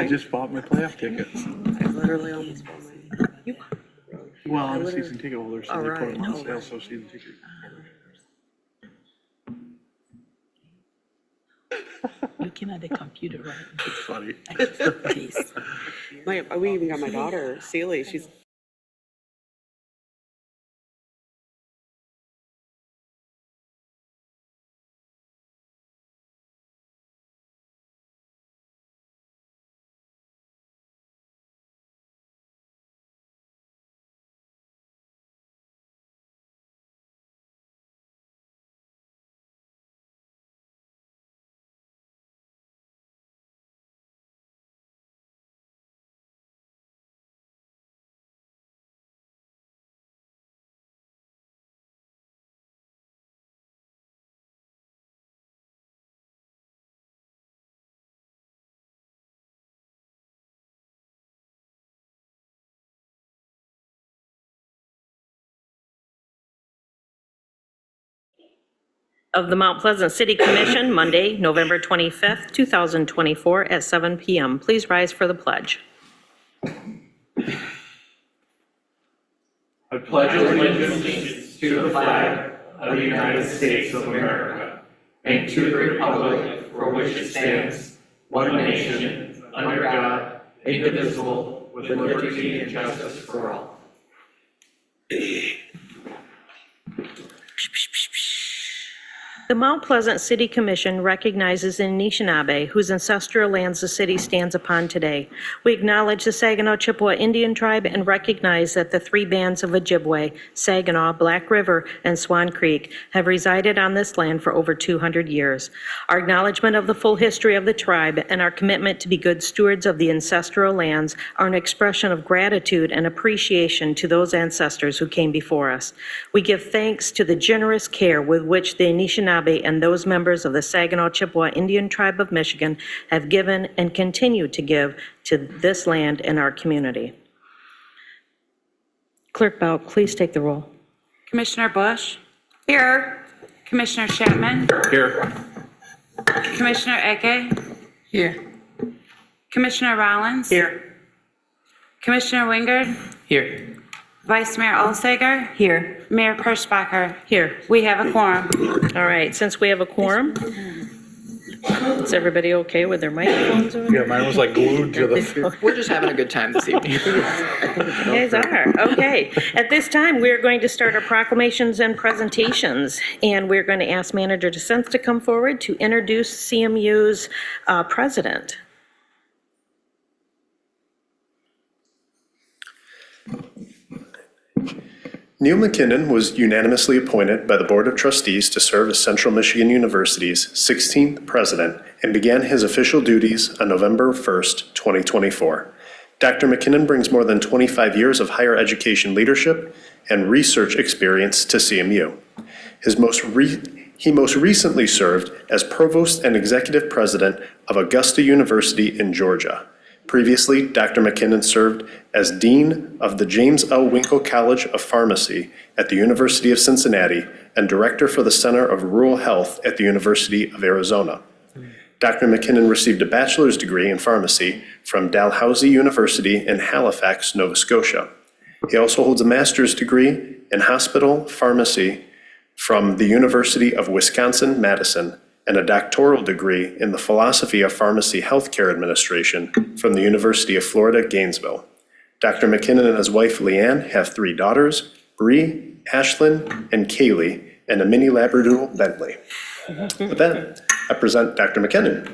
just bought my playoff tickets. I literally almost bought mine. Well, I'm a season ticket holder, so they put them on Alright. sale, so season ticket. Looking at the computer, right? It's funny. Please. We even got my daughter, Celie, she's of the Mount Pleasant City Commission, Monday, November 25th, 2024, at 7 p.m. Please rise for the pledge. I pledge allegiance to the flag of the United States of America and to the republic for which it stands, one nation, under God, indivisible, with liberty and justice for all. The Mount Pleasant City Commission recognizes the Anishinaabe, whose ancestral lands the city stands upon today. We acknowledge the Saginaw Chippewa Indian Tribe and recognize that the three bands of Ojibwe, Saginaw, Black River, and Swan Creek, have resided on this land for over 200 years. Our acknowledgement of the full history of the tribe and our commitment to be good stewards of the ancestral lands are an expression of gratitude and appreciation to those ancestors who came before us. We give thanks to the generous care with which the Anishinaabe and those members of the Saginaw Chippewa Indian Tribe of Michigan have given and continue to give to this land and our community. Clerk Bauk, please take the roll. Commissioner Bush? Here. Commissioner Chapman? Here. Commissioner Eke? Here. Commissioner Rollins? Here. Commissioner Wingard? Here. Vice Mayor Olsager? Here. Mayor Perschbacher? Here. We have a quorum. All right, since we have a quorum, is everybody okay with their microphones over there? Yeah, mine was like glued to the. We're just having a good time this evening. You guys are, okay. At this time, we're going to start our proclamations and presentations, and we're going to ask Manager DeSense to come forward to introduce CMU's president. Neil McKinnon was unanimously appointed by the Board of Trustees to serve as Central Michigan University's 16th president and began his official duties on November 1st, 2024. Dr. McKinnon brings more than 25 years of higher education leadership and research experience to CMU. He most recently served as Provost and Executive President of Augusta University in Georgia. Previously, Dr. McKinnon served as Dean of the James L. Winkle College of Pharmacy at the University of Cincinnati and Director for the Center of Rural Health at the University of Arizona. Dr. McKinnon received a bachelor's degree in pharmacy from Dalhousie University in Halifax, Nova Scotia. He also holds a master's degree in hospital pharmacy from the University of Wisconsin-Madison and a doctoral degree in the philosophy of pharmacy healthcare administration from the University of Florida, Gainesville. Dr. McKinnon and his wife Leanne have 3 daughters, Bree, Ashlyn, and Kaylee, and a mini Labradoodle, Bentley. With that, I present Dr. McKinnon.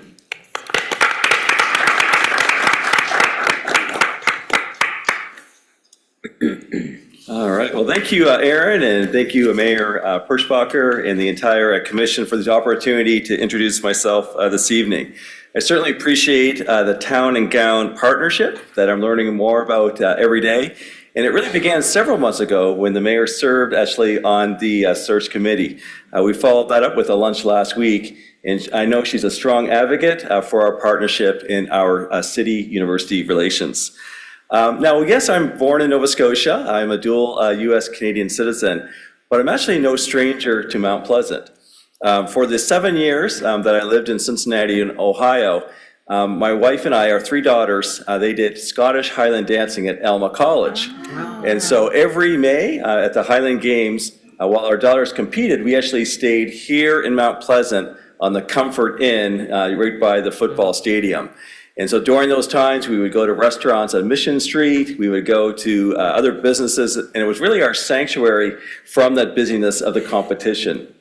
All right. Well, thank you, Aaron, and thank you, Mayor Perschbacher, and the entire commission for the opportunity to introduce myself this evening. I certainly appreciate the Town and Gown partnership that I'm learning more about every day. And it really began several months ago when the mayor served actually on the search committee. We followed that up with a lunch last week, and I know she's a strong advocate for our partnership in our city-university relations. Now, yes, I'm born in Nova Scotia. I'm a dual U.S.-Canadian citizen, but I'm actually no stranger to Mount Pleasant. For the 7 years that I lived in Cincinnati, in Ohio, My wife and I, our three daughters, they did Scottish Highland dancing at Alma College. And so every May at the Highland Games, while our daughters competed, we actually stayed here in Mount Pleasant on the Comfort Inn right by the football stadium. And so during those times, we would go to restaurants on Mission Street, we would go to other businesses, and it was really our sanctuary from that busyness of the competition.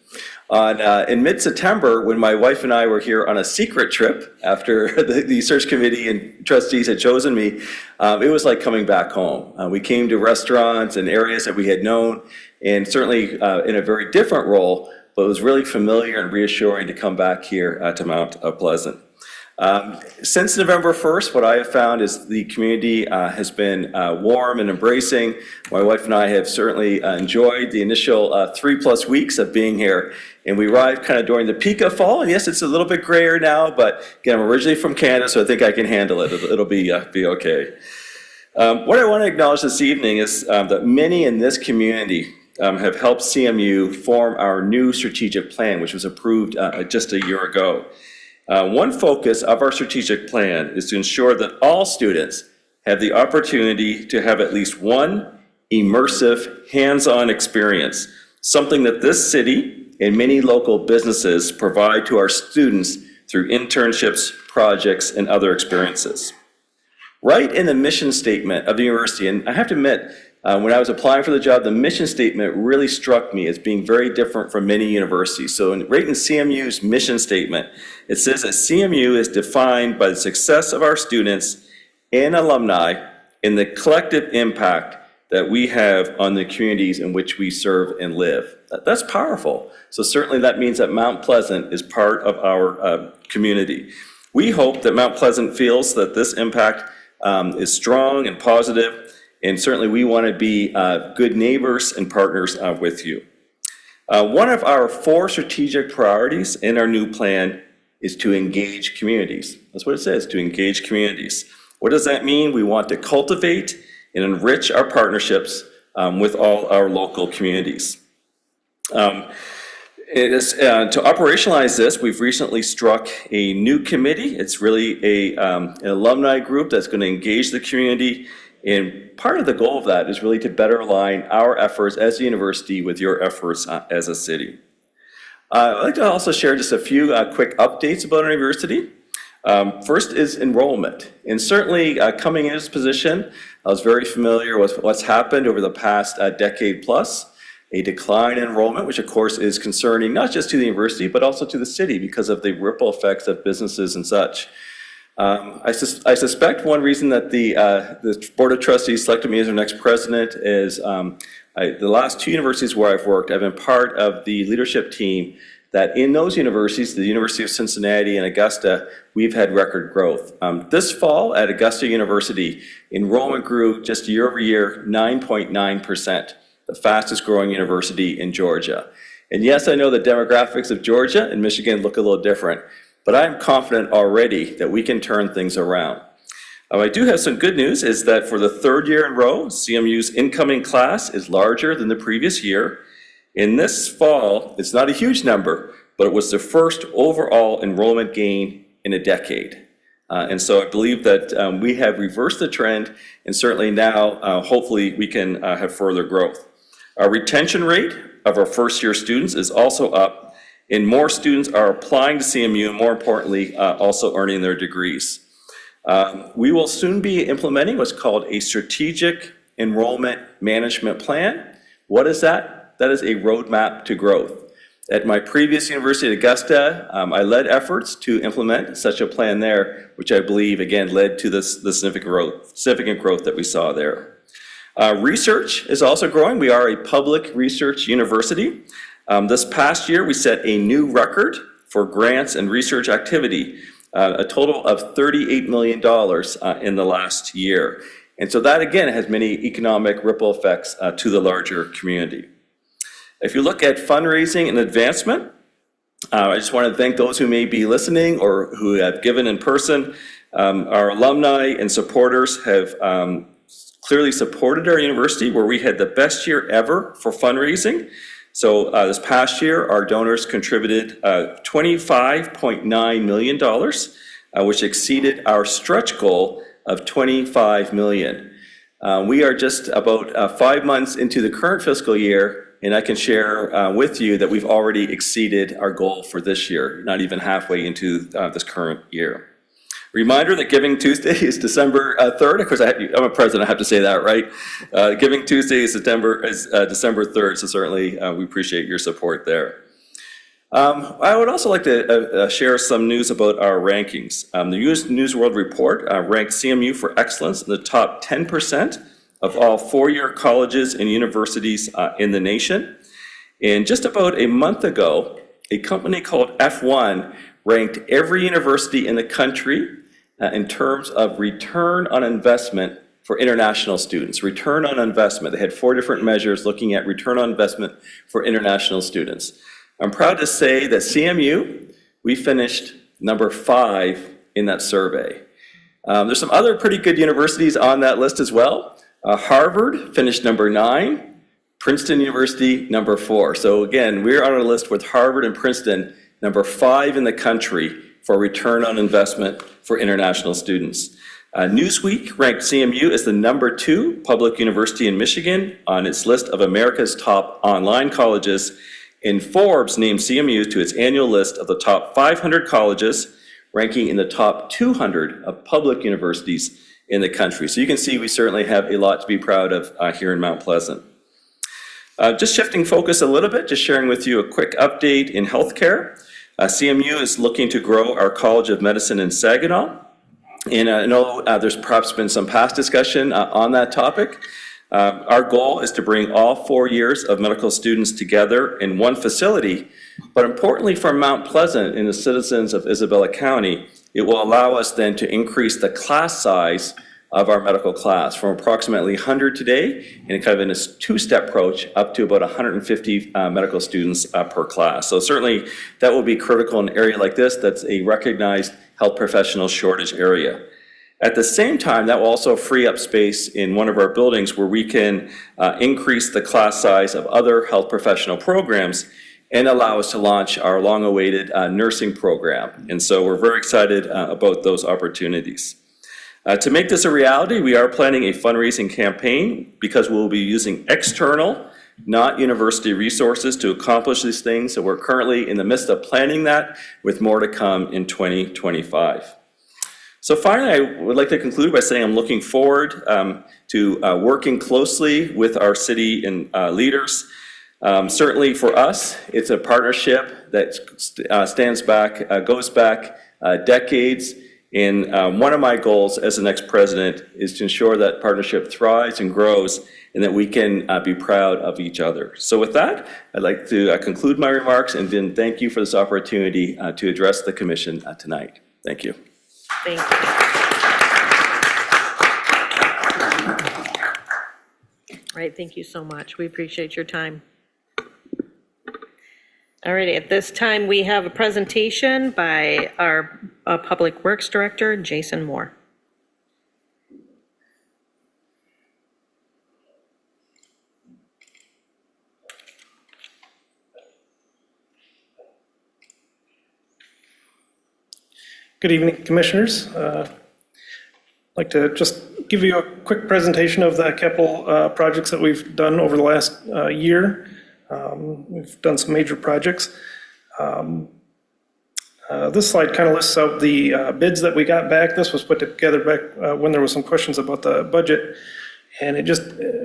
In mid-September, when my wife and I were here on a secret trip after the search committee and trustees had chosen me, it was like coming back home. We came to restaurants and areas that we had known, and certainly in a very different role, but it was really familiar and reassuring to come back here to Mount Pleasant. Since November 1st, what I have found is the community has been warm and embracing. My wife and I have certainly enjoyed the initial 3+ weeks of being here. And we arrived kind of during the peak of fall. And yes, it's a little bit grayer now, but again, I'm originally from Canada, so I think I can handle it. It'll be okay. What I want to acknowledge this evening is that many in this community have helped CMU form our new strategic plan, which was approved just a year ago. One focus of our strategic plan is to ensure that all students have the opportunity to have at least one immersive, hands-on experience, something that this city and many local businesses provide to our students through internships, projects, and other experiences. Right in the mission statement of the university, and I have to admit, when I was applying for the job, the mission statement really struck me as being very different from many universities. So right in CMU's mission statement, it says that CMU is defined by the success of our students and alumni and the collective impact that we have on the communities in which we serve and live. That's powerful. So certainly that means that Mount Pleasant is part of our community. We hope that Mount Pleasant feels that this impact is strong and positive, and certainly we want to be good neighbors and partners with you. One of our 4 strategic priorities in our new plan is to engage communities. That's what it says, to engage communities. What does that mean? We want to cultivate and enrich our partnerships with all our local communities. To operationalize this, we've recently struck a new committee. It's really an alumni group that's going to engage the community. And part of the goal of that is really to better align our efforts as a university with your efforts as a city. I'd like to also share just a few quick updates about our university. First is enrollment. And certainly coming in this position, I was very familiar with what's happened over the past decade plus. A decline in enrollment, which of course is concerning not just to the university, but also to the city because of the ripple effects of businesses and such. I suspect one reason that the Board of Trustees selected me as their next president is the last 2 universities where I've worked, I've been part of the leadership team that in those universities, the University of Cincinnati and Augusta, we've had record growth. This fall at Augusta University, enrollment grew just year over year 9.9%, the fastest growing university in Georgia. And yes, I know the demographics of Georgia and Michigan look a little different, but I'm confident already that we can turn things around. I do have some good news is that for the 3rd year in a row, CMU's incoming class is larger than the previous year. In this fall, it's not a huge number, but it was the first overall enrollment gain in a decade. And so I believe that we have reversed the trend, and certainly now, hopefully, we can have further growth. Our retention rate of our first-year students is also up, and more students are applying to CMU, and more importantly, also earning their degrees. We will soon be implementing what's called a strategic enrollment management plan. What is that? That is a roadmap to growth. At my previous university at Augusta, I led efforts to implement such a plan there, which I believe, again, led to the significant growth that we saw there. Research is also growing. We are a public research university. This past year, we set a new record for grants and research activity, a total of $38 million in the last year. And so that, again, has many economic ripple effects to the larger community. If you look at fundraising and advancement, I just want to thank those who may be listening or who have given in person. Our alumni and supporters have clearly supported our university, where we had the best year ever for fundraising. So this past year, our donors contributed $25.9 million which exceeded our stretch goal of $25 million. We are just about 5 months into the current fiscal year, and I can share with you that we've already exceeded our goal for this year, not even halfway into this current year. Reminder that Giving Tuesday is December 3rd. Of course, I'm a president, I have to say that, right? Giving Tuesday is December 3rd, so certainly we appreciate your support there. I would also like to share some news about our rankings. The U.S. News World Report ranked CMU for excellence in the top 10% of all four-year colleges and universities in the nation. And just about a month ago, a company called F1 ranked every university in the country in terms of return on investment for international students. Return on investment. They had 4 different measures looking at return on investment for international students. I'm proud to say that CMU, we finished number 5 in that survey. There's some other pretty good universities on that list as well. Harvard finished number 9, Princeton University number 4. So again, we're on a list with Harvard and Princeton, number 5 in the country for return on investment for international students. Newsweek ranked CMU as the number 2 public university in Michigan on its list of America's top online colleges. And Forbes named CMU to its annual list of the top 500 colleges, ranking in the top 200 of public universities in the country. So you can see we certainly have a lot to be proud of here in Mount Pleasant. Just shifting focus a little bit, just sharing with you a quick update in healthcare. CMU is looking to grow our College of Medicine in Saginaw. And I know there's perhaps been some past discussion on that topic. Our goal is to bring all 4 years of medical students together in one facility, but importantly for Mount Pleasant and the citizens of Isabella County, it will allow us then to increase the class size of our medical class from approximately 100 today in kind of in a 2-step approach up to about 150 medical students per class. So certainly that will be critical in an area like this that's a recognized health professional shortage area. At the same time, that will also free up space in one of our buildings where we can increase the class size of other health professional programs and allow us to launch our long-awaited nursing program. And so we're very excited about those opportunities. To make this a reality, we are planning a fundraising campaign because we'll be using external, not university resources to accomplish these things. So we're currently in the midst of planning that with more to come in 2025. So finally, I would like to conclude by saying I'm looking forward to working closely with our city and leaders. Certainly for us, it's a partnership that goes back decades. And one of my goals as the next president is to ensure that partnership thrives and grows and that we can be proud of each other. So with that, I'd like to conclude my remarks and then thank you for this opportunity to address the commission tonight. Thank you. Thank you. All right, thank you so much. We appreciate your time. All righty, at this time, we have a presentation by our Public Works Director, Jason Moore. Good evening, Commissioners. I'd like to just give you a quick presentation of the capital projects that we've done over the last year. We've done some major projects. This slide kind of lists out the bids that we got back. This was put together back when there was some questions about the budget. And it just,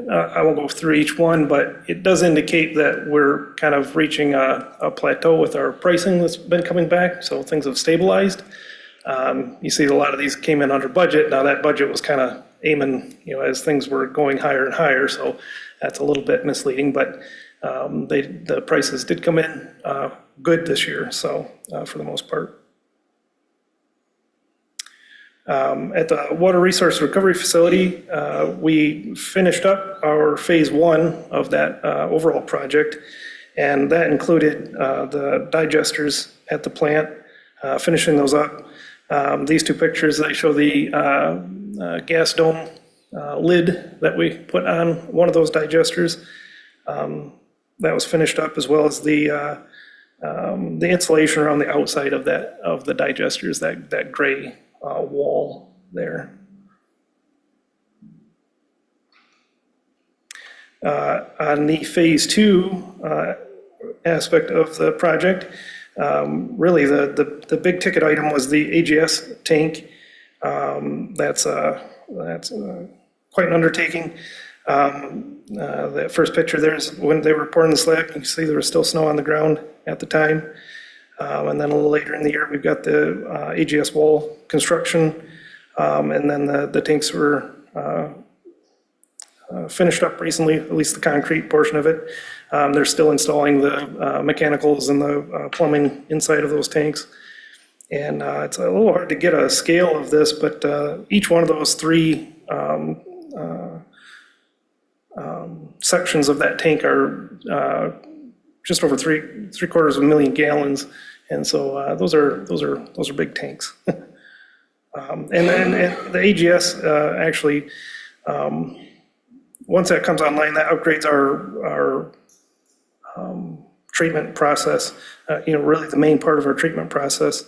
I won't go through each one, but it does indicate that we're kind of reaching a plateau with our pricing that's been coming back. So things have stabilized. You see a lot of these came in under budget. Now that budget was kind of aiming, as things were going higher and higher. So that's a little bit misleading, but the prices did come in good this year. So for the most part. At the Water Resource Recovery Facility, we finished up our phase 1 of that overall project. And that included the digesters at the plant, finishing those up. These two pictures, they show the gas dome lid that we put on one of those digesters. That was finished up, as well as the the insulation around the outside of the digesters, that gray wall there. On the phase 2 aspect of the project, really the big ticket item was the AGS tank. That's quite an undertaking. That first picture there is when they were pouring the slab. You can see there was still snow on the ground at the time. And then a little later in the year, we've got the AGS wall construction. And then the tanks were finished up recently, at least the concrete portion of it. They're still installing the mechanicals and the plumbing inside of those tanks. And it's a little hard to get a scale of this, but each one of those 3 sections of that tank are just over 750,000 gallons, and so those are big tanks. And the AGS actually, once that comes online, that upgrades our treatment process. Really the main part of our treatment process.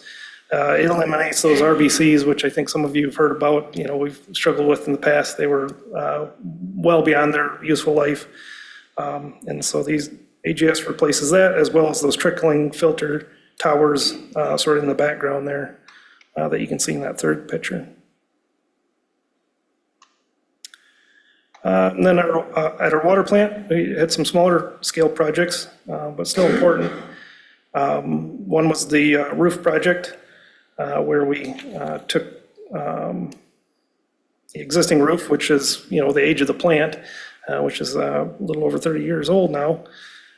It eliminates those RBCs, which I think some of you have heard about. We've struggled with in the past. They were well beyond their useful life. And so these AGS replaces that, as well as those trickling filter towers sort of in the background there that you can see in that third picture. And then at our water plant, we had some smaller scale projects, but still important. One was the roof project, where we took the existing roof, which is, the age of the plant, which is a little over 30 years old now.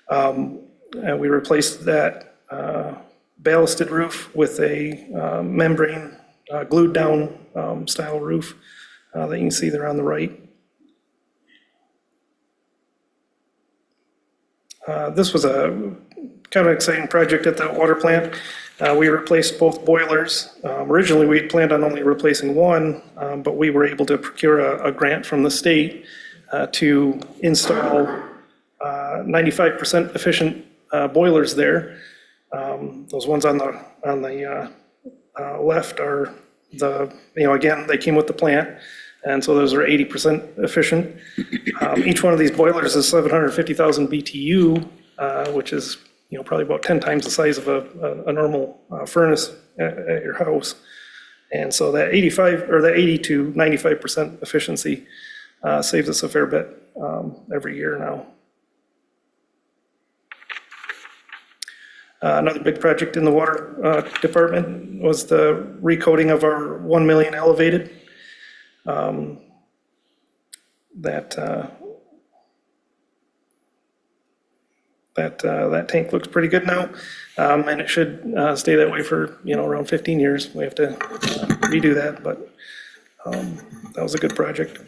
And we replaced that ballasted roof with a membrane glued down style roof that you can see there on the right. This was a kind of exciting project at the water plant. We replaced both boilers. Originally, we had planned on only replacing one, but we were able to procure a grant from the state to install 95% efficient boilers there. Those ones on the left are again, they came with the plant, and so those are 80% efficient. Each one of these boilers is 750,000 BTU, which is probably about 10 times the size of a normal furnace at your house. And so that 80 to 95% efficiency saves us a fair bit every year now. Another big project in the water department was the recoating of our 1 million elevated. That tank looks pretty good now, and it should stay that way for around 15 years. We have to redo that, but that was a good project.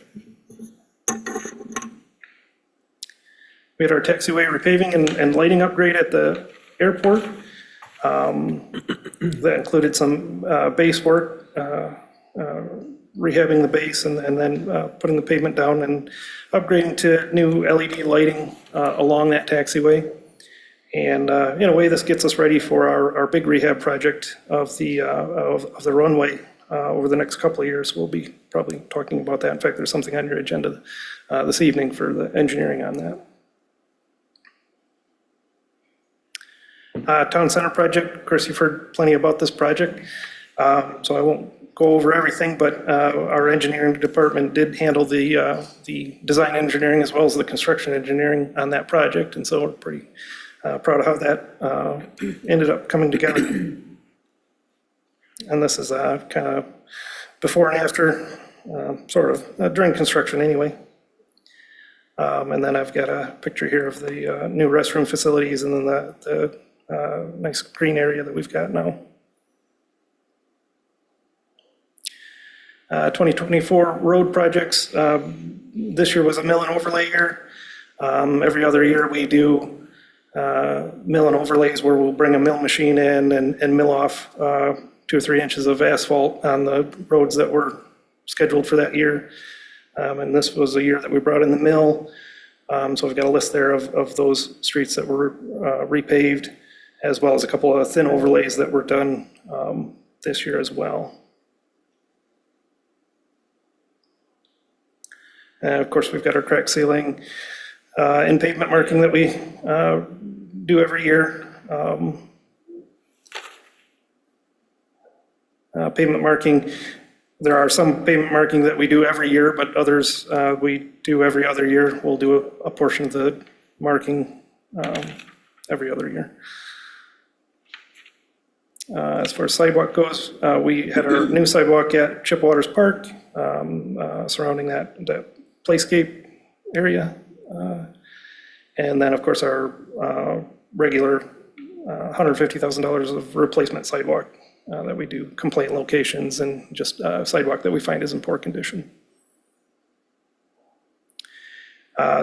We had our taxiway repaving and lighting upgrade at the airport. That included some base work, rehabbing the base, and then putting the pavement down and upgrading to new LED lighting along that taxiway. And in a way, this gets us ready for our big rehab project of the runway over the next couple of years. We'll be probably talking about that. In fact, there's something on your agenda this evening for the engineering on that. Town Center project, of course, you've heard plenty about this project, so I won't go over everything, but our engineering department did handle the design engineering as well as the construction engineering on that project, and so we're pretty proud of how that ended up coming together. And this is kind of before and after, sort of, during construction anyway. And then I've got a picture here of the new restroom facilities and then the nice green area that we've got now. 2024 road projects. This year was a mill and overlay year. Every other year we do mill and overlays where we'll bring a mill machine in and mill off 2 or 3 inches of asphalt on the roads that were scheduled for that year. And this was a year that we brought in the mill. So we've got a list there of those streets that were repaved. as well as a couple of thin overlays that were done this year as well. And of course, we've got our crack sealing and pavement marking that we do every year. Pavement marking, there are some pavement marking that we do every year, but others we do every other year. We'll do a portion of the marking every other year. As far as sidewalk goes, we had our new sidewalk at Chipwaters Park, surrounding that playscape area. And then, of course, our regular $150,000 of replacement sidewalk that we do, complaint locations and just sidewalk that we find is in poor condition.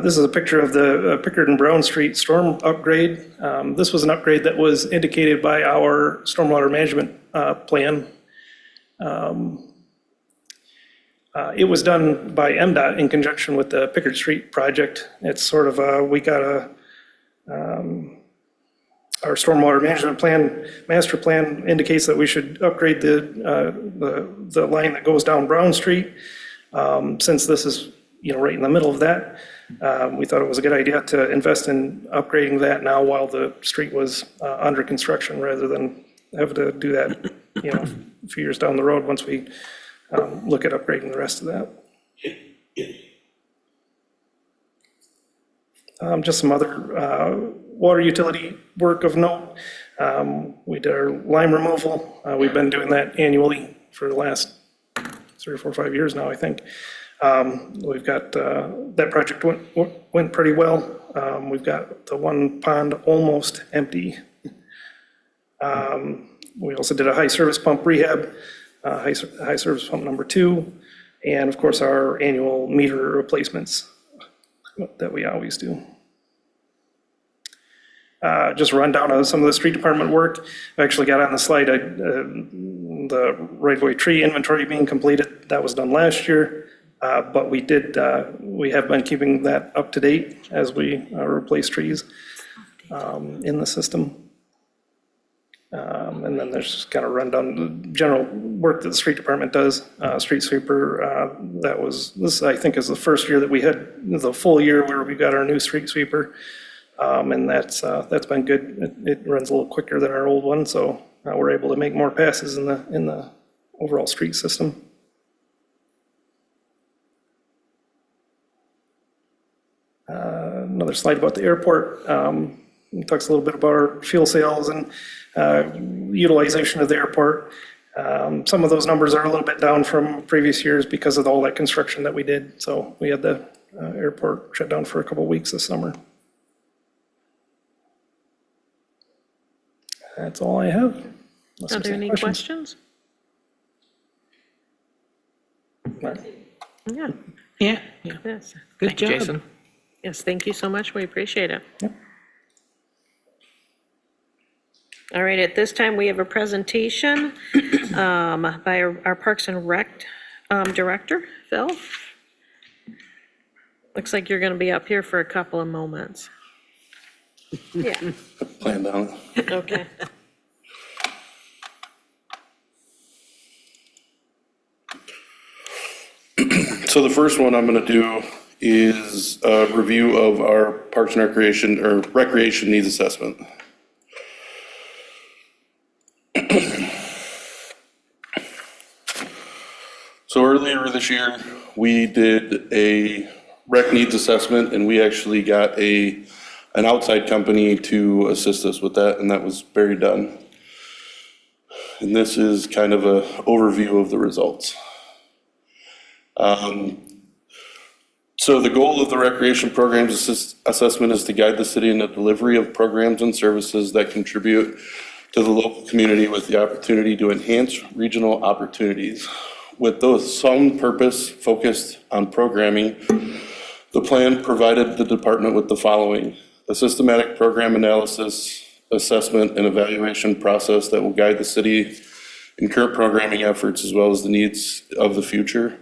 This is a picture of the Pickard and Brown Street storm upgrade. This was an upgrade that was indicated by our stormwater management plan. It was done by MDOT in conjunction with the Pickard Street project. It's sort of we got our stormwater management plan, master plan indicates that we should upgrade the line that goes down Brown Street. Since this is right in the middle of that, we thought it was a good idea to invest in upgrading that now while the street was under construction, rather than have to do that a few years down the road once we look at upgrading the rest of that. Just some other water utility work of note. We did our lime removal. We've been doing that annually for the last 3 or 4 or 5 years now, I think. We've got, that project went pretty well. We've got the one pond almost empty. We also did a high service pump rehab, high service pump number 2, and of course our annual meter replacements that we always do. Just run down on some of the street department work. I actually got on the slide, the right-of-way tree inventory being completed. That was done last year, but we have been keeping that up to date as we replace trees in the system. And then there's just kind of run down the general work that the street department does. Street sweeper, this I think is the first year that we had the full year where we got our new street sweeper. And that's been good. It runs a little quicker than our old one, so we're able to make more passes in the overall street system. Another slide about the airport. It talks a little bit about our fuel sales and utilization of the airport. Some of those numbers are a little bit down from previous years because of all that construction that we did. So we had the airport shut down for a couple of weeks this summer. That's all I have. Are there any questions? Yeah. Yeah. Yes. Good Thank you, job. Jason. Yes, thank you so much. We appreciate it. Yep. All right, at this time, we have a presentation by our Parks and Rec Director, Phil. Looks like you're going to be up here for a couple of moments. Yeah, Planned on it. okay. So the first one I'm going to do is a review of our Parks and Recreation, or Recreation Needs Assessment. So earlier this year, we did a rec needs assessment, and we actually got an outside company to assist us with that, and that was very done. And this is kind of an overview of the results. So the goal of the recreation programs assessment is to guide the city in the delivery of programs and services that contribute to the local community with the opportunity to enhance regional opportunities. With those sound purpose focused on programming, the plan provided the department with the following: a systematic program analysis, assessment, and evaluation process that will guide the city in current programming efforts as well as the needs of the future,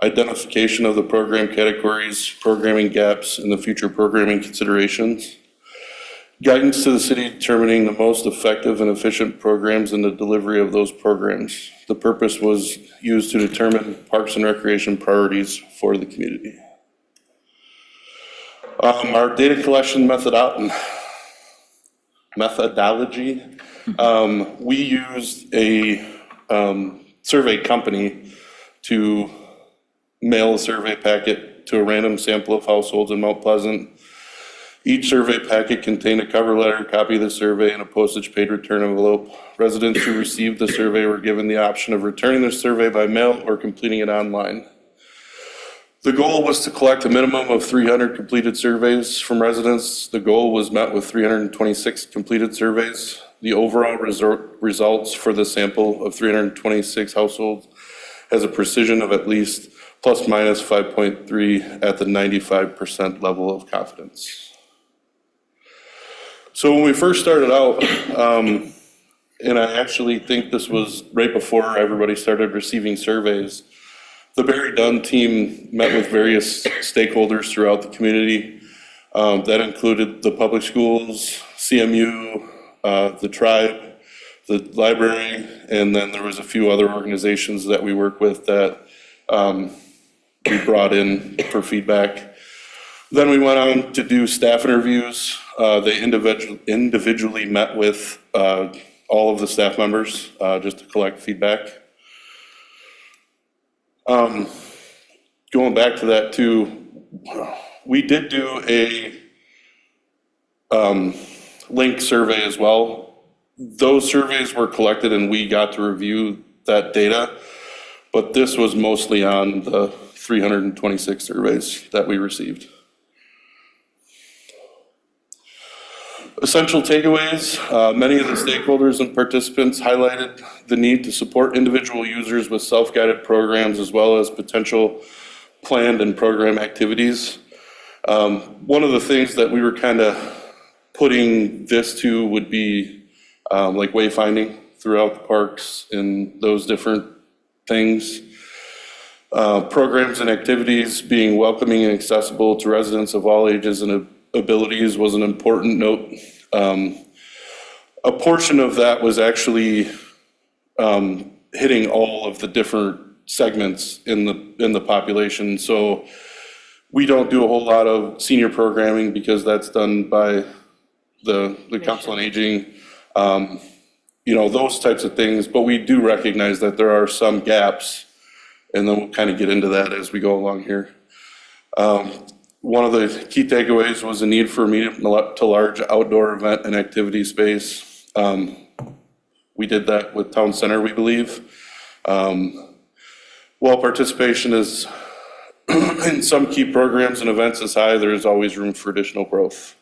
identification of the program categories, programming gaps, and the future programming considerations, Guidance to the city determining the most effective and efficient programs and the delivery of those programs. The purpose was used to determine parks and recreation priorities for the community. Our data collection methodology, we used a survey company to mail a survey packet to a random sample of households in Mount Pleasant. Each survey packet contained a cover letter, copy of the survey, and a postage-paid return envelope. Residents who received the survey were given the option of returning their survey by mail or completing it online. The goal was to collect a minimum of 300 completed surveys from residents. The goal was met with 326 completed surveys. The overall results for the sample of 326 households has a precision of at least plus minus 5.3 at the 95% level of confidence. So when we first started out, and I actually think this was right before everybody started receiving surveys, the Barry Dunn team met with various stakeholders throughout the community. That included the public schools, CMU, the tribe, the library, and then there was a few other organizations that we work with that we brought in for feedback. Then we went on to do staff interviews. They individually met with all of the staff members just to collect feedback. Going back to that too, we did do a link survey as well. Those surveys were collected and we got to review that data, but this was mostly on the 326 surveys that we received. Essential takeaways, many of the stakeholders and participants highlighted the need to support individual users with self-guided programs as well as potential planned and program activities. One of the things that we were kind of putting this to would be like wayfinding throughout the parks and those different things. Programs and activities being welcoming and accessible to residents of all ages and abilities was an important note. A portion of that was actually hitting all of the different segments in the population. So we don't do a whole lot of senior programming because that's done by the Council on Aging, you know, those types of things. But we do recognize that there are some gaps, and then we'll kind of get into that as we go along here. One of the key takeaways was the need for a medium to large outdoor event and activity space. We did that with Town Center, we believe. While participation is in some key programs and events is high, there is always room for additional growth.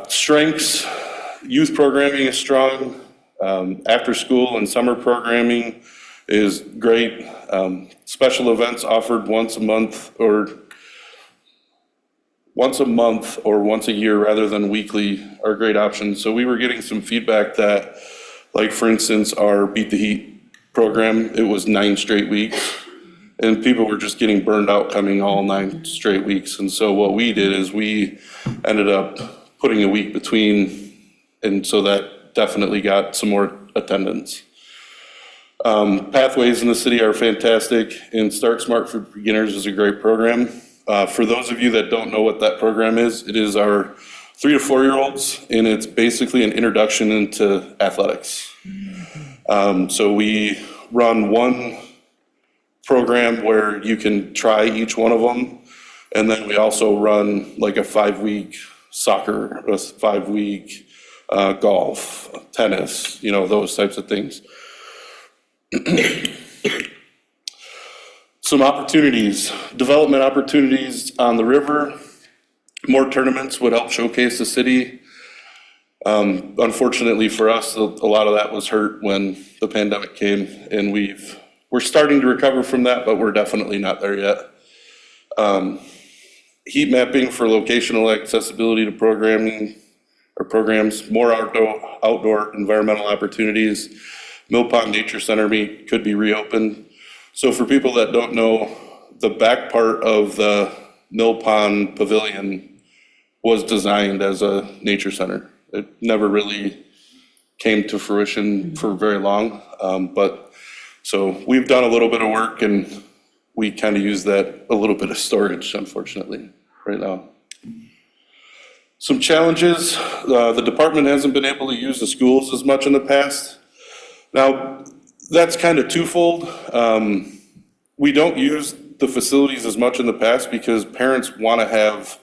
Strengths, youth programming is strong. After school and summer programming is great. Special events offered once a month or once a year rather than weekly are great options. So we were getting some feedback that, like for instance, our Beat the Heat program, it was 9 straight weeks. And people were just getting burned out coming all 9 straight weeks. And so what we did is we ended up putting a week between, and so that definitely got some more attendance. Pathways in the city are fantastic, and Start Smart for Beginners is a great program. For those of you that don't know what that program is, it is our 3 to 4-year-olds, and it's basically an introduction into athletics. So we run one program where you can try each one of them, and then we also run like a 5-week soccer, a 5-week golf, tennis, you know, those types of things. Some opportunities, development opportunities on the river. More tournaments would help showcase the city. Unfortunately for us, a lot of that was hurt when the pandemic came, and we're starting to recover from that, but we're definitely not there yet. Heat mapping for locational accessibility to programming or programs, more outdoor environmental opportunities. Mill Pond Nature Center could be reopened. So for people that don't know, the back part of the Mill Pond Pavilion was designed as a nature center. It never really came to fruition for very long. But so we've done a little bit of work and we kind of use that a little bit of storage, unfortunately, right now. Some challenges, the department hasn't been able to use the schools as much in the past. Now, that's kind of twofold. We don't use the facilities as much in the past because parents want to have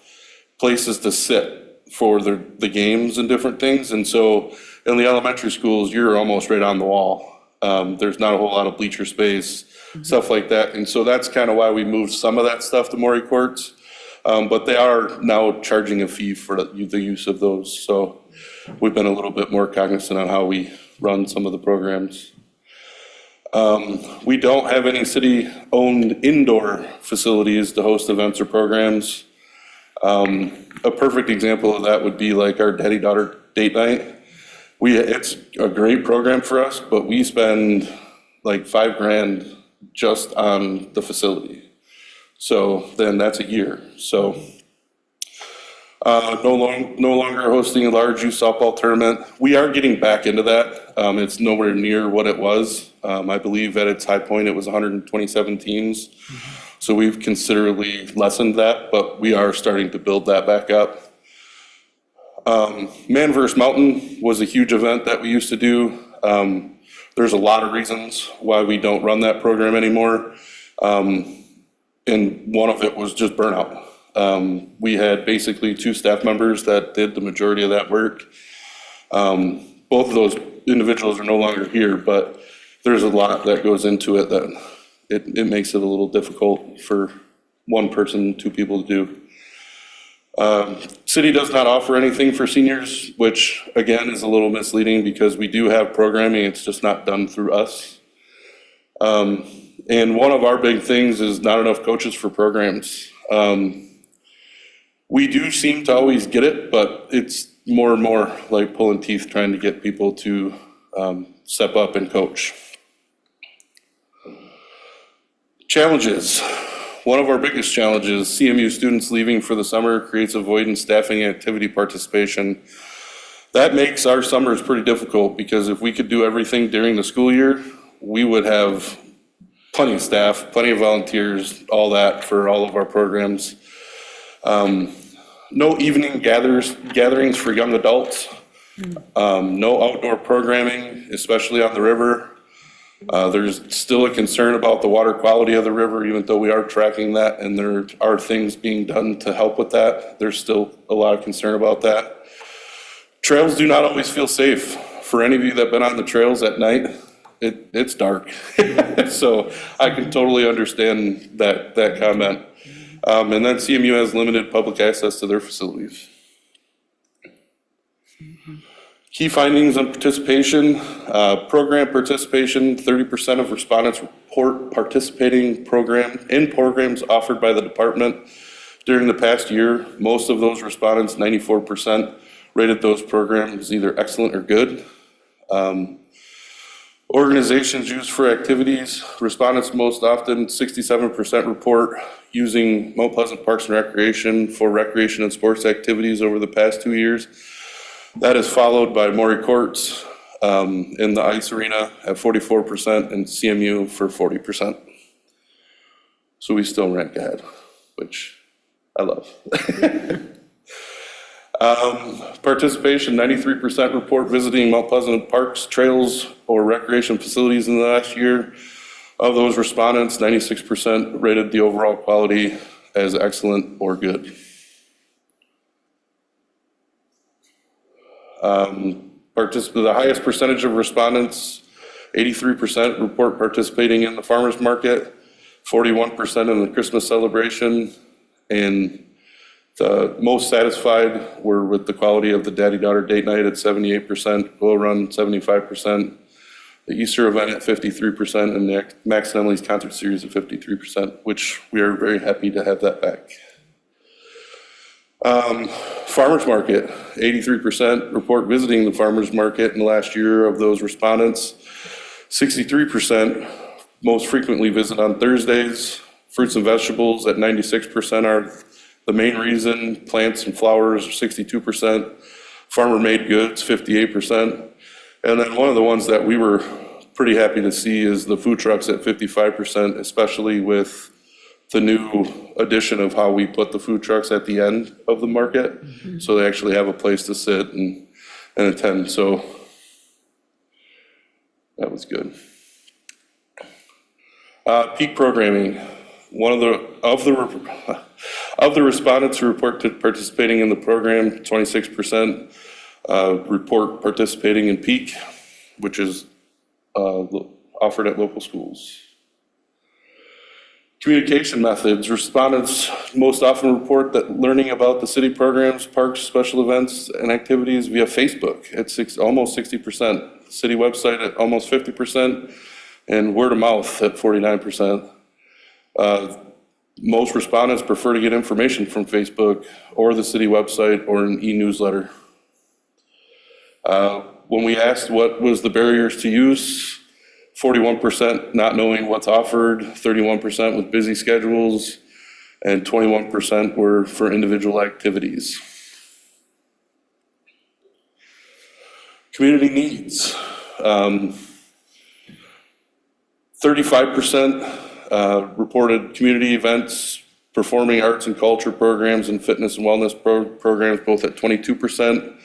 places to sit for the games and different things. And so in the elementary schools, you're almost right on the wall. There's not a whole lot of bleacher space, stuff like that. And so that's kind of why we moved some of that stuff to Maury Courts. But they are now charging a fee for the use of those. So we've been a little bit more cognizant on how we run some of the programs. We don't have any city-owned indoor facilities to host events or programs. A perfect example of that would be like our daddy-daughter date night. It's a great program for us, but we spend like $5,000 just on the facility. So then that's a year. So no longer hosting a large youth softball tournament. We are getting back into that. It's nowhere near what it was. I believe at its high point, it was 127 teams. So we've considerably lessened that, but we are starting to build that back up. Man vs. Mountain was a huge event that we used to do. There's a lot of reasons why we don't run that program anymore. And one of it was just burnout. We had basically 2 staff members that did the majority of that work. Both of those individuals are no longer here, but there's a lot that goes into it that it makes it a little difficult for one person, 2 people to do. City does not offer anything for seniors, which again is a little misleading because we do have programming, it's just not done through us. And one of our big things is not enough coaches for programs. We do seem to always get it, but it's more and more like pulling teeth trying to get people to step up and coach. Challenges. One of our biggest challenges, CMU students leaving for the summer creates a void in staffing and activity participation. That makes our summers pretty difficult because if we could do everything during the school year, we would have plenty of staff, plenty of volunteers, all that for all of our programs. No evening gatherings for young adults. No outdoor programming, especially on the river. There's still a concern about the water quality of the river, even though we are tracking that and there are things being done to help with that. There's still a lot of concern about that. Trails do not always feel safe. For any of you that have been on the trails at night, it's dark. So I can totally understand that comment. And then CMU has limited public access to their facilities. Key findings on participation, program participation, 30% of respondents report participating in programs offered by the department during the past year. Most of those respondents, 94%, rated those programs either excellent or good. Organizations used for activities, respondents most often, 67% report using Mount Pleasant Parks and Recreation for recreation and sports activities over the past 2 years. That is followed by Maury Courts in the ice arena at 44% and CMU for 40%. So we still rank ahead, which I love. Participation, 93% report visiting Mount Pleasant parks, trails, or recreation facilities in the last year. Of those respondents, 96% rated the overall quality as excellent or good. The highest percentage of respondents, 83% report participating in the farmers market, 41% in the Christmas celebration, and the most satisfied were with the quality of the daddy-daughter date night at 78%, Will Run 75%, the Easter event at 53%, and the Max and Emily's concert series at 53%, which we are very happy to have that back. Farmers market, 83% report visiting the farmers market in the last year of those respondents. 63% most frequently visit on Thursdays. Fruits and vegetables at 96% are The main reason, plants and flowers are 62%, farmer-made goods 58%. And then one of the ones that we were pretty happy to see is the food trucks at 55%, especially with the new addition of how we put the food trucks at the end of the market. So they actually have a place to sit and attend. So that was good. Peak programming. One of the respondents who report to participating in the program, 26% report participating in peak, which is offered at local schools. Communication methods. Respondents most often report that learning about the city programs, parks, special events, and activities via Facebook at almost 60%, city website at almost 50%, and word of mouth at 49%. Most respondents prefer to get information from Facebook or the city website or an e-newsletter. When we asked what was the barriers to use, 41% not knowing what's offered, 31% with busy schedules, and 21% were for individual activities. Community needs. 35% reported community events, performing arts and culture programs, and fitness and wellness programs, both at 22%.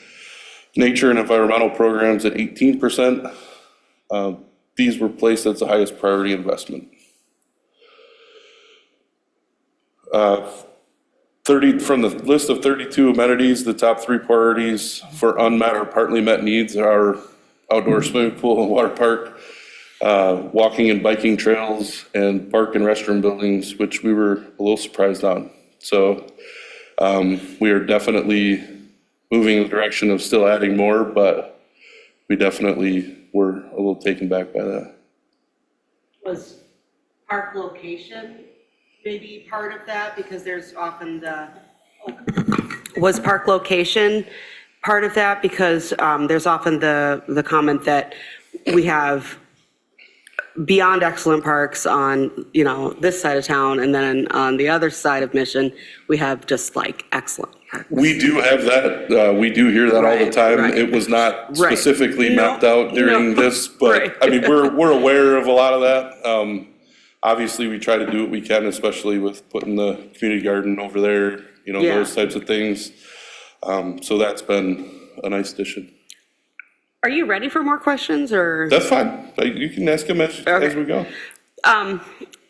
Nature and environmental programs at 18%. These were placed as the highest priority investment. 30 from the list of 32 amenities, the top 3 priorities for unmet or partly met needs are outdoor swimming pool and water park, walking and biking trails, and park and restroom buildings, which we were a little surprised on. So we are definitely moving in the direction of still adding more, but we definitely were a little taken back by that. Was park location maybe part of that? Because there's often was park location part of that? Because there's often the comment that we have beyond excellent parks on, this side of town, and then on the other side of Mission, we have just like excellent parks. We do have that. We do hear that all the time. Right. It was not Right. specifically No, mapped out during no. this, but Right. I mean, we're aware of a lot of that. Obviously, we try to do what we can, especially with putting the community garden over there, Yeah. those types of things. So that's been a nice addition. Are you ready for more questions, or? That's fine. You can ask them as we go.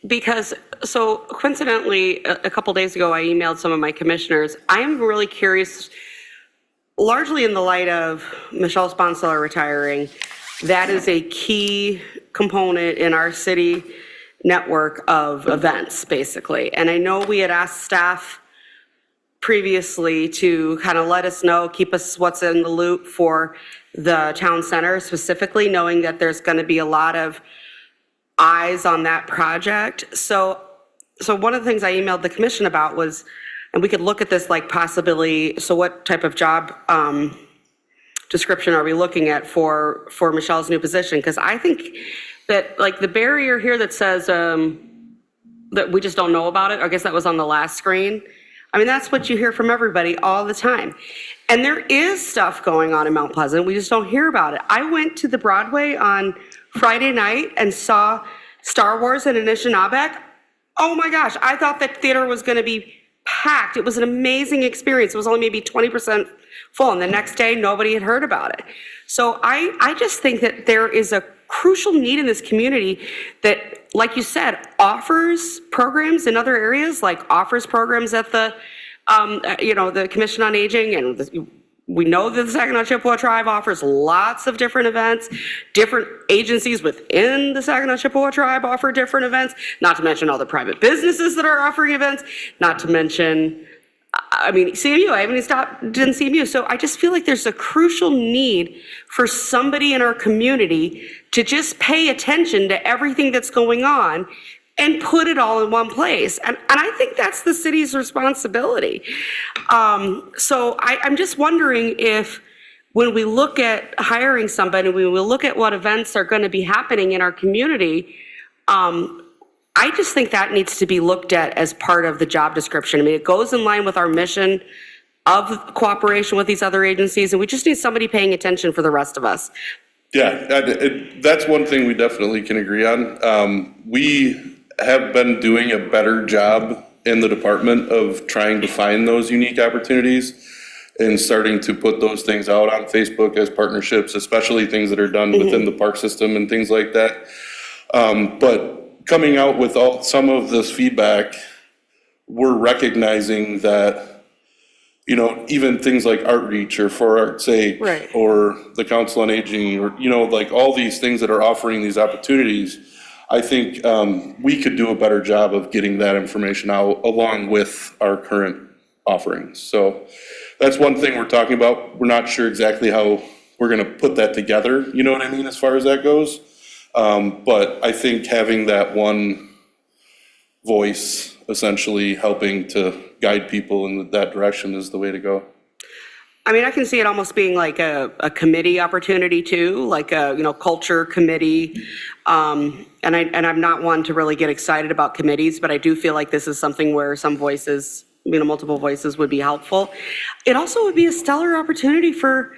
Because, so coincidentally, a couple days ago, I emailed some of my commissioners. I am really curious, largely in the light of Michelle Sponsler retiring, that is a key component in our city network of events, basically. And I know we had asked staff previously to kind of let us know, keep us what's in the loop for the town center specifically, knowing that there's going to be a lot of eyes on that project. So one of the things I emailed the commission about was, and we could look at this like possibly, so what type of job description are we looking at for Michelle's new position? Because I think that like the barrier here that says that we just don't know about it, I guess that was on the last screen. I mean, that's what you hear from everybody all the time. And there is stuff going on in Mount Pleasant, we just don't hear about it. I went to the Broadway on Friday night and saw Star Wars and Anishinaabe. Oh my gosh, I thought that theater was gonna be packed. It was an amazing experience. It was only maybe 20% full, and the next day, nobody had heard about it. So I just think that there is a crucial need in this community that, like you said, offers programs in other areas, like offers programs at the, the Commission on Aging, and we know that the Saginaw Chippewa Tribe offers lots of different events. Different agencies within the Saginaw Chippewa Tribe offer different events, not to mention all the private businesses that are offering events, not to mention, I mean, CMU, I haven't even didn't CMU. So I just feel like there's a crucial need for somebody in our community to just pay attention to everything that's going on and put it all in one place. And I think that's the city's responsibility. So I'm just wondering if when we look at hiring somebody, when we look at what events are going to be happening in our community, I just think that needs to be looked at as part of the job description. I mean, it goes in line with our mission of cooperation with these other agencies, and we just need somebody paying attention for the rest of us. Yeah, that's one thing we definitely can agree on. We have been doing a better job in the department of trying to find those unique opportunities and starting to put those things out on Facebook as partnerships, especially things that are done within the park system and things like that. But coming out with some of this feedback, we're recognizing that, you know, even things like Outreach or For Art's Sake, Right. or the Council on Aging, or, you know, like all these things that are offering these opportunities, I think we could do a better job of getting that information out along with our current offerings. So that's one thing we're talking about. We're not sure exactly how we're gonna put that together, you know what I mean, as far as that goes. But I think having that one voice essentially helping to guide people in that direction is the way to go. I mean, I can see it almost being like a committee opportunity too, like a, you know, culture committee. And I'm not one to really get excited about committees, but I do feel like this is something where some voices, you know, multiple voices would be helpful. It also would be a stellar opportunity for,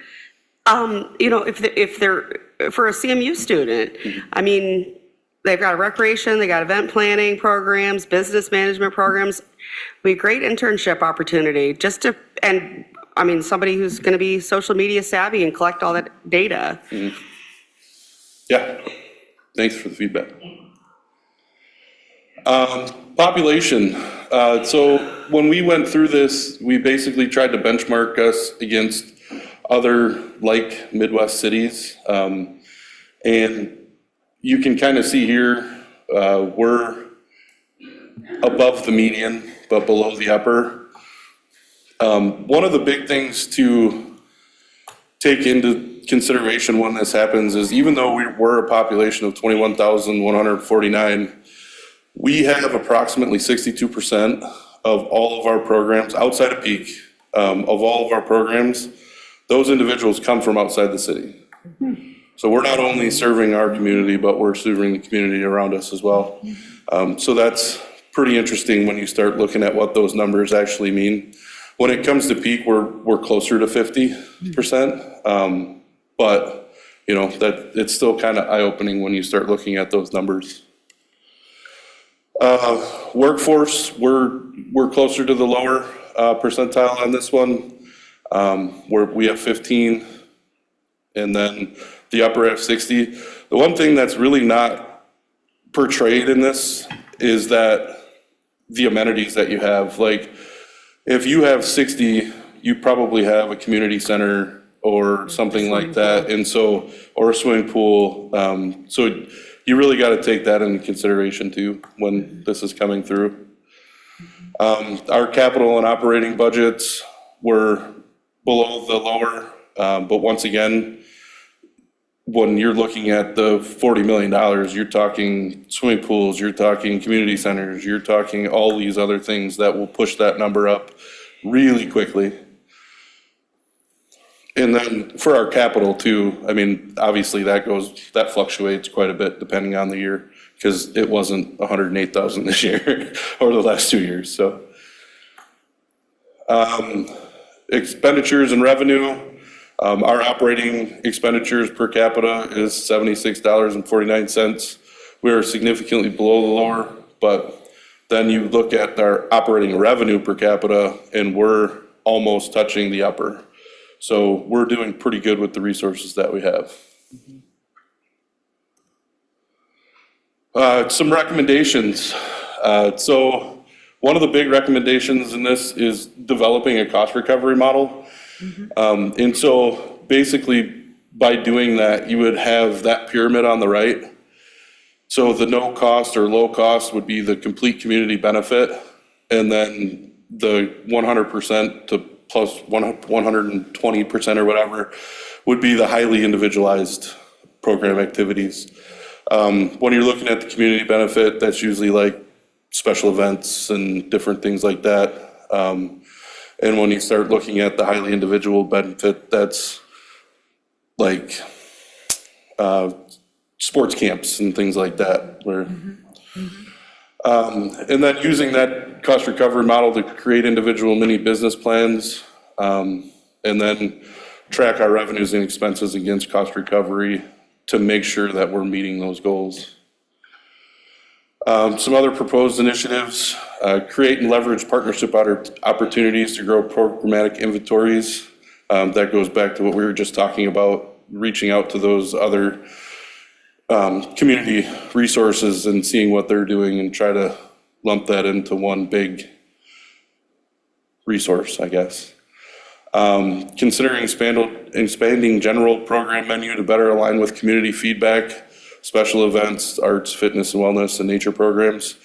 you know, if they're for a CMU student. I mean, they've got recreation, they got event planning programs, business management programs. Be a great internship opportunity just to, and I mean, somebody who's going to be social media savvy and collect all that data. Yeah, thanks for the feedback. Population. So when we went through this, we basically tried to benchmark us against other like Midwest cities. And you can kind of see here, we're above the median, but below the upper. One of the big things to take into consideration when this happens is even though we're a population of 21,149, we have approximately 62% of all of our programs outside of peak, of all of our programs, those individuals come from outside the city. So we're not only serving our community, but we're serving the community around us as well. So that's pretty interesting when you start looking at what those numbers actually mean. When it comes to peak, we're closer to 50%. But you know, that it's still kind of eye-opening when you start looking at those numbers. Workforce, we're closer to the lower percentile on this one. Where we have 15, and then the upper have 60. The one thing that's really not portrayed in this is that the amenities that you have, like if you have 60, you probably have a community center or something like that, and so, or a swimming pool. So you really got to take that into consideration too when this is coming through. Our capital and operating budgets were below the lower, but once again, when you're looking at the $40 million, you're talking swimming pools, you're talking community centers, you're talking all these other things that will push that number up really quickly. And then for our capital too, I mean, obviously that fluctuates quite a bit depending on the year, because it wasn't 108,000 this year or the last 2 years, so. Expenditures and revenue, our operating expenditures per capita is $76.49. We are significantly below the lower, but then you look at our operating revenue per capita and we're almost touching the upper. So we're doing pretty good with the resources that we have. Some recommendations. So one of the big recommendations in this is developing a cost recovery model. And so basically by doing that, you would have that pyramid on the right. So the no cost or low cost would be the complete community benefit. And then the 100% to plus 120% or whatever would be the highly individualized program activities. When you're looking at the community benefit, that's usually like special events and different things like that. And when you start looking at the highly individual benefit, that's like sports camps and things like that. Where And then using that cost recovery model to create individual mini business plans, and then track our revenues and expenses against cost recovery to make sure that we're meeting those goals. Some other proposed initiatives, create and leverage partnership opportunities to grow programmatic inventories. That goes back to what we were just talking about, reaching out to those other community resources and seeing what they're doing and try to lump that into one big resource, I guess. Considering expanding general program menu to better align with community feedback, special events, arts, fitness and wellness, and nature programs.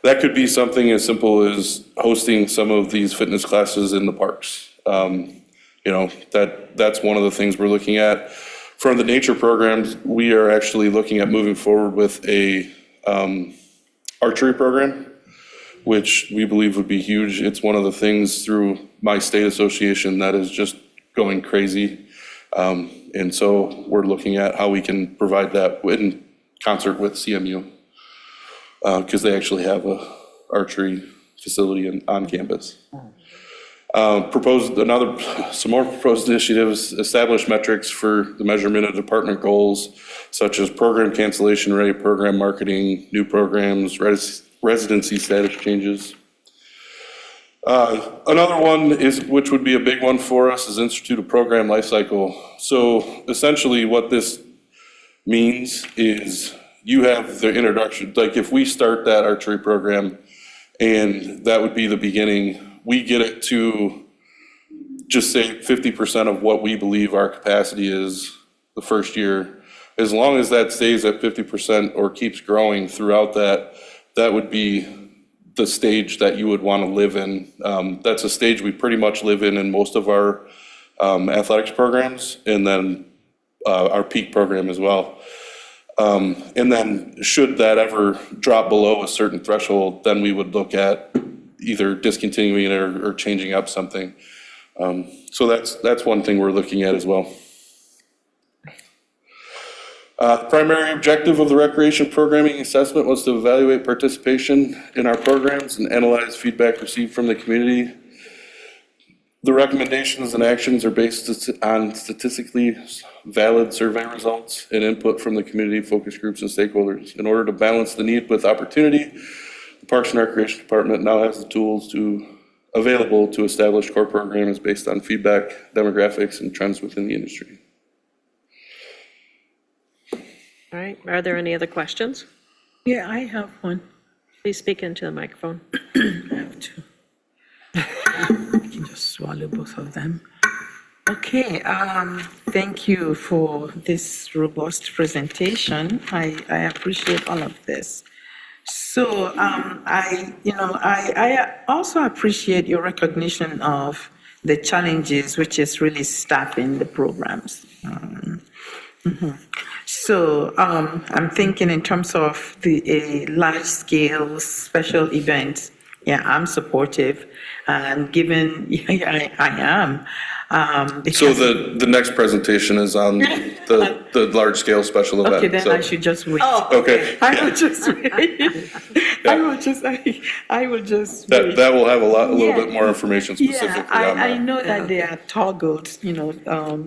That could be something as simple as hosting some of these fitness classes in the parks. That's one of the things we're looking at. From the nature programs, we are actually looking at moving forward with a archery program, which we believe would be huge. It's one of the things through my state association that is just going crazy. And so we're looking at how we can provide that in concert with CMU, because they actually have a archery facility on campus. Some more proposed initiatives, establish metrics for the measurement of department goals, such as program cancellation rate, program marketing, new programs, residency status changes. Another one which would be a big one for us, is Institute of Program Lifecycle. So essentially what this means is you have the introduction, like if we start that archery program and that would be the beginning, we get it to just say 50% of what we believe our capacity is the first year. As long as that stays at 50% or keeps growing throughout that, that would be the stage that you would want to live in. That's a stage we pretty much live in most of our athletics programs, and then our peak program as well. And then should that ever drop below a certain threshold, then we would look at either discontinuing it or changing up something. So that's one thing we're looking at as well. The primary objective of the recreation programming assessment was to evaluate participation in our programs and analyze feedback received from the community. The recommendations and actions are based on statistically valid survey results and input from the community, focus groups, and stakeholders. In order to balance the need with opportunity, the Parks and Recreation Department now has the tools available to establish core programs based on feedback, demographics, and trends within the industry. All right, are there any other questions? Yeah, I have one. Please speak into the microphone. I have two. I can just swallow both of them. Okay, thank you for this robust presentation. I appreciate all of this. So I also appreciate your recognition of the challenges, which is really staffing the programs. So I'm thinking in terms of a large-scale special event. Yeah, I'm supportive, and given I am. So the next presentation is on the large-scale special event. Okay, then so. I should just wait. Okay. I will just wait. I will just wait. That will have a little bit more information specifically on that. I know that they are toggled,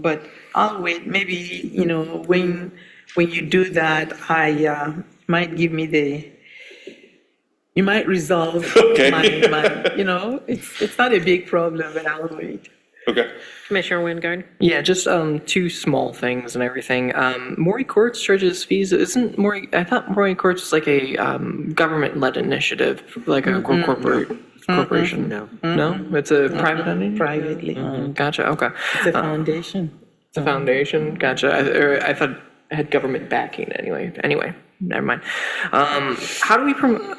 but I'll wait. Maybe, when you do that, I might give me you might resolve Okay. my it's not a big problem, but I'll wait. Okay. Commissioner Wingard? Yeah, just two small things and everything. Maury Courts charges fees. Isn't Maury? I thought Maury Courts was like a government-led initiative, like a corporation. No, it's a private entity. Privately. Gotcha. Okay. It's a foundation. It's a foundation. Gotcha. I thought it had government backing anyway. Anyway, never mind. How do we promote?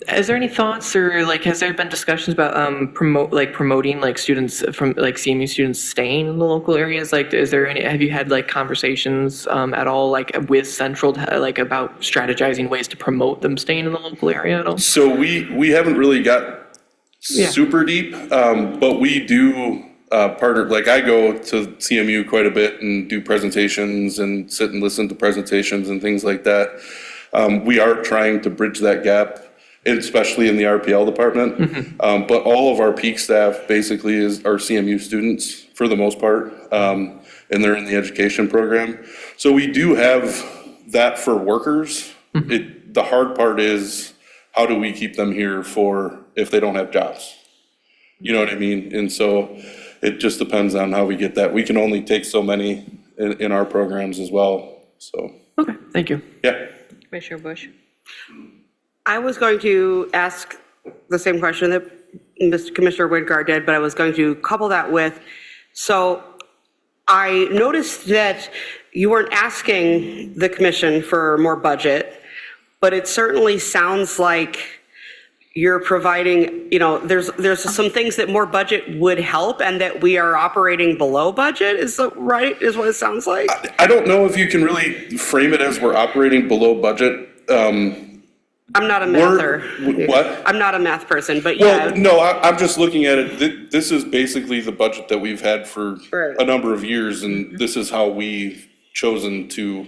Is there any thoughts or has there been discussions about promoting students from CMU students staying in the local areas? Is there any? Have you had conversations at all with Central about strategizing ways to promote them staying in the local area at all? So we haven't really got super deep, but we do partner. I go to CMU quite a bit and do presentations and sit and listen to presentations and things like that. We are trying to bridge that gap, especially in the RPL department. But all of our peak staff basically are CMU students for the most part, and they're in the education program. So we do have that for workers. The hard part is, how do we keep them here for if they don't have jobs? You know what I mean? And so it just depends on how we get that. We can only take so many in our programs as well, so, Okay, thank you. yeah. Commissioner Bush? I was going to ask the same question that Mr. Commissioner Wingard did, but I was going to couple that with, so I noticed that you weren't asking the commission for more budget, but it certainly sounds like you're providing, there's some things that more budget would help and that we are operating below budget, is that right, is what it sounds like? I don't know if you can really frame it as we're operating below budget. I'm not a mather. What? I'm not a math person, but yeah. Well, no, I'm just looking at it, this is basically the budget that we've had for Right. a number of years, and this is how we've chosen to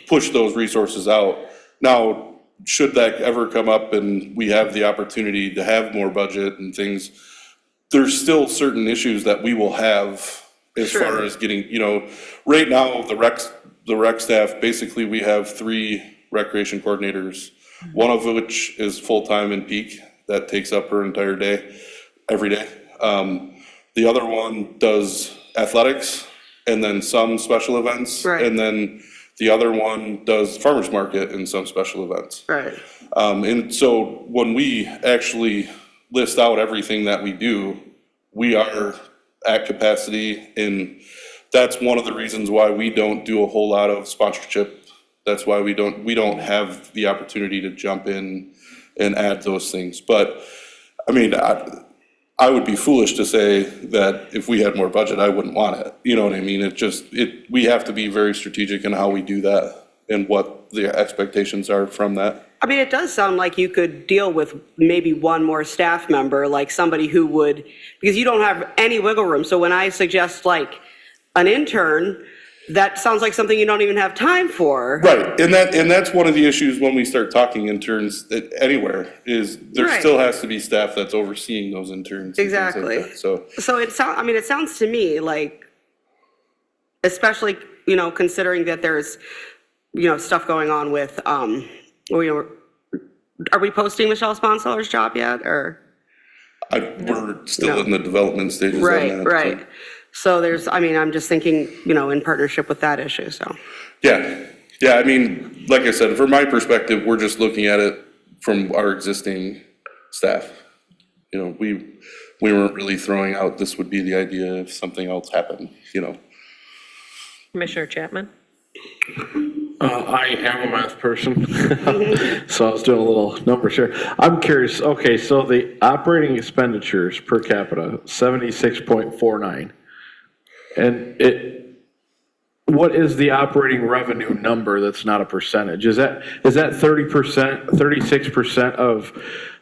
push those resources out. Now, should that ever come up and we have the opportunity to have more budget and things, there's still certain issues that we will have as Sure. far as getting, right now, the rec staff, basically, we have 3 recreation coordinators, one of which is full-time in peak, that takes up her entire day, every day. The other one does athletics and then some special events. Right. And then the other one does farmer's market and some special events. Right. And so when we actually list out everything that we do, we are at capacity, and that's one of the reasons why we don't do a whole lot of sponsorship. That's why we don't have the opportunity to jump in and add those things. But, I mean, I would be foolish to say that if we had more budget, I wouldn't want it. You know what I mean? We have to be very strategic in how we do that and what the expectations are from that. I mean, it does sound like you could deal with maybe one more staff member, like somebody who would, because you don't have any wiggle room. So when I suggest like an intern, that sounds like something you don't even have time for. Right, and that's one of the issues when we start talking interns anywhere, is there Right. still has to be staff that's overseeing those interns. and things like Exactly. that. So, So it sounds to me like, especially, considering that there's, stuff going on with, are we posting Michelle Sponseller's job yet, or? we're still No. in the development stages on that. Right, so. right. So there's, I'm just thinking, in partnership with that issue, so. Yeah, I mean, like I said, from my perspective, we're just looking at it from our existing staff. We weren't really throwing out, this would be the idea if something else happened, Commissioner Chapman? I am a math person, so I was doing a little numbers here. I'm curious, okay, so the operating expenditures per capita, 76.49. And what is the operating revenue number that's not a percentage? Is that 30%, 36% of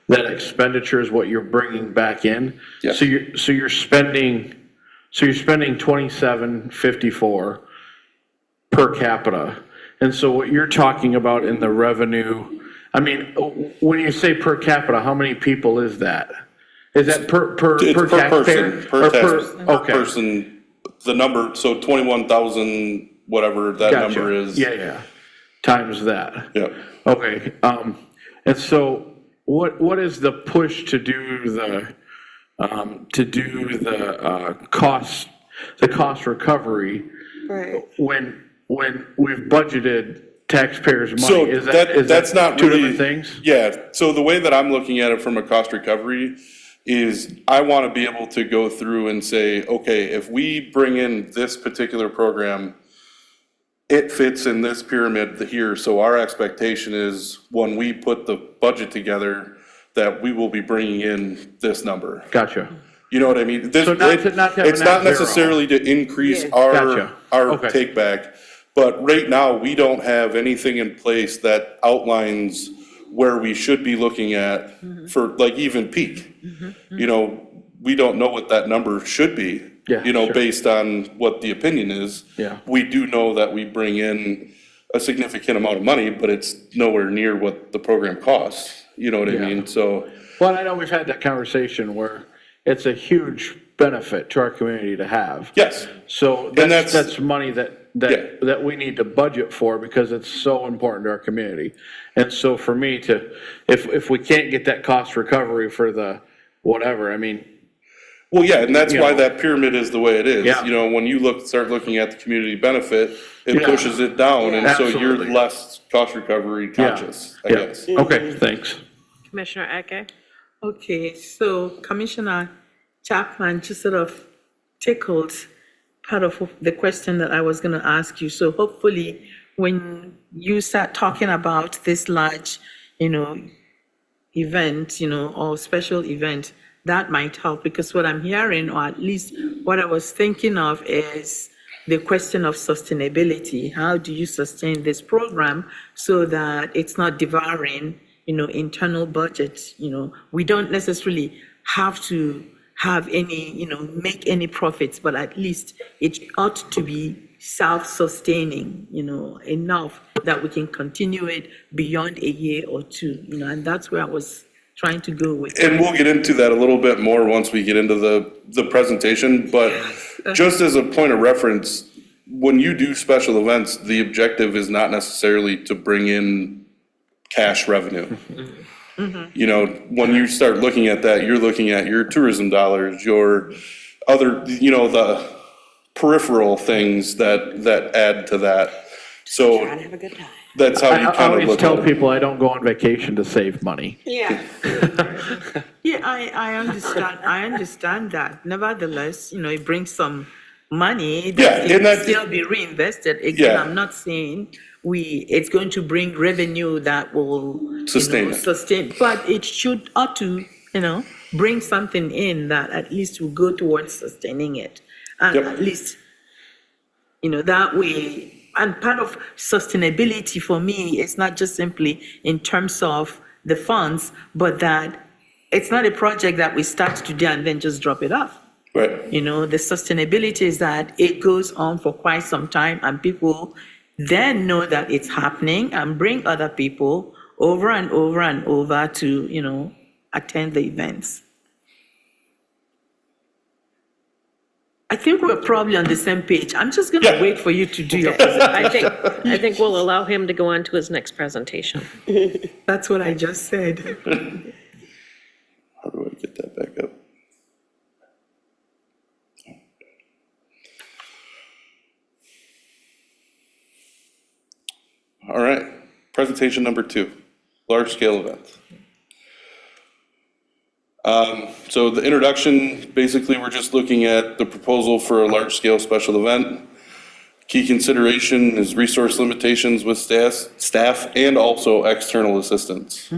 that expenditure is what you're bringing back in? Yeah. So you're spending 27.54 per capita. And so what you're talking about in the revenue, when you say per capita, how many people is that? Is that per It's per taxpayer? person, per Or per person, the number, so 21,000, whatever that Gotcha. number is. Yeah. Times that. Yeah. Okay, and so what is the push to do the cost recovery Right. when we've budgeted taxpayers' So money? Is that that's not two really. different things? Yeah, so the way that I'm looking at it from a cost recovery is I want to be able to go through and say, okay, if we bring in this particular program, it fits in this pyramid here, so our expectation is when we put the budget together, that we will be bringing in this number. Gotcha. You know what I mean? So not to have a It's not net zero. necessarily to increase Yeah. Gotcha. our Okay. take back, but right now, we don't have anything in place that outlines where we should be looking at for like even peak. We don't know what that number should be. Yeah, sure. Based on what the opinion is. Yeah. We do know that we bring in a significant amount of money, but it's nowhere near what the program costs. You know what I Yeah. mean? So, Well, I know we've had that conversation where it's a huge benefit to our community to have. yes. So that's- that's money that we need to budget for because it's so important to our community. And so for me if we can't get that cost recovery for the whatever, I mean, Well, yeah, and that's You why know. that pyramid is the way it is. Yeah. You know, when you start looking at the community benefit, it Yeah. pushes it down, and so you're Absolutely. less cost recovery conscious, I yeah, guess. okay, thanks. Commissioner Eke? Okay, so Commissioner Chapman just sort of tickled part of the question that I was going to ask you. So hopefully, when you start talking about this large, event, or special event, that might help, because what I'm hearing, or at least what I was thinking of, is the question of sustainability. How do you sustain this program so that it's not devouring, internal budget? We don't necessarily have to have any, make any profits, but at least it ought to be self-sustaining, enough that we can continue it beyond a year or two, and that's where I was trying to go with. And we'll get into that a little bit more once we get into the presentation, but just as a point of reference, when you do special events, the objective is not necessarily to bring in cash revenue. When you start looking at that, you're looking at your tourism dollars, your other, the peripheral things that add to that. So Trying to have a good time. that's how you I kind of always look tell at it. people I don't go on vacation to save money. Yeah. Yeah, I understand that. Nevertheless, it brings some money Yeah, that and can that- still be reinvested. Again, Yeah. I'm not saying it's going to bring revenue that will, Sustain it. sustain, but it ought to, bring something in that at least will go towards sustaining it. And Yep. at least, that way, and part of sustainability for me is not just simply in terms of the funds, but that it's not a project that we start today and then just drop it off. Right. The sustainability is that it goes on for quite some time, and people then know that it's happening and bring other people over and over and over to, attend the events. I think we're probably on the same page. I'm just gonna Yeah. wait for you to do your presentation. I think we'll allow him to go on to his next presentation. That's what I just said. How do I get that back up? All right, presentation number 2, large-scale events. So the introduction, basically, we're just looking at the proposal for a large-scale special event. Key consideration is resource limitations with staff and also external assistance.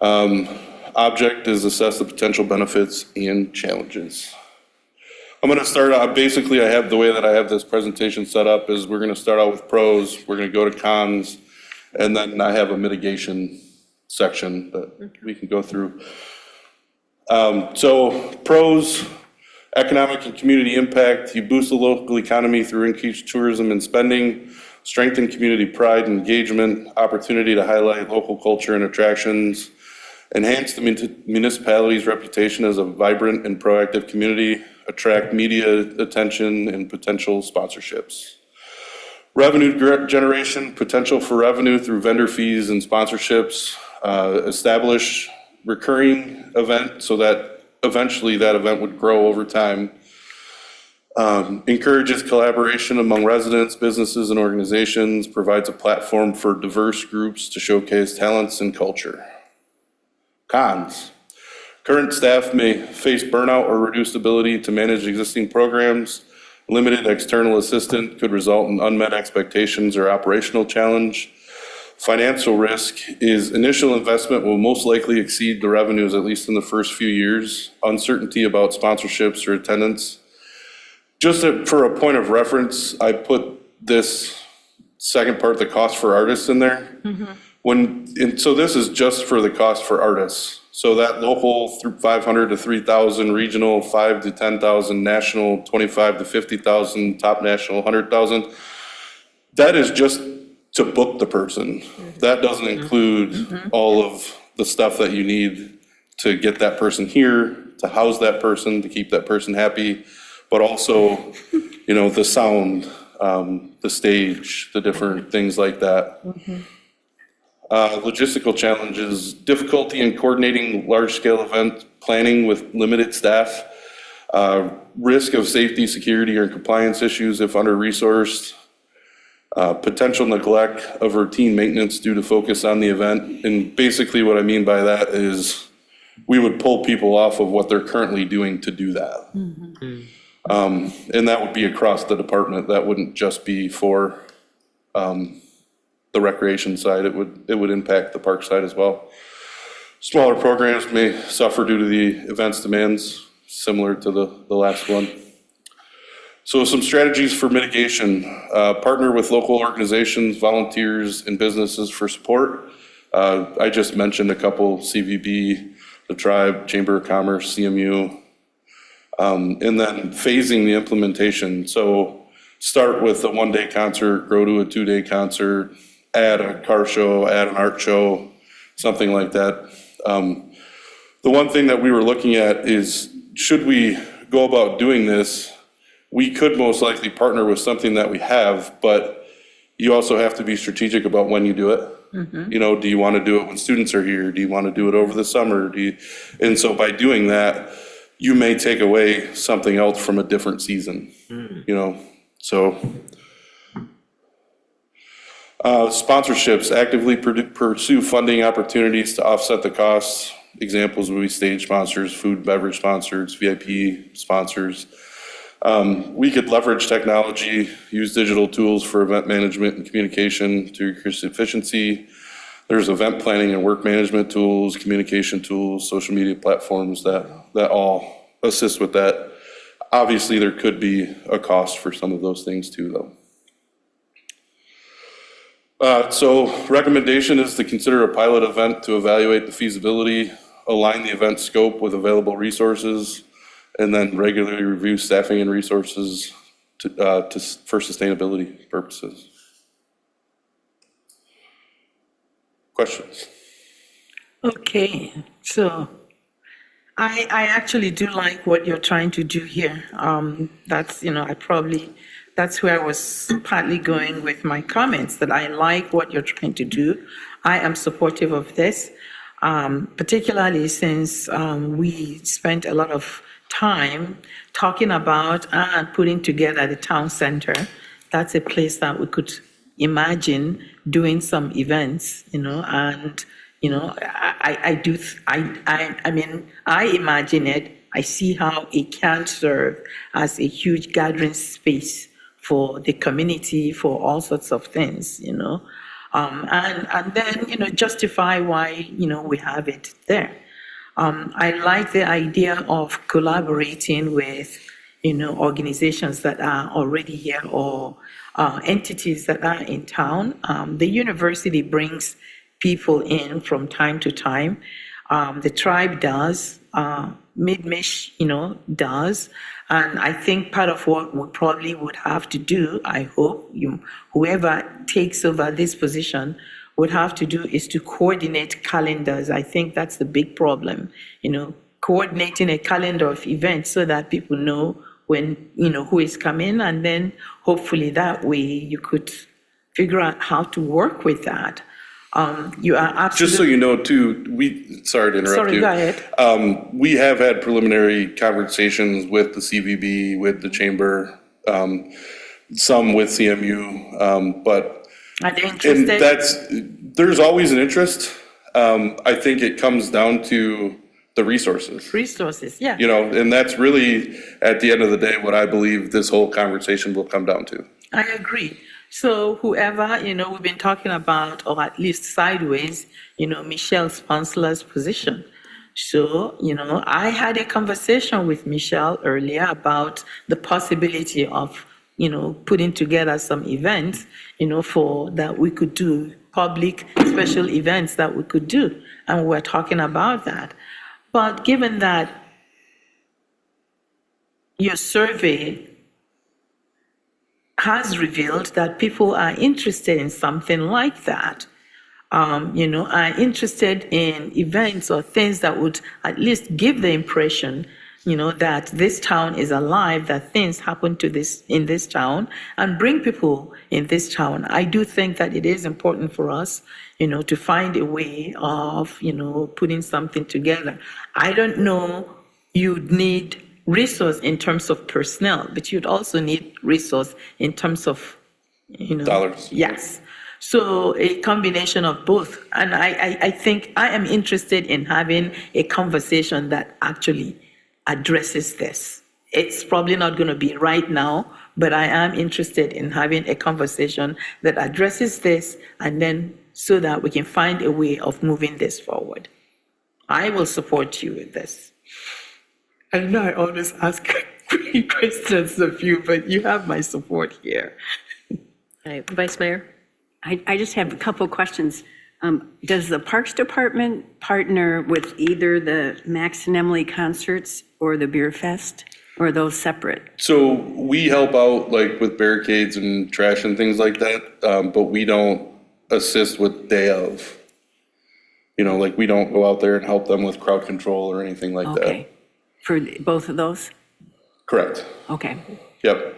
Object is assess the potential benefits and challenges. I'm going to start out, basically, the way that I have this presentation set up is we're going to start out with pros, we're going to go to cons, and then I have a mitigation section that we can go through. So pros, economic and community impact, you boost the local economy through increased tourism and spending, strengthen community pride and engagement, opportunity to highlight local culture and attractions, enhance the municipality's reputation as a vibrant and proactive community, attract media attention and potential sponsorships. Revenue generation, potential for revenue through vendor fees and sponsorships, establish recurring event so that eventually that event would grow over time. Encourages collaboration among residents, businesses, and organizations, provides a platform for diverse groups to showcase talents and culture. Cons. Current staff may face burnout or reduced ability to manage existing programs. Limited external assistance could result in unmet expectations or operational challenge. Financial risk is initial investment will most likely exceed the revenues, at least in the first few years. Uncertainty about sponsorships or attendance. Just for a point of reference, I put this second part, the cost for artists, in there. So this is just for the cost for artists. So that local through 500 to 3,000, regional 5 to 10,000, national 25 to 50,000, top national 100,000. That is just to book the person. That doesn't include all of the stuff that you need to get that person here, to house that person, to keep that person happy, but also, you know, the sound, the stage, the different things like that. Logistical challenges, difficulty in coordinating large-scale event planning with limited staff, risk of safety, security, or compliance issues if under-resourced, potential neglect of routine maintenance due to focus on the event. And basically what I mean by that is we would pull people off of what they're currently doing to do that. And that would be across the department. That wouldn't just be for the recreation side. It would impact the park side as well. Smaller programs may suffer due to the event's demands, similar to the last one. So some strategies for mitigation, partner with local organizations, volunteers, and businesses for support. I just mentioned a couple, CVB, the Tribe, Chamber of Commerce, CMU, and then phasing the implementation. So start with a one-day concert, grow to a two-day concert, add a car show, add an art show, something like that. The one thing that we were looking at is, should we go about doing this? We could most likely partner with something that we have, but you also have to be strategic about when you do it. You know, do you want to do it when students are here? Do you want to do it over the summer? And so by doing that, you may take away something else from a different season, you know, so. Sponsorships, actively pursue funding opportunities to offset the costs. Examples would be stage sponsors, food and beverage sponsors, VIP sponsors. We could leverage technology, use digital tools for event management and communication to increase efficiency. There's event planning and work management tools, communication tools, social media platforms that all assist with that. Obviously, there could be a cost for some of those things too, though. So recommendation is to consider a pilot event to evaluate the feasibility, align the event scope with available resources, and then regularly review staffing and resources for sustainability purposes. Questions? Okay, so I actually do like what you're trying to do here. That's, you know, that's where I was partly going with my comments, that I like what you're trying to do. I am supportive of this, particularly since we spent a lot of time talking about and putting together the town center. That's a place that we could imagine doing some events, you know, and, you know, I mean, I imagine it. I see how it can serve as a huge gathering space for the community, for all sorts of things, you know, and then, you know, justify why, you know, we have it there. I like the idea of collaborating with, you know, organizations that are already here or entities that are in town. The university brings people in from time to time. The Tribe does, Midmish, you know, does. And I think part of what we probably would have to do, I hope, whoever takes over this position would have to do is to coordinate calendars. I think that's the big problem, you know, coordinating a calendar of events so that people know when, you know, who is coming, and then hopefully that way you could figure out how to work with that. You are absolutely. Just so you know too, sorry to interrupt you. Sorry, go ahead. We have had preliminary conversations with the CVB, with the chamber, some with CMU, but. Are they interested? And there's always an interest. I think it comes down to the resources. Resources, yeah. You know, and that's really, at the end of the day, what I believe this whole conversation will come down to. I agree. So whoever, you know, we've been talking about, or at least sideways, you know, Michelle Sponsler's position. So, you know, I had a conversation with Michelle earlier about the possibility of, you know, putting together some events, you know, for that we could do, public special events that we could do. And we're talking about that. But given that your survey has revealed that people are interested in something like that. Are interested in events or things that would at least give the impression, that this town is alive, that things happen in this town, and bring people in this town. I do think that it is important for us, to find a way of, putting something together. I don't know, you'd need resource in terms of personnel, but you'd also need resource in terms of, Dollars. Yes. So a combination of both. And I think I am interested in having a conversation that actually addresses this. It's probably not going to be right now, but I am interested in having a conversation that addresses this, and then so that we can find a way of moving this forward. I will support you with this. I know I always ask questions of you, but you have my support here. All right, Vice Mayor? I just have a couple questions. Does the Parks Department partner with either the Max and Emily concerts or the Beer Fest, or are those separate? So we help out like with barricades and trash and things like that, but we don't assist with day of. Like we don't go out there and help them with crowd control or anything like that. Okay, for both of those? Correct. Okay, Yep.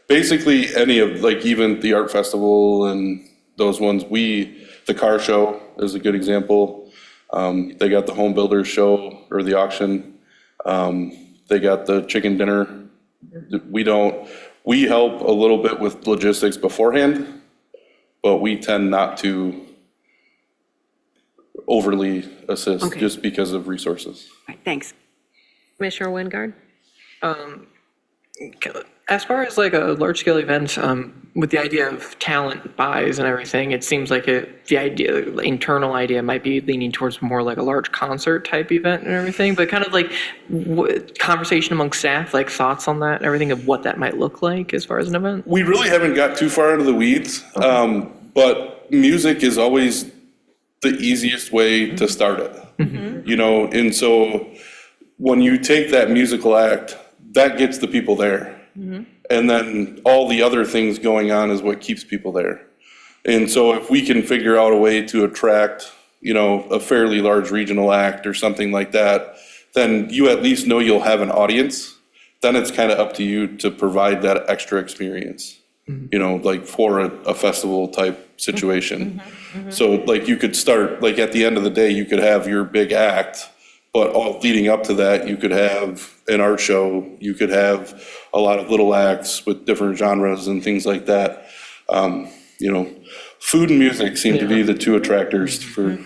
Basically, any of, like, even the art festival and those ones, the car show is a good example. They got the home builders show or the auction. They got the chicken dinner. We help a little bit with logistics beforehand, but we tend not to overly assist Okay. just because of resources. all right, thanks. Commissioner Wingard? As far as like a large-scale event, with the idea of talent buys and everything, it seems like the internal idea might be leaning towards more like a large concert type event and everything, but kind of like conversation among staff, like thoughts on that and everything of what that might look like as far as an event? We really haven't got too far into the weeds, but music is always the easiest way to start it. And so when you take that musical act, that gets the people there. And then all the other things going on is what keeps people there. And so if we can figure out a way to attract, a fairly large regional act or something like that, then you at least know you'll have an audience. Then it's kind of up to you to provide that extra experience, like for a festival type situation. So like you could start, like at the end of the day, you could have your big act, but all leading up to that, you could have an art show, you could have a lot of little acts with different genres and things like that. Food and music seem to be the two attractors for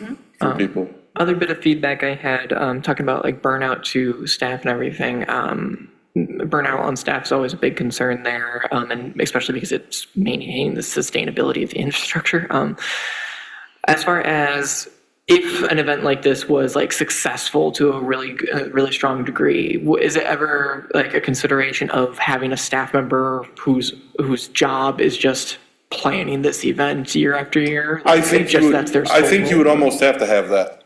people. Other bit of feedback I had, talking about like burnout to staff and everything. Burnout on staff is always a big concern there, and especially because it's maintaining the sustainability of the infrastructure. As far as if an event like this was like successful to a really strong degree, is it ever like a consideration of having a staff member whose job is just planning this event year after year? I think that's their I think sole you would role? almost have to have that,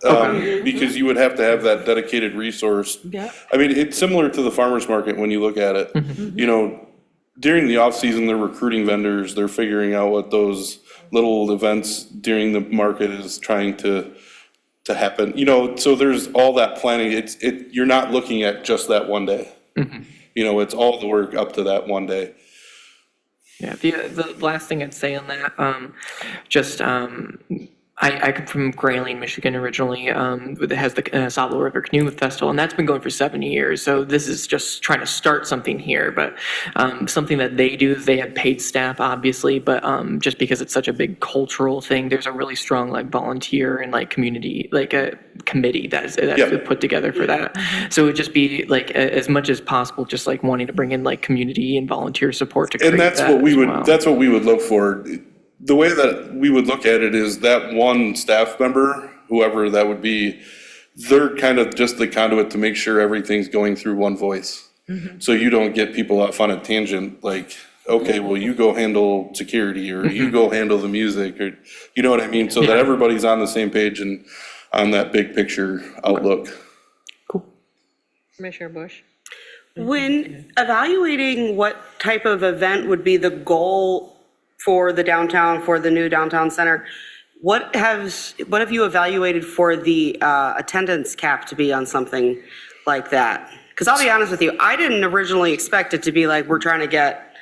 because you would have to have that dedicated resource. Yeah. I mean, it's similar to the farmer's market when you look at it. During the off-season, they're recruiting vendors, they're figuring out what those little events during the market is trying to happen. So there's all that planning. You're not looking at just that one day. It's all the work up to that one day. Yeah, the last thing I'd say on that, I come from Grayling, Michigan originally, that has the Saddle River Canoe Festival, and that's been going for 7 years. So this is just trying to start something here, but something that they do, they have paid staff, obviously, but just because it's such a big cultural thing, there's a really strong like volunteer and like community, like a committee that's put together for that. So it would just be like as much as possible, just like wanting to bring in like community and volunteer support to create And that's that what we as would, well. that's what we would look for. The way that we would look at it is that one staff member, whoever that would be, they're kind of just the conduit to make sure everything's going through one voice. So you don't get people off on a tangent, like, okay, well, you go handle security, or you go handle the music, or, you know what I mean? So that everybody's on the same page and on that big picture outlook. Cool. Commissioner Bush? When evaluating what type of event would be the goal for the downtown, for the new downtown center, what have you evaluated for the attendance cap to be on something like that? Because I'll be honest with you, I didn't originally expect it to be like, we're trying to get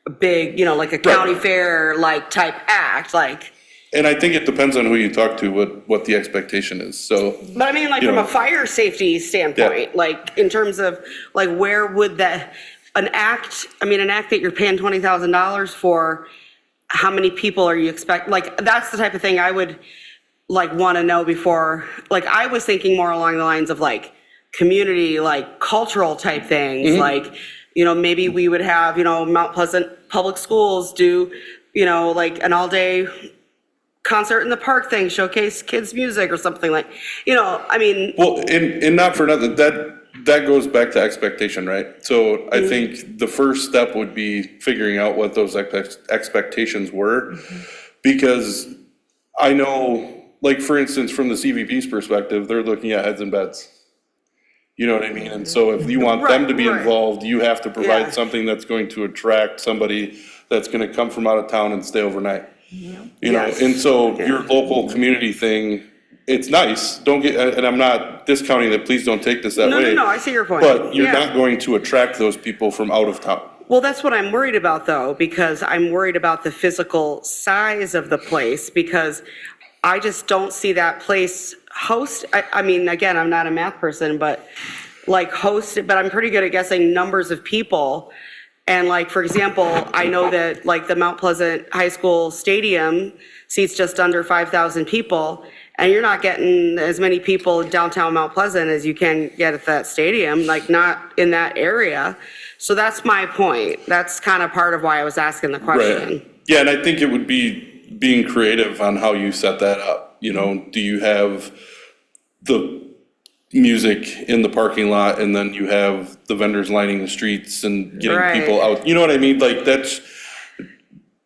a big, like a county fair, like type act, like. And I think it depends on who you talk to, what the expectation is, so. But I mean, like, You from know. a fire safety standpoint, like, in terms of, like, where would an act that you're paying $20,000 for, how many people are you like, that's the type of thing I would, like, want to know before, like, I was thinking more along the lines of, like, community, like, cultural type things, like, maybe we would have, Mount Pleasant Public Schools do, like, an all-day concert in the park thing, showcase kids' music or something like, Well, and not for nothing, that goes back to expectation, right? So I think the first step would be figuring out what those expectations were. Because I know, like, for instance, from the CVP's perspective, they're looking at heads and beds. You know what I mean? And so if you want them to be Right. involved, you have to Yeah. provide something that's going to attract somebody that's gonna come from out of town and stay overnight. You know, Yes. and so your local community thing, it's nice, and I'm not discounting that, please don't take this that no, way. I see your point. But you're Yeah. not going to attract those people from out of town. Well, that's what I'm worried about, though, because I'm worried about the physical size of the place, because I just don't see that place I mean, again, I'm not a math person, but like but I'm pretty good at guessing numbers of people. And like, for example, I know that like the Mount Pleasant High School Stadium seats just under 5,000 people, and you're not getting as many people in downtown Mount Pleasant as you can get at that stadium, like not in that area. So that's my point. That's kind of part of why I was asking the question. Right. Yeah, and I think it would be being creative on how you set that up. Do you have the music in the parking lot and then you have the vendors lining the streets and getting Right. people out? You know what I mean? Like that's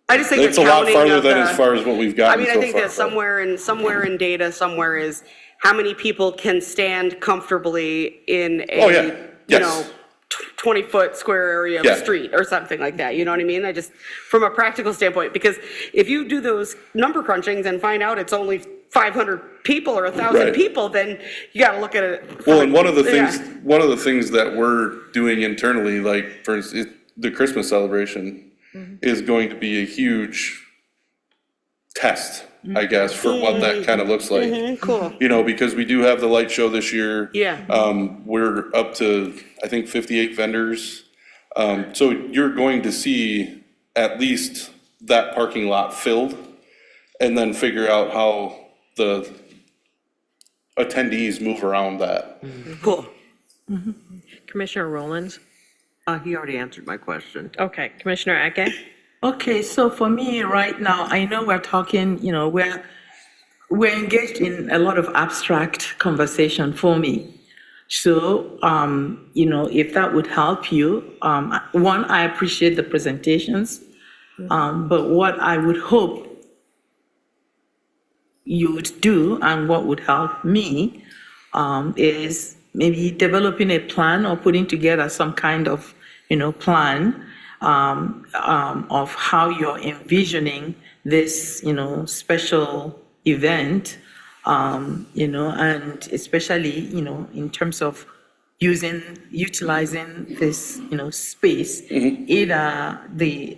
I just think a the lot counting farther of than the- as far as what we've I gotten mean, I so think far. that somewhere in data, somewhere is how many people can stand comfortably in Oh, yeah. a, Yes. 20-foot square area of Yeah. street or something like that, you know what I mean? I just, from a practical standpoint, because if you do those number crunchings and find out it's only 500 people or 1,000 Right. people, then you gotta look at it. Well, and one of the Yeah. things that we're doing internally, like for instance, the Christmas celebration is going to be a huge test, I guess, for what that kind of looks like. Cool. Because we do have the light show this year. Yeah. We're up to, I think, 58 vendors. So you're going to see at least that parking lot filled, and then figure out how the attendees move around that. Cool. Commissioner Rollins? He already answered my question. Okay, Commissioner Eke? Okay, so for me right now, I know we're talking, we're engaged in a lot of abstract conversation for me. So, if that would help you, one, I appreciate the presentations, but what I would hope you would do and what would help me is maybe developing a plan or putting together some kind of, plan of how you're envisioning this, special event, and especially, in terms of utilizing this, space, either the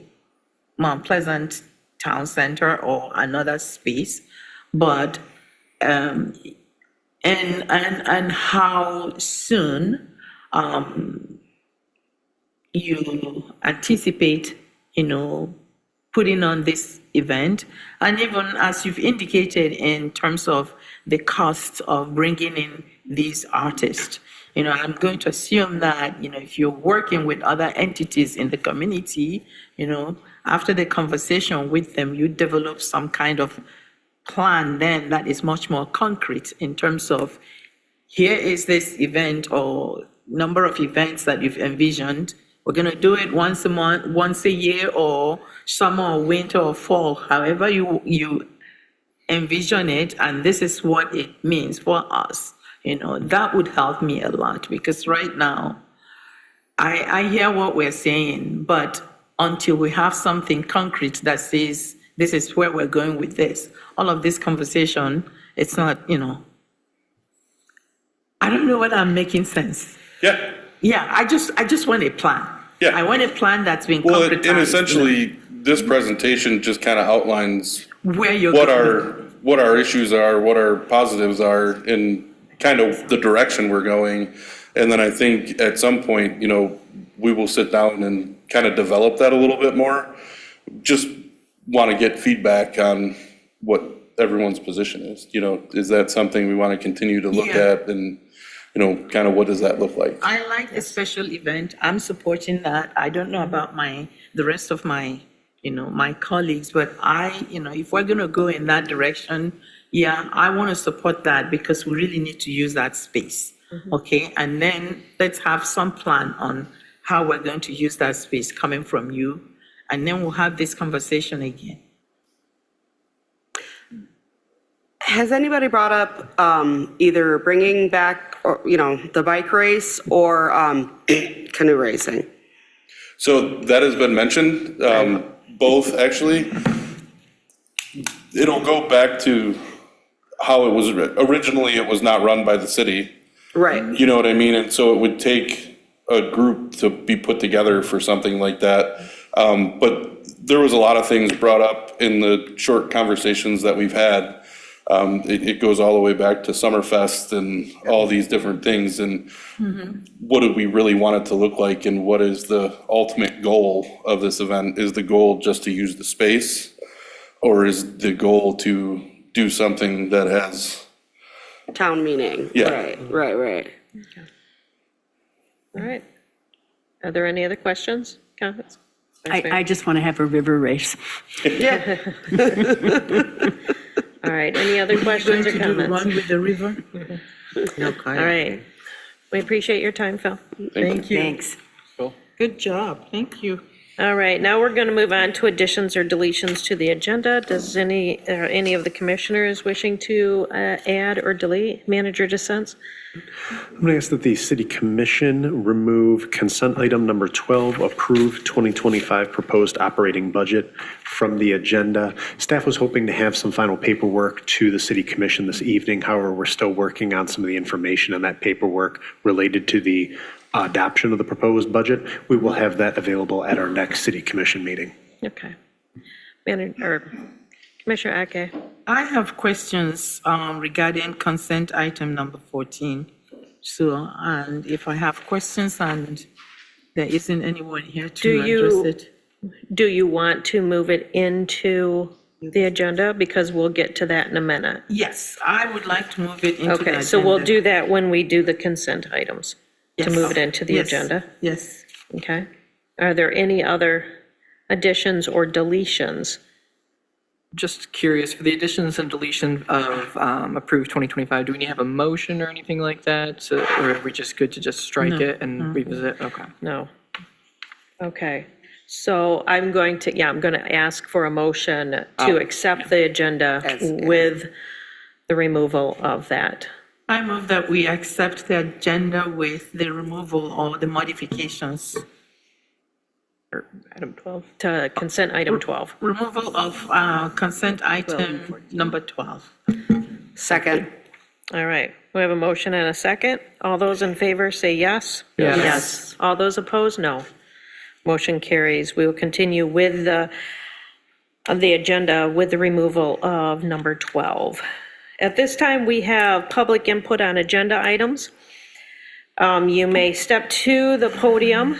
Mount Pleasant Town Center or another space, but, and how soon, you anticipate, putting on this event, and even as you've indicated in terms of the cost of bringing in these artists. I'm going to assume that, if you're working with other entities in the community, after the conversation with them, you develop some kind of plan then that is much more concrete in terms of, here is this event or number of events that you've envisioned. We're going to do it once a month, once a year, or summer or winter or fall, however you envision it, and this is what it means for us. That would help me a lot, because right now, I hear what we're saying, but until we have something concrete that says this is where we're going with this, all of this conversation, it's not, I don't know whether I'm making sense. Yeah. Yeah, I just want a plan. Yeah. I want a plan that's been Well, concretized. and essentially, this presentation just kind of outlines Where you're what going. our issues are, what our positives are, and kind of the direction we're going. And then I think at some point, we will sit down and kind of develop that a little bit more. Just want to get feedback on what everyone's position is. Is that something we want to continue to look Yeah. at, and, kind of what does that look like? I like a special event. I'm supporting that. I don't know about the rest of my colleagues, but if we're going to go in that direction, yeah, I want to support that because we really need to use that space. Okay, and then let's have some plan on how we're going to use that space coming from you, and then we'll have this conversation again. Has anybody brought up either bringing back, or, the bike race or canoe racing? So that has been mentioned, both actually. It'll go back to how it was, originally it was not run by the city. Right. You know what I mean? And so it would take a group to be put together for something like that. But there was a lot of things brought up in the short conversations that we've had. It goes all the way back to Summerfest and all these different things. And what do we really want it to look like? And what is the ultimate goal of this event? Is the goal just to use the space? Or is the goal to do something that has, Town meeting. Yeah. Right. All right. Are there any other questions, comments? I just want to have a river race. Yeah. All right, any other questions or Going to do the comments? run with the river? Okay. All right. We appreciate your time, Phil. Thank you. Thanks. Good job. Thank you. All right, now we're going to move on to additions or deletions to the agenda. Does any of the commissioners wishing to add or delete manager dissents? I'm going to ask that the city commission remove consent item number 12, approve 2025 proposed operating budget from the agenda. Staff was hoping to have some final paperwork to the city commission this evening. However, we're still working on some of the information on that paperwork related to the adoption of the proposed budget. We will have that available at our next city commission meeting. Okay. Commissioner Ake. I have questions regarding consent item number 14. So, and if I have questions and there isn't anyone here to address it. Do you want to move it into the agenda? Because we'll get to that in a minute. Yes, I would like to move it into the agenda. Okay, so we'll do that when we do the consent items, to Yes. move it into the Yes. agenda. Yes. Okay. Are there any other additions or deletions? Just curious, for the additions and deletion of approved 2025, do we need to have a motion or anything like that? So- Or are we just good to just strike No. it and revisit? Okay. No. Okay, so I'm going to ask for a motion to accept the agenda with the removal of that. I move that we accept the agenda with the removal or the modifications. Or item 12. To consent item 12. Removal of consent item number 12. Second. All right, we have a motion and a second. All those in favor say yes? Yes. Yes. All those opposed, no. Motion carries. We will continue with the agenda with the removal of number 12. At this time, we have public input on agenda items. You may step to the podium.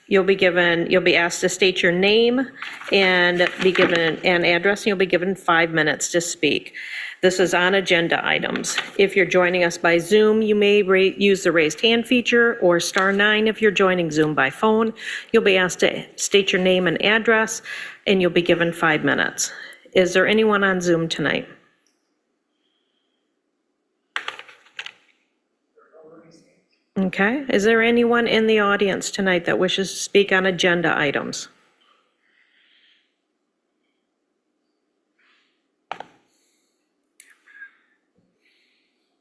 You'll be asked to state your name and be given an address, and you'll be given 5 minutes to speak. This is on agenda items. If you're joining us by Zoom, you may use the raised hand feature or *9 if you're joining Zoom by phone. You'll be asked to state your name and address, and you'll be given 5 minutes. Is there anyone on Zoom tonight? Okay, is there anyone in the audience tonight that wishes to speak on agenda items?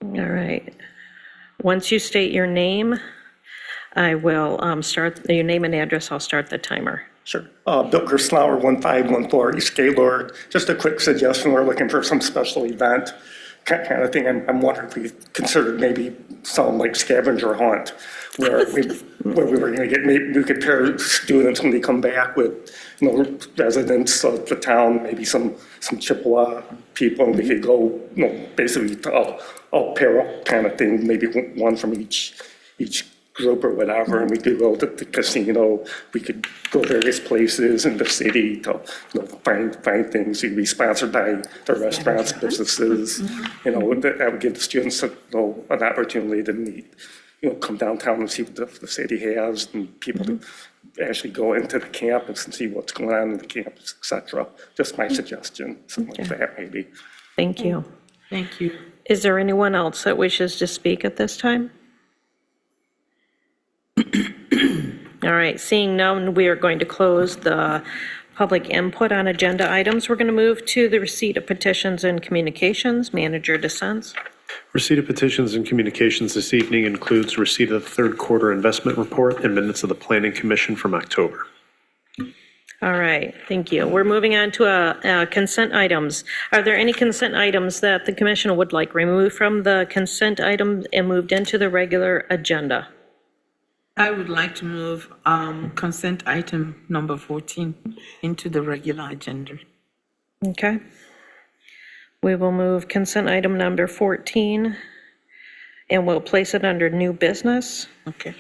All right. Once you state your name, I will start, your name and address, I'll start the timer. Sure. Bill Gerstlauer, 1514 East Gaylord. Just a quick suggestion, we're looking for some special event kind of thing. I'm wondering if we considered maybe some like scavenger hunt, where we were gonna get, maybe we could pair students when they come back with, residents of the town, maybe some Chippewa people, and we could go, basically all pair up kind of thing, maybe one from each group or whatever, and we could go to the casino, we could go various places in the city to find things. It'd be sponsored by the restaurants, businesses, that would give the students an opportunity to meet, come downtown and see what the city has, and people to actually go into the campus and see what's going on in the campus, et cetera. Just my suggestion, something like that maybe. Thank you. Thank you. Is there anyone else that wishes to speak at this time? All right, seeing none, we are going to close the public input on agenda items. We're going to move to the receipt of petitions and communications. Manager dissents. Receipt of petitions and communications this evening includes receipt of the third quarter investment report and minutes of the Planning Commission from October. All right, thank you. We're moving on to consent items. Are there any consent items that the commission would like removed from the consent item and moved into the regular agenda? I would like to move consent item number 14 into the regular agenda. Okay. We will move consent item number 14, and we'll place it under new business Okay.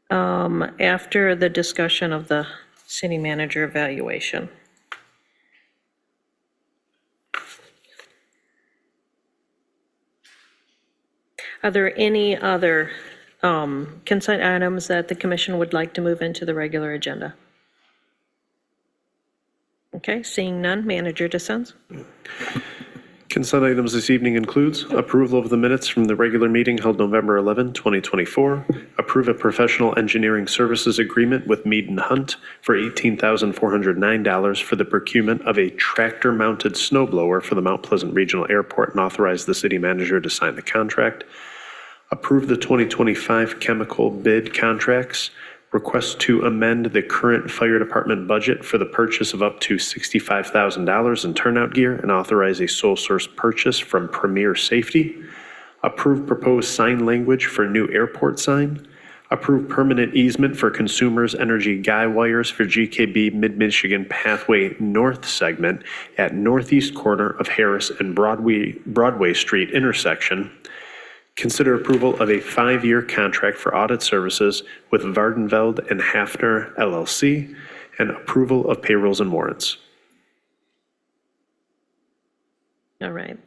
after the discussion of the city manager evaluation. Are there any other consent items that the commission would like to move into the regular agenda? Okay, seeing none, manager dissents. Consent items this evening includes approval of the minutes from the regular meeting held November 11, 2024, approve a professional engineering services agreement with Mead and Hunt for $18,409 for the procurement of a tractor-mounted snow blower for the Mount Pleasant Regional Airport and authorize the city manager to sign the contract. Approve the 2025 chemical bid contracts. Request to amend the current fire department budget for the purchase of up to $65,000 in turnout gear and authorize a sole source purchase from Premier Safety. Approve proposed sign language for new airport sign. Approve permanent easement for Consumers Energy guy wires for GKB Mid-Michigan Pathway North segment at northeast corner of Harris and Broadway Street intersection. Consider approval of a 5-year contract for audit services with Vardenveld and Hafner LLC, and approval of payrolls and warrants. All right,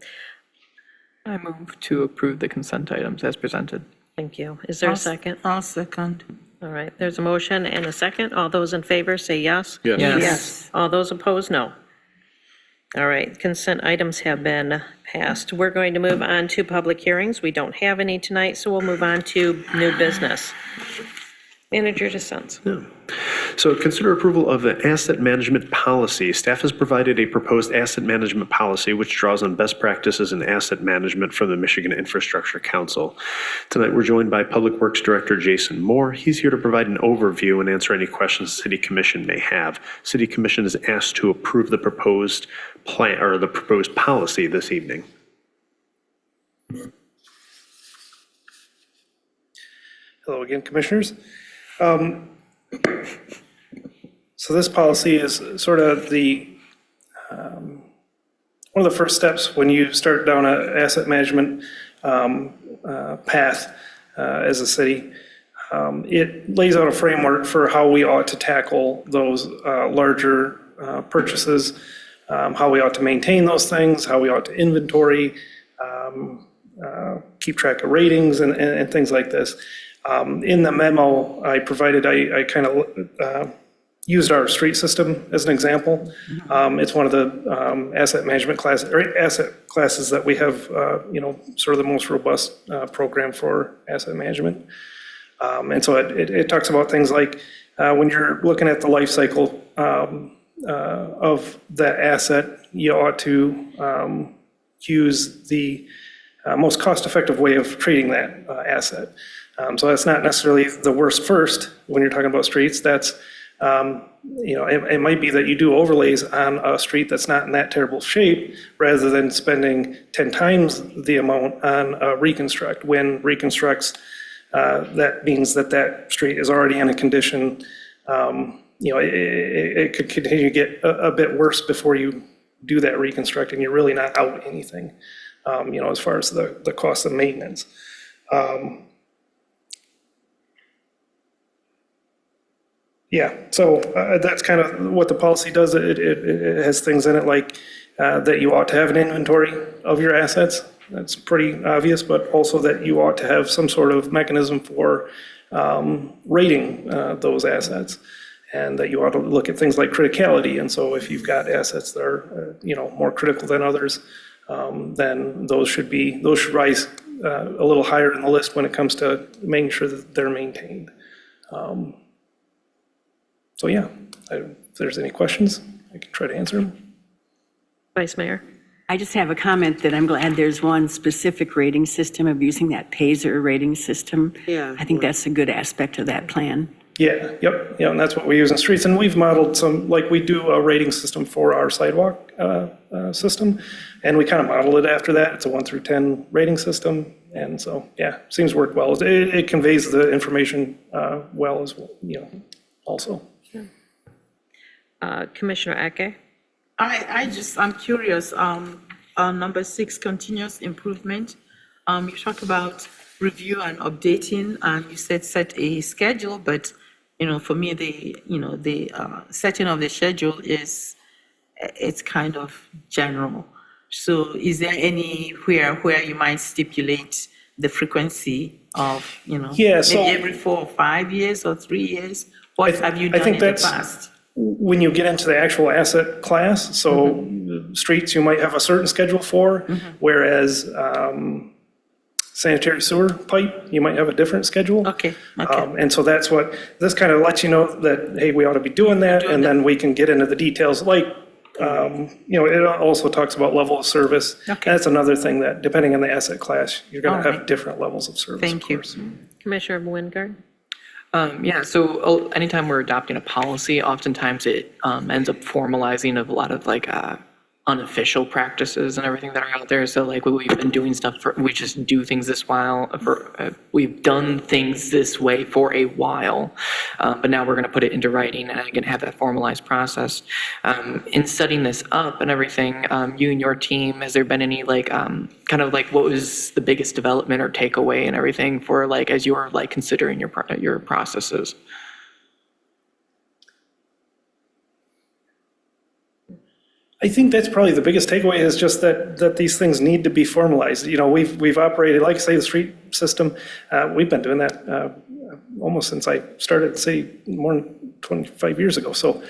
I move to approve the consent items as presented. thank you. Is there a second? I'll second. All right, there's a motion and a second. All those in favor say yes. Yes. Yes. All those opposed, no. All right, consent items have been passed. We're going to move on to public hearings. We don't have any tonight, so we'll move on to new business. Manager dissents. So consider approval of the asset management policy. Staff has provided a proposed asset management policy which draws on best practices in asset management from the Michigan Infrastructure Council. Tonight, we're joined by Public Works Director Jason Moore. He's here to provide an overview and answer any questions the City Commission may have. City Commission is asked to approve the proposed plan or the proposed policy this evening. Hello again, Commissioners. So this policy is sort of one of the first steps when you start down an asset management path as a city. It lays out a framework for how we ought to tackle those larger purchases, how we ought to maintain those things, how we ought to inventory, keep track of ratings and things like this. In the memo I provided, I kind of used our street system as an example. It's one of the asset management classes, or asset classes that we have, sort of the most robust program for asset management. And so it talks about things like when you're looking at the life cycle of the asset, you ought to use the most cost-effective way of treating that asset. So that's not necessarily the worst first when you're talking about streets. That's, it might be that you do overlays on a street that's not in that terrible shape rather than spending 10 times the amount on reconstruct. When reconstructs, that means that that street is already in a condition, it could continue to get a bit worse before you do that reconstruct, and you're really not out anything, as far as the cost of maintenance. Yeah, so that's kind of what the policy does. It has things in it like that you ought to have an inventory of your assets. That's pretty obvious, but also that you ought to have some sort of mechanism for rating those assets, and that you ought to look at things like criticality. And so if you've got assets that are more critical than others, then those should rise a little higher in the list when it comes to making sure that they're maintained. So yeah, if there's any questions, I can try to answer them. Vice Mayor? I just have a comment that I'm glad there's one specific rating system of using that PASER rating system. Yeah. I think that's a good aspect of that plan. Yeah, yep, and that's what we use in streets. And we've modeled we do a rating system for our sidewalk system, and we kind of modeled it after that. It's a 1 through 10 rating system. And so, yeah, seems to work well. It conveys the information well as well, also. Commissioner Eke? I'm curious, on number 6, continuous improvement. You talk about review and updating, and you said set a schedule, but, for me, the setting of the schedule it's kind of general. So is there anywhere where you might stipulate the frequency of, Yeah, so- maybe every 4 or 5 years or 3 years? What have you I done think in the that's- past? When you get into the actual asset class, so streets you might have a certain schedule for, whereas sanitary sewer pipe, you might have a different schedule. Okay. And so this kind of lets you know that, hey, we ought to be doing that, and then we can get into the details, like, it also talks about level of service. Okay. That's another thing that, depending on the asset class, you're gonna All have right. different levels of service. Thank of you. course. Commissioner Wingard? Yeah, so anytime we're adopting a policy, oftentimes it ends up formalizing of a lot of unofficial practices and everything that are out there. So we've been doing stuff we just do things we've done things this way for a while, but now we're going to put it into writing and again have that formalized process. In setting this up and everything, you and your team, has there been any what was the biggest development or takeaway and everything for as you're considering your processes? I think that's probably the biggest takeaway is just that these things need to be formalized. We've operated, like I say, the street system, we've been doing that almost since I started the city more than 25 years ago. So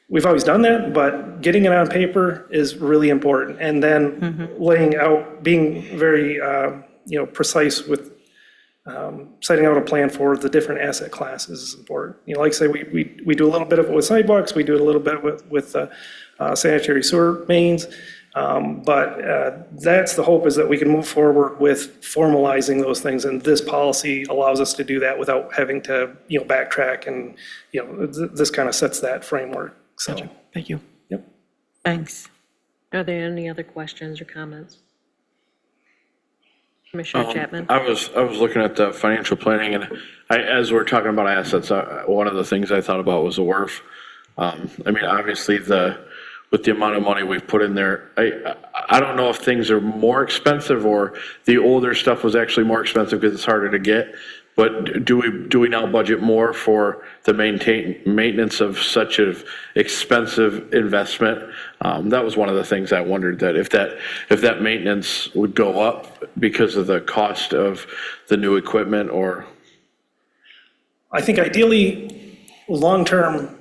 we've always done that, but getting it on paper is really important. And then laying out, being very precise with setting out a plan for the different asset classes is important. Like I say, we do a little bit of it with sidewalks, we do it a little bit with sanitary sewer mains, but that's the hope, is that we can move forward with formalizing those things, and this policy allows us to do that without having to backtrack, and this kind of sets that framework. So, Gotcha. Thank you. Yep. Thanks. Are there any other questions or comments? Commissioner Chapman? I was looking at the financial planning, and as we're talking about assets, one of the things I thought about was the WRF. Obviously with the amount of money we've put in there, I don't know if things are more expensive or the older stuff was actually more expensive because it's harder to get. But do we now budget more for the maintenance of such an expensive investment? That was one of the things I wondered, that if that maintenance would go up because of the cost of the new equipment, or. I think ideally, long-term,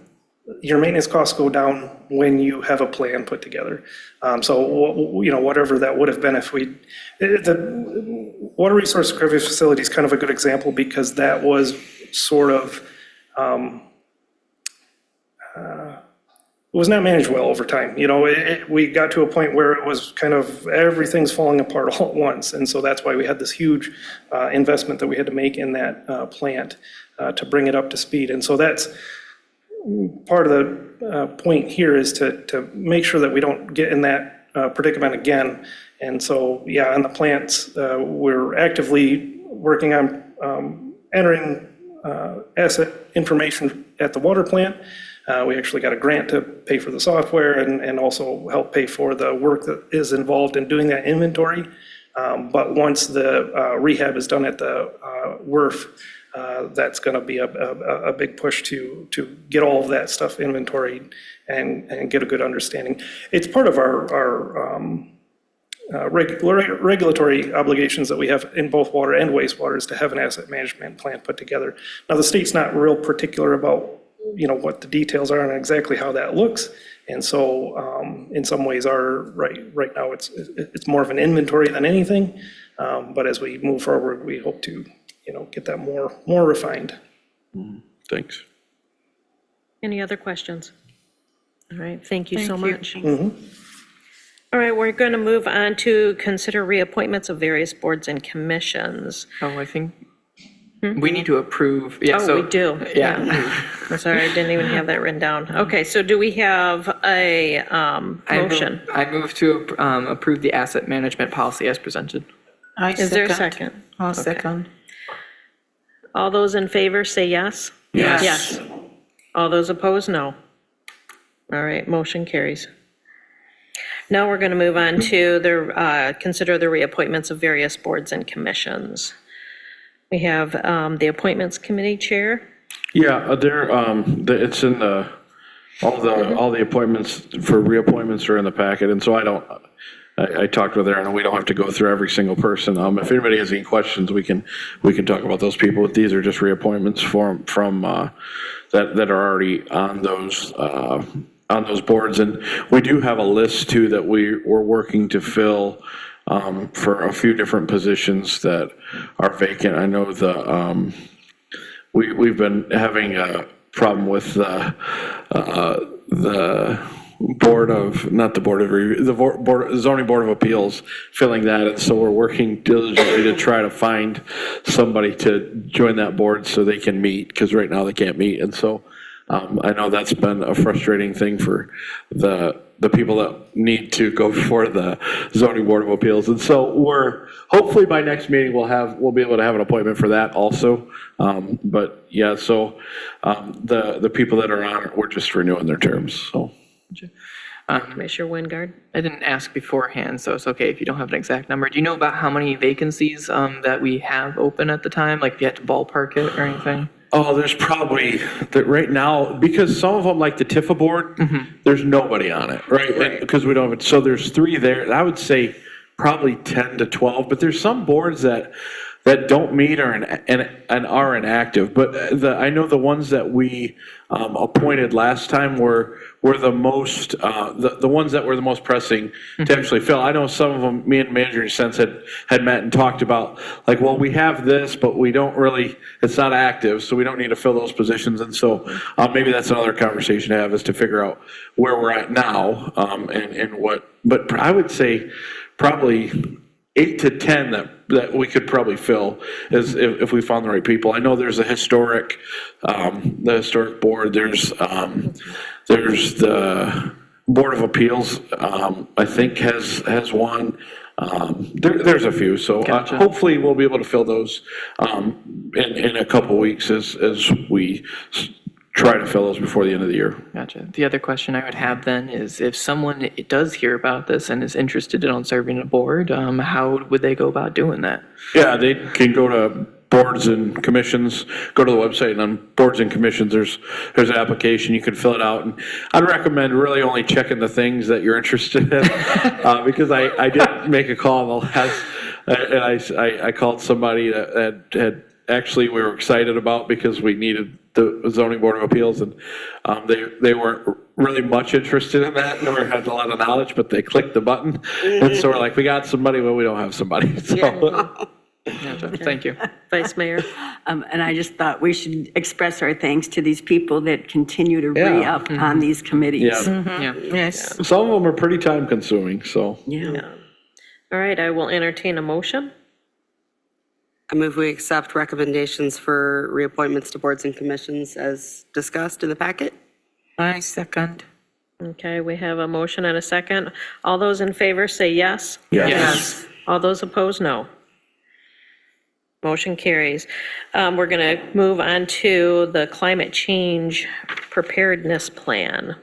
your maintenance costs go down when you have a plan put together. So, whatever that would have been if the Water Resource Recovery Facility is kind of a good example, because that was sort of, was not managed well over time. You know, we got to a point where it was kind of, everything's falling apart all at once. And so that's why we had this huge investment that we had to make in that plant to bring it up to speed. And so that's part of the point here, is to make sure that we don't get in that predicament again. And so, yeah, on the plants, we're actively working on entering asset information at the water plant. We actually got a grant to pay for the software and also help pay for the work that is involved in doing that inventory. But once the rehab is done at the WRF, that's going to be a big push to get all of that stuff inventoried and get a good understanding. It's part of our regulatory obligations that we have in both water and wastewater, is to have an asset management plan put together. Now, the state's not real particular about, you know, what the details are and exactly how that looks. And so in some ways right now it's more of an inventory than anything. But as we move forward, we hope to, you know, get that more refined. Thanks. Any other questions? All right, thank you so Thank you. much. All right, we're going to move on to consider reappointments of various boards and commissions. Oh, I think we need to approve, yeah, so. Oh, we do. Yeah. I'm sorry, I didn't even have that written down. Okay, so do we have a motion? I move to approve the asset management policy as presented. Is there a second? I'll second. All those in favor say yes? Yes. Yes. All those opposed, no. All right, motion carries. Now we're going to move on to consider the reappointments of various boards and commissions. We have the Appointments Committee Chair. Yeah, it's in all the appointments for reappointments are in the packet, and so I talked with Aaron, and we don't have to go through every single person. If anybody has any questions, we can talk about those people. These are just reappointments from that are already on those boards, and we do have a list too that we're working to fill for a few different positions that are vacant. I know we've been having a problem with the zoning board of appeals filling that, and so we're working diligently to try to find somebody to join that board so they can meet, because right now they can't meet. And so I know that's been a frustrating thing for the people that need to go before the zoning board of appeals. And so we're, hopefully by next meeting, we'll be able to have an appointment for that also. But yeah, so the people that are on it, we're just renewing their terms, so. Commissioner Wingard. I didn't ask beforehand, so it's okay if you don't have an exact number. Do you know about how many vacancies that we have open at the time? Like if you had to ballpark it or anything? Oh, there's probably, right now, because some of them, like the Tifa board, there's nobody on it, right? Because we don't have it, so there's 3 there. I would say probably 10 to 12, but there's some boards that don't meet and are inactive. But I know the ones that we appointed last time were the most, the ones that were the most pressing to actually fill. I know some of them, me and Manager Sense had met and talked about, like, well, we have this, but we don't really, it's not active, so we don't need to fill those positions. And so maybe that's another conversation to have, is to figure out where we're at now and what, but I would say probably 8 to 10 that we could probably fill is if we found the right people. I know there's a historic board. There's the Board of Appeals. I think has one. There's a few. So Gotcha. Hopefully we'll be able to fill those in a couple weeks as we try to fill those before the end of the year. Gotcha. The other question I would have then is, if someone does hear about this and is interested in serving a board, how would they go about doing that? Yeah, they can go to boards and commissions, go to the website, and on boards and commissions, there's an application, you can fill it out. And I'd recommend really only checking the things that you're interested in, because I did make a call in the last, and I called somebody that had, actually we were excited about, because we needed the zoning board of appeals, and they weren't really much interested in that, nor had a lot of knowledge, but they clicked the button, and so we're like, we got somebody, but we don't have somebody. So Gotcha. Thank you. Vice Mayor? And I just thought we should express our thanks to these people that continue to Yeah. re-up on these committees. Yeah, Yeah. Yes. some of them are pretty time consuming, so. Yeah. All right, I will entertain a motion. I move we accept recommendations for reappointments to boards and commissions as discussed in the packet. I second. Okay, we have a motion and a second. All those in favor say yes. Yes. All those opposed, no. Motion carries. We're going to move on to the climate change preparedness plan.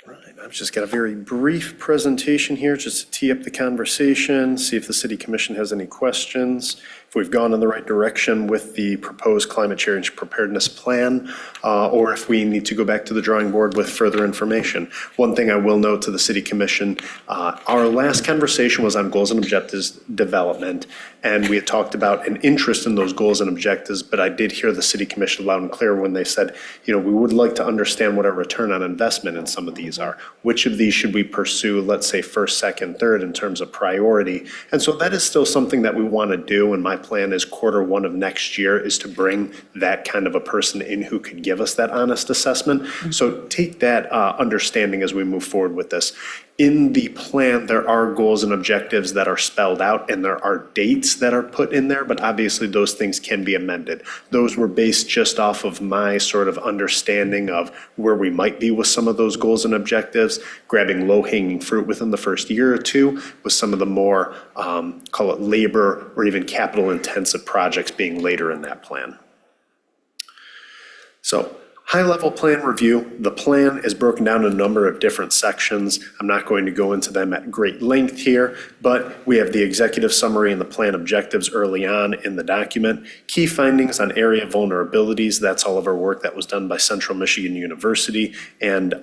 Right, I've just got a very brief presentation here, just to tee up the conversation, see if the city commission has any questions, if we've gone in the right direction with the proposed climate change preparedness plan, or if we need to go back to the drawing board with further information. One thing I will note to the city commission, our last conversation was on goals and objectives development, and we had talked about an interest in those goals and objectives, but I did hear the city commission loud and clear when they said, we would like to understand what our return on investment in some of these are. Which of these should we pursue, let's say first, second, third in terms of priority? And so that is still something that we want to do, and my plan is Q1 of next year is to bring that kind of a person in who could give us that honest assessment. So take that understanding as we move forward with this. In the plan, there are goals and objectives that are spelled out, and there are dates that are put in there, but obviously those things can be amended. Those were based just off of my sort of understanding of where we might be with some of those goals and objectives, grabbing low-hanging fruit within the first year or two, with some of the more, call it labor or even capital-intensive projects being later in that plan. So, high-level plan review. The plan is broken down in a number of different sections. I'm not going to go into them at great length here, but we have the executive summary and the plan objectives early on in the document. Key findings on area vulnerabilities. That's all of our work that was done by Central Michigan University, and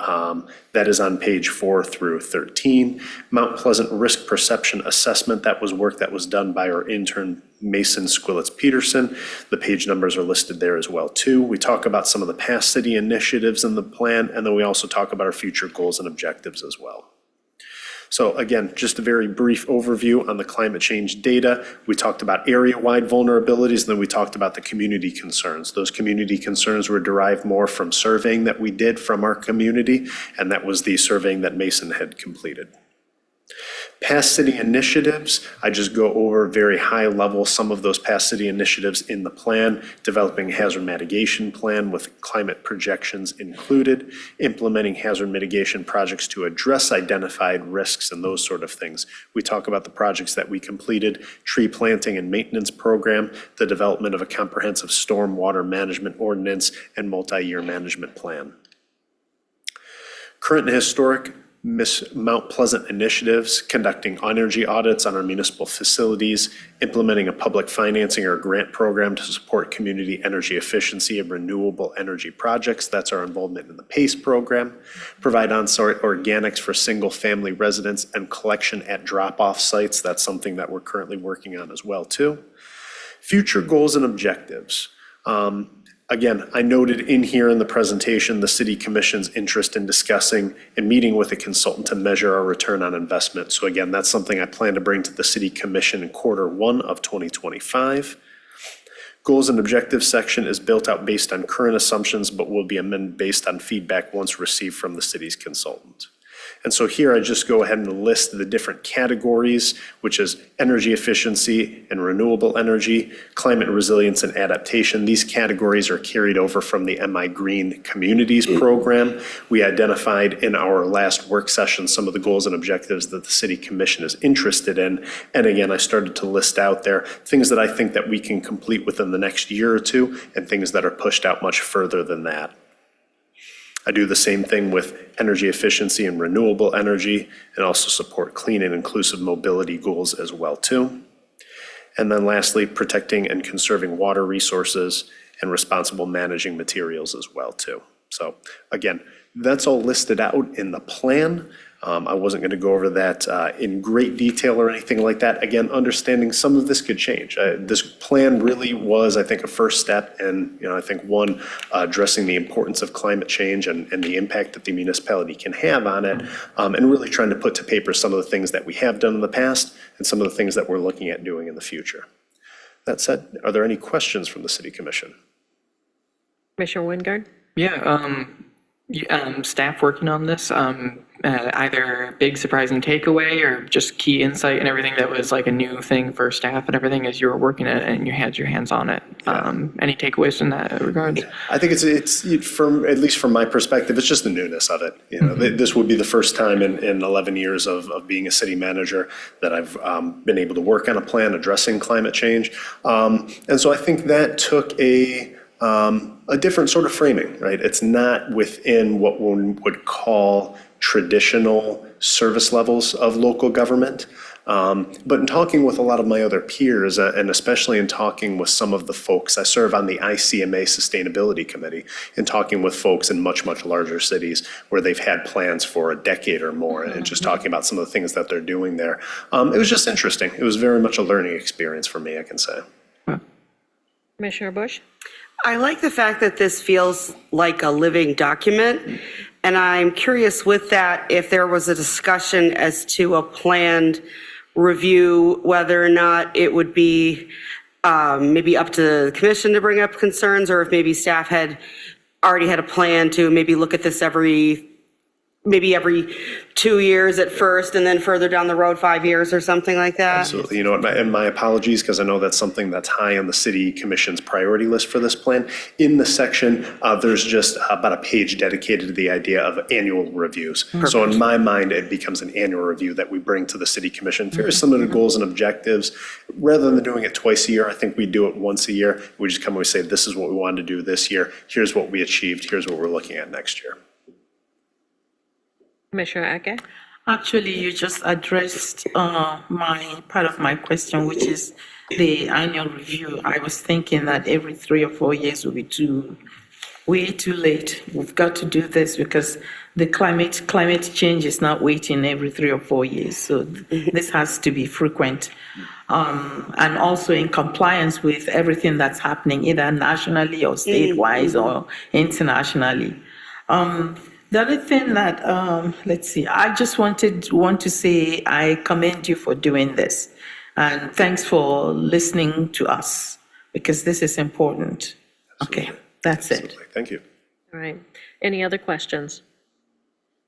that is on page 4 through 13. Mount Pleasant Risk Perception Assessment. That was work that was done by our intern Mason Squillets Peterson. The page numbers are listed there as well too. We talk about some of the past city initiatives in the plan, and then we also talk about our future goals and objectives as well. So again, just a very brief overview on the climate change data. We talked about area-wide vulnerabilities, and then we talked about the community concerns. Those community concerns were derived more from surveying that we did from our community, and that was the surveying that Mason had completed. Past city initiatives, I just go over very high level some of those past city initiatives in the plan, developing a hazard mitigation plan with climate projections included, implementing hazard mitigation projects to address identified risks and those sort of things. We talk about the projects that we completed, tree planting and maintenance program, the development of a comprehensive stormwater management ordinance, and multi-year management plan. Current and historic Mount Pleasant initiatives, conducting energy audits on our municipal facilities, implementing a public financing or grant program to support community energy efficiency and renewable energy projects. That's our involvement in the PACE program. Provide on-site organics for single-family residents and collection at drop-off sites. That's something that we're currently working on as well too. Future goals and objectives. Again, I noted in here in the presentation, the City Commission's interest in discussing and meeting with a consultant to measure our return on investment. So again, that's something I plan to bring to the City Commission in Q1 of 2025. Goals and objectives section is built out based on current assumptions, but will be amended based on feedback once received from the city's consultant. And so here I just go ahead and list the different categories, which is energy efficiency and renewable energy, climate resilience and adaptation. These categories are carried over from the MI Green Communities program. We identified in our last work session some of the goals and objectives that the City Commission is interested in. And again, I started to list out there things that I think that we can complete within the next year or two and things that are pushed out much further than that. I do the same thing with energy efficiency and renewable energy, and also support clean and inclusive mobility goals as well too. And then lastly, protecting and conserving water resources and responsible managing materials as well too. So again, that's all listed out in the plan. I wasn't going to go over that in great detail or anything like that. Again, understanding some of this could change. This plan really was, I think, a first step in, I think, one, addressing the importance of climate change and the impact that the municipality can have on it, and really trying to put to paper some of the things that we have done in the past and some of the things that we're looking at doing in the future. That said, are there any questions from the City Commission? Commissioner Wingard? Yeah, staff working on this, either big surprising takeaway or just key insight and everything that was like a new thing for staff and everything as you were working it and you had your hands on it. Any takeaways in that regard? I think it's from, at least from my perspective, it's just the newness of it. This would be the first time in 11 years of being a city manager that I've been able to work on a plan addressing climate change. And so I think that took a different sort of framing, right? It's not within what one would call traditional service levels of local government. But in talking with a lot of my other peers, and especially in talking with some of the folks, I serve on the ICMA Sustainability Committee, and talking with folks in much, much larger cities where they've had plans for a decade or more, and just talking about some of the things that they're doing there. It was just interesting. It was very much a learning experience for me, I can say. Commissioner Bush? I like the fact that this feels like a living document, and I'm curious with that if there was a discussion as to a planned review, whether or not it would be maybe up to the commission to bring up concerns, or if maybe staff had already had a plan to maybe look at this every 2 years at first, and then further down the road, 5 years or something like that. Absolutely. And my apologies, because I know that's something that's high on the City Commission's priority list for this plan. In the section, there's just about a page dedicated to the idea of annual reviews. So in my mind, it becomes an annual review that we bring to the City Commission, very similar to goals and objectives. Rather than doing it twice a year, I think we do it once a year. We just come and we say, this is what we wanted to do this year. Here's what we achieved. Here's what we're looking at next year. Commissioner Ake? Actually, you just addressed my part of my question, which is the annual review. I was thinking that every 3 or 4 years would be way too late. We've got to do this because the climate change is not waiting every 3 or 4 years. So this has to be frequent. And also in compliance with everything that's happening, either nationally or statewide or internationally. The other thing that, I just want to say I commend you for doing this. And thanks for listening to us, because this is important. Okay, that's it. Thank you. All right. Any other questions?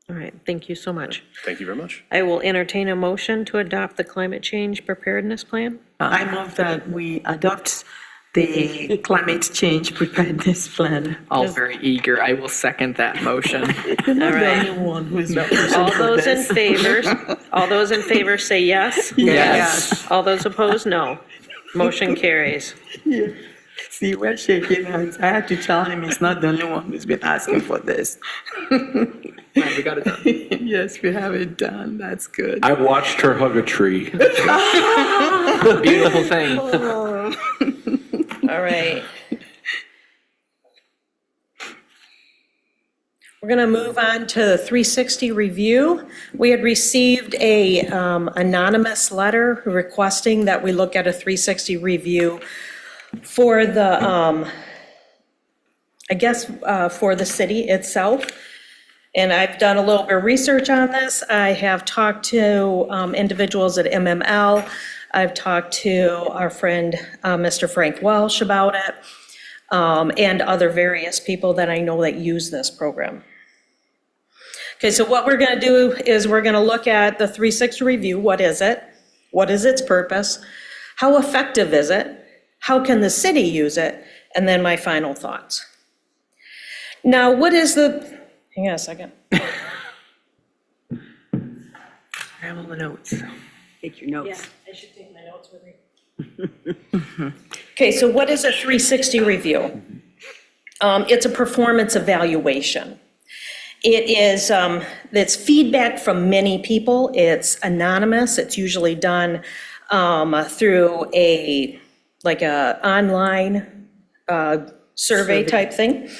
All right, thank you so much. Thank you very much. I will entertain a motion to adopt the climate change preparedness plan. I move that we adopt the climate change preparedness plan. All very eager. I will second that motion. You're not All the right. only one who is All those in favor say yes. Yes. All those opposed, no. Motion carries. See, we're shaking hands. I had to tell him he's not the only one who's been asking for this. Right, we got it done. Yes, we have it done. That's good. I watched her hug a tree. Beautiful thing. All right. We're going to move on to the 360 review. We had received a anonymous letter requesting that we look at a 360 review for the, for the city itself. And I've done a little bit of research on this. I have talked to individuals at MML. I've talked to our friend, Mr. Frank Welsh, about it, and other various people that I know that use this program. Okay, so what we're going to do is we're going to look at the 360 review. What is it? What is its purpose? How effective is it? How can the city use it? And then my final thoughts. Now, what is the, hang on a second. I have all the notes. Take your notes. I should take my notes with me. Okay, so what is a 360 review? It's a performance evaluation. It is, it's feedback from many people. It's anonymous. It's usually done through a online survey type thing.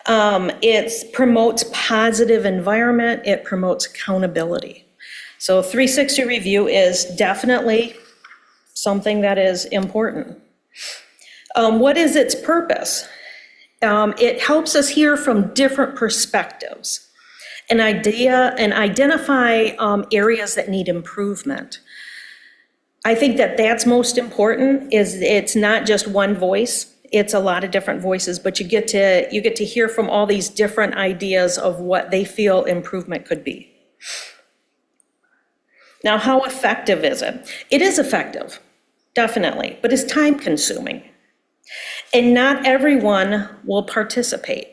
It promotes positive environment, it promotes accountability. So 360 review is definitely something that is important. What is its purpose? It helps us hear from different perspectives and identify areas that need improvement. I think that that's most important, is it's not just one voice, it's a lot of different voices, but you get to hear from all these different ideas of what they feel improvement could be. Now, how effective is it? It is effective, definitely, but it's time consuming. And not everyone will participate.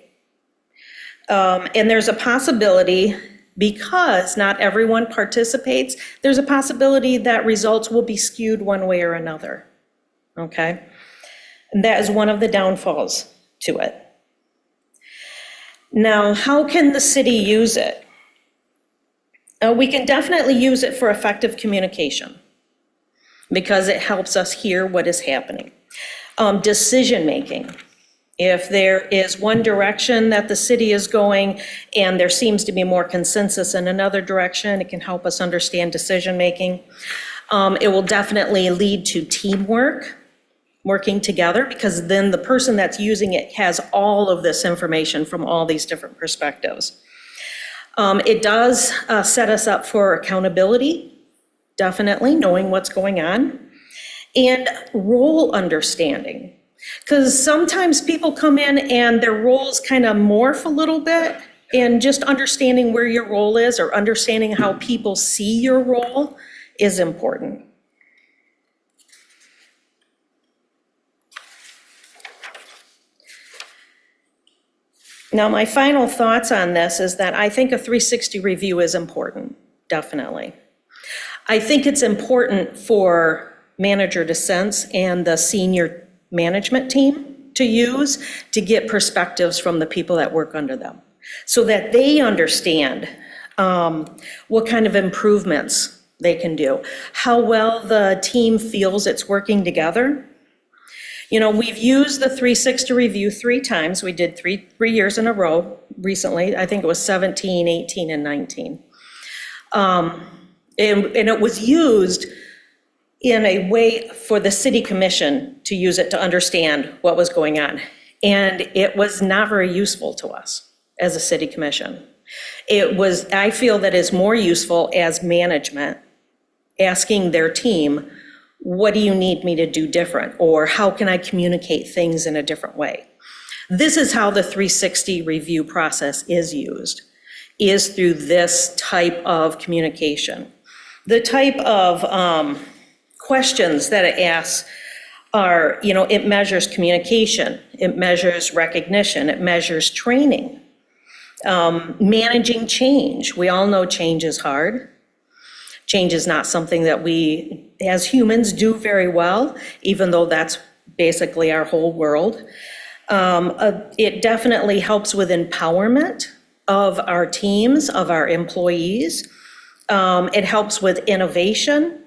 And there's a possibility, because not everyone participates, there's a possibility that results will be skewed one way or another, okay? And that is one of the downfalls to it. Now, how can the city use it? We can definitely use it for effective communication, because it helps us hear what is happening. Decision-making. If there is one direction that the city is going and there seems to be more consensus in another direction, it can help us understand decision-making. It will definitely lead to teamwork, working together, because then the person that's using it has all of this information from all these different perspectives. It does set us up for accountability, definitely, knowing what's going on, and role understanding. Because sometimes people come in and their roles kind of morph a little bit, and just understanding where your role is or understanding how people see your role is important. Now, my final thoughts on this is that I think a 360 review is important, definitely. I think it's important for Manager DeSense and the senior management team to use to get perspectives from the people that work under them, so that they understand what kind of improvements they can do, how well the team feels it's working together. You know, we've used the 360 review 3 times. We did three years in a row recently. I think it was 17, 18, and 19. And it was used in a way for the city commission to use it to understand what was going on. And it was not very useful to us as a city commission. I feel that it's more useful as management asking their team, what do you need me to do different? Or how can I communicate things in a different way? This is how the 360 review process is used, is through this type of communication. The type of questions that it asks are, you know, it measures communication, it measures recognition, it measures training, managing change. We all know change is hard. Change is not something that we, as humans, do very well, even though that's basically our whole world. It definitely helps with empowerment of our teams, of our employees. It helps with innovation.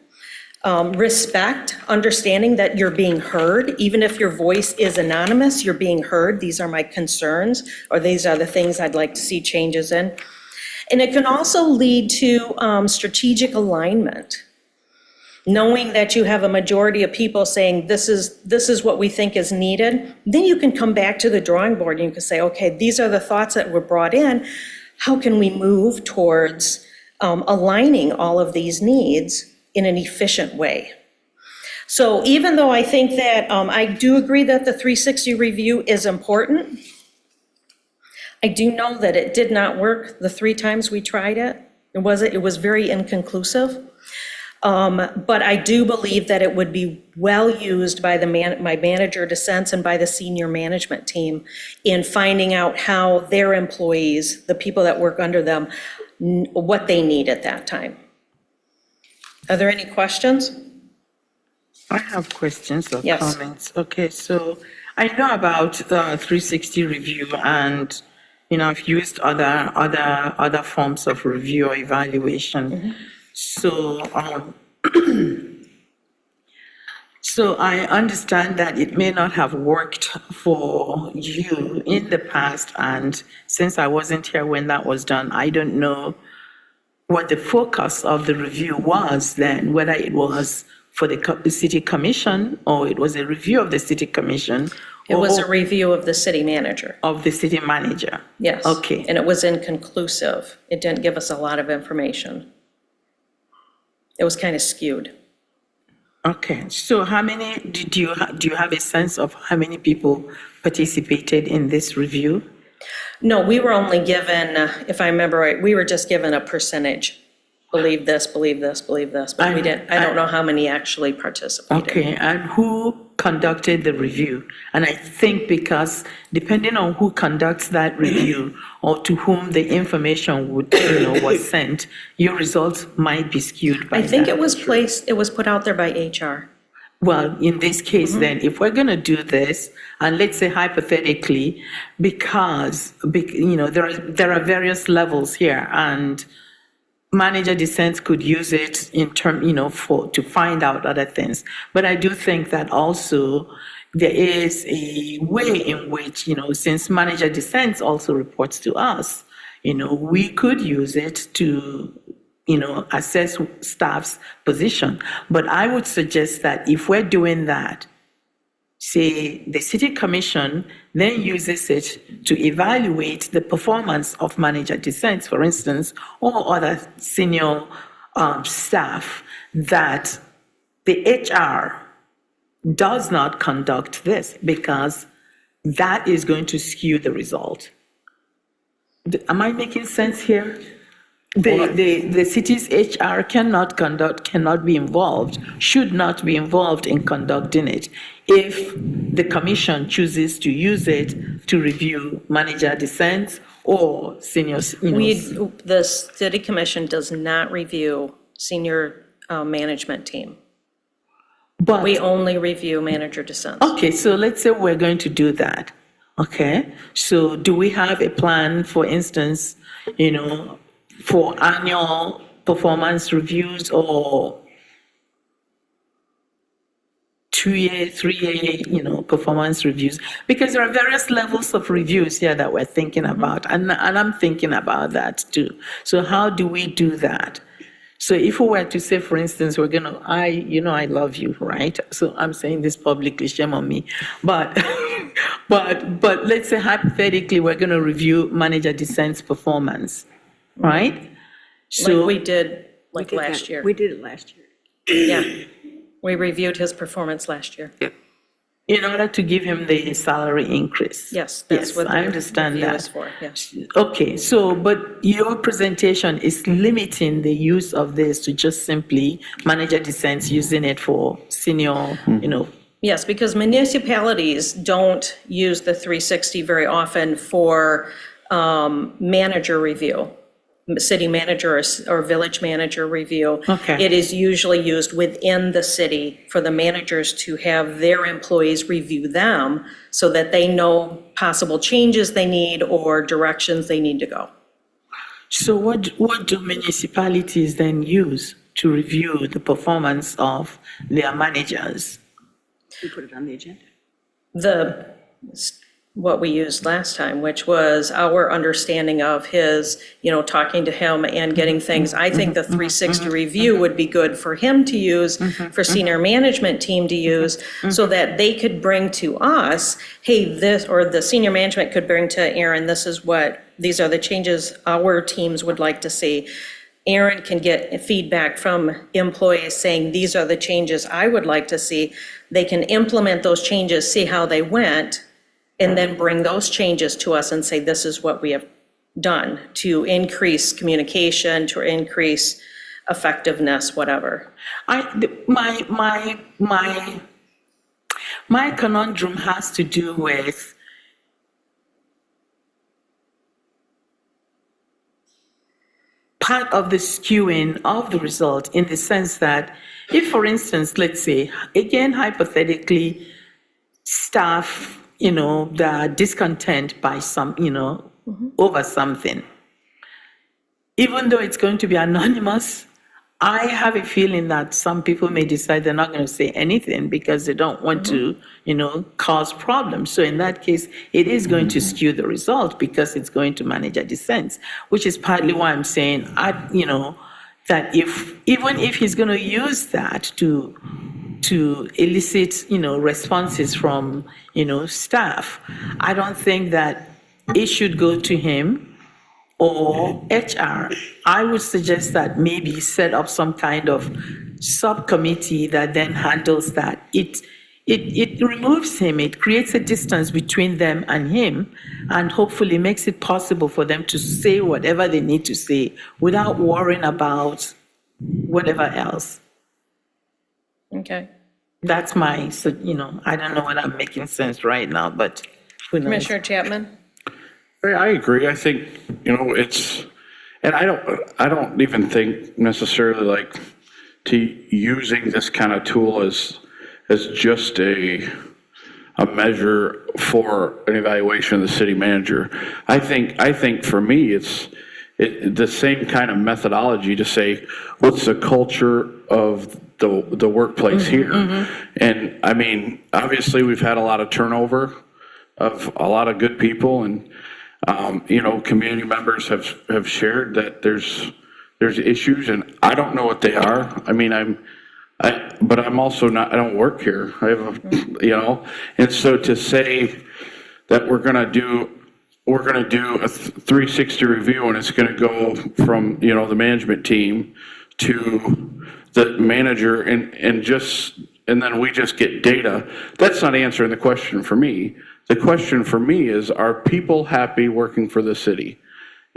Respect, understanding that you're being heard, even if your voice is anonymous, you're being heard. These are my concerns, or these are the things I'd like to see changes in. And it can also lead to strategic alignment, knowing that you have a majority of people saying this is what we think is needed. Then you can come back to the drawing board and you can say, okay, these are the thoughts that were brought in. How can we move towards aligning all of these needs in an efficient way? So even though I think that I do agree that the 360 review is important, I do know that it did not work the 3 times we tried it. It was very inconclusive. But I do believe that it would be well used by my Manager DeSense and by the senior management team in finding out how their employees, the people that work under them, what they need at that time. Are there any questions? I have questions or Yes. comments. Okay, so I know about the 360 review, and you know, I've used other forms of review or evaluation. So So I understand that it may not have worked for you in the past, and since I wasn't here when that was done, I don't know what the focus of the review was then, whether it was for the city commission or it was a review of the city commission. It was a or review of the city manager. of the city manager. Yes. Okay. And it was inconclusive. It didn't give us a lot of information. It was kind of skewed. Okay, so how many, do you have a sense of how many people participated in this review? No, we were only given, if I remember right, we were just given a percentage. Believe this, believe this, believe this, but we didn't, I don't know how many actually participated. Okay, and who conducted the review? And I think because depending on who conducts that review or to whom the information was sent, your results might be skewed by I think that. it was put out there by HR. Well, in this case, then, if we're going to do this, and let's say hypothetically, because, there are various levels here, and manager dissent could use it in term, to find out other things. But I do think that also there is a way in which, since manager dissent also reports to us, we could use it to assess staff's position. But I would suggest that if we're doing that, say the city commission then uses it to evaluate the performance of manager dissents, for instance, or other senior staff, that the HR does not conduct this because that is going to skew the result. Am I making sense here? The city's HR cannot be involved, should not be involved in conducting it if the commission chooses to use it to review manager dissents or seniors. The city commission does not review senior management team. But We only review manager dissents. okay, so let's say we're going to do that. Okay, so do we have a plan, for instance, for annual performance reviews or 2-year, 3-year, performance reviews? Because there are various levels of reviews here that we're thinking about, and I'm thinking about that too. So how do we do that? So if we were to say, for instance, I love you, right? So I'm saying this publicly, shame on me. But but let's say hypothetically, we're going to review manager dissent's performance, right? Like we did last year. We did it last year. Yeah. We reviewed his performance last year. In order to give him the salary increase. Yes, that's Yes, what I the understand review that. is for, yes. Okay, so, but your presentation is limiting the use of this to just simply manager dissents, using it for senior, Yes, because municipalities don't use the 360 very often for manager review, city manager or village manager review. Okay. It is usually used within the city for the managers to have their employees review them so that they know possible changes they need or directions they need to go. So what do municipalities then use to review the performance of their managers? We put it on the agenda. What we used last time, which was our understanding of his, talking to him and getting things. I think the 360 review would be good for him to use, for senior management team to use, so that they could bring to us, hey, this, or the senior management could bring to Aaron, these are the changes our teams would like to see. Aaron can get feedback from employees saying, these are the changes I would like to see. They can implement those changes, see how they went, and then bring those changes to us and say, this is what we have done to increase communication, to increase effectiveness, whatever. My conundrum has to do with part of the skewing of the result, in the sense that if, for instance, let's say, again, hypothetically, staff, that are discontent by some, over something, even though it's going to be anonymous, I have a feeling that some people may decide they're not going to say anything because they don't want to, cause problems. So in that case, it is going to skew the result because it's going to manager dissents, which is partly why I'm saying, that even if he's going to use that to elicit, responses from, staff, I don't think that it should go to him or HR. I would suggest that maybe set up some kind of subcommittee that then handles that. It removes him, it creates a distance between them and him, and hopefully makes it possible for them to say whatever they need to say without worrying about whatever else. Okay. That's my, I don't know whether I'm making sense right now, but who knows? Commissioner Chapman? I agree. I think, it's, and I don't even think necessarily like to using this kind of tool as just a measure for an evaluation of the city manager. I think for me, it's the same kind of methodology to say, what's the culture of the workplace here? And I mean, obviously we've had a lot of turnover of a lot of good people, and community members have shared that there's issues, and I don't know what they are. I mean, but I'm also not, I don't work here. I have and so to say that we're gonna do a 360 review and it's gonna go from, the management team to the manager and then we just get data, that's not answering the question for me. The question for me is, are people happy working for the city?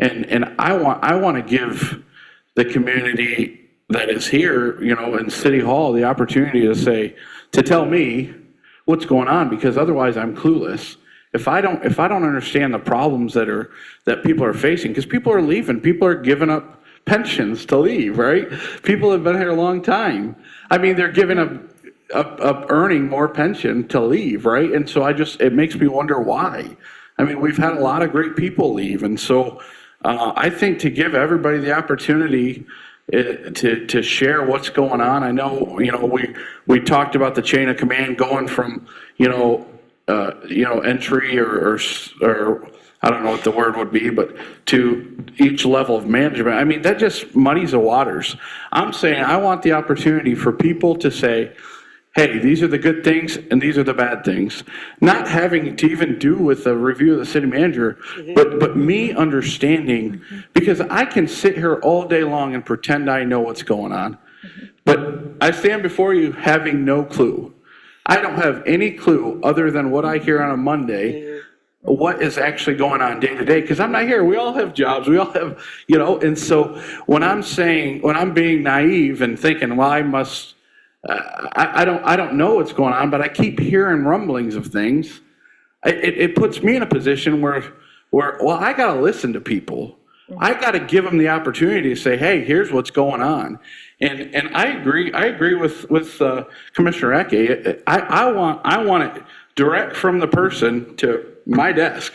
And I want to give the community that is here, in City Hall, the opportunity to tell me what's going on, because otherwise I'm clueless. If I don't understand the problems that people are facing, because people are leaving, people are giving up pensions to leave, right? People have been here a long time. I mean, they're giving up earning more pension to leave, right? And so it makes me wonder why. I mean, we've had a lot of great people leave, and so I think to give everybody the opportunity to share what's going on. I know, we talked about the chain of command going from, entry or I don't know what the word would be, but to each level of management. I mean, that just muddies the waters. I'm saying I want the opportunity for people to say, hey, these are the good things and these are the bad things. Not having to even do with a review of the city manager, but me understanding, because I can sit here all day long and pretend I know what's going on. But I stand before you having no clue. I don't have any clue other than what I hear on a Monday, what is actually going on day to day, because I'm not here. We all have jobs. We all have, and so when I'm being naive and thinking, well, I must, I don't know what's going on, but I keep hearing rumblings of things. It puts me in a position where well, I got to listen to people. I got to give them the opportunity to say, hey, here's what's going on. And I agree with Commissioner Ecke. I want it direct from the person to my desk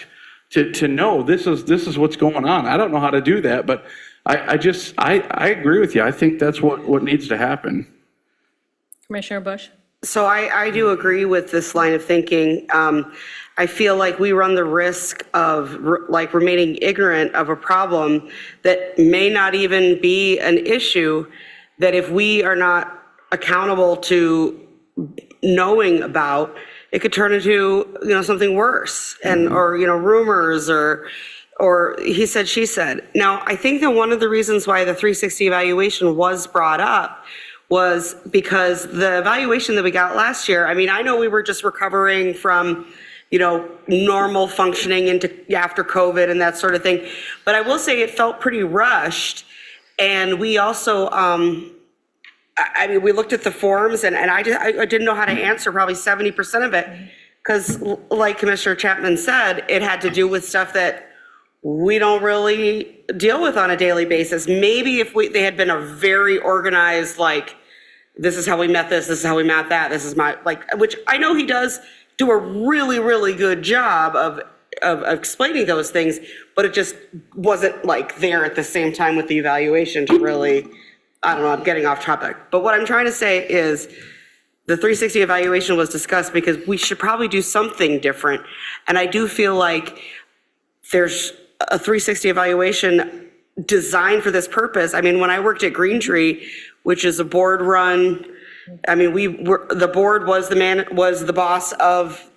to know this is what's going on. I don't know how to do that, but I agree with you. I think that's what needs to happen. Commissioner Bush? So I do agree with this line of thinking. I feel like we run the risk of remaining ignorant of a problem that may not even be an issue, that if we are not accountable to knowing about, it could turn into, something worse or rumors or he said, she said. Now, I think that one of the reasons why the 360 evaluation was brought up was because the evaluation that we got last year, I mean, I know we were just recovering from, normal functioning after COVID and that sort of thing. But I will say it felt pretty rushed. And we also, we looked at the forms and I didn't know how to answer probably 70% of it. Because like Commissioner Chapman said, it had to do with stuff that we don't really deal with on a daily basis. Maybe if they had been a very organized, this is how we met this is how we met that, this is my, which I know he does do a really, really good job of explaining those things, but it just wasn't there at the same time with the evaluation to really I don't know, I'm getting off topic. But what I'm trying to say is the 360 evaluation was discussed because we should probably do something different. And I do feel like there's a 360 evaluation designed for this purpose. I mean, when I worked at Green Tree, which is a board run, I mean, the board was the boss of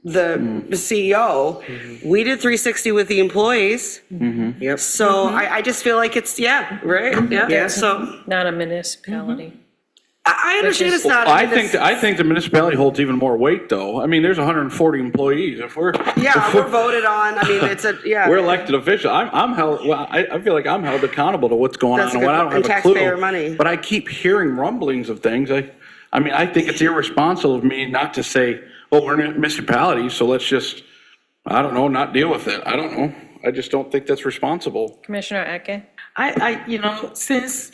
the CEO. We did 360 with the employees. Yep. So I just feel like it's, right? Yeah. So Not a municipality. I understand it's not. I think the municipality holds even more weight, though. I mean, there's 140 employees. If we're We're voted on. I mean, it's we're elected officials. I'm held. Well, I feel like I'm held accountable to what's going That's on, a and good what I don't point. have And a clue. taxpayer money. But I keep hearing rumblings of things. I mean, I think it's irresponsible of me not to say, "Oh, we're in a municipality, so let's just, I don't know, not deal with it." I don't know. I just don't think that's responsible. Commissioner Eke? Since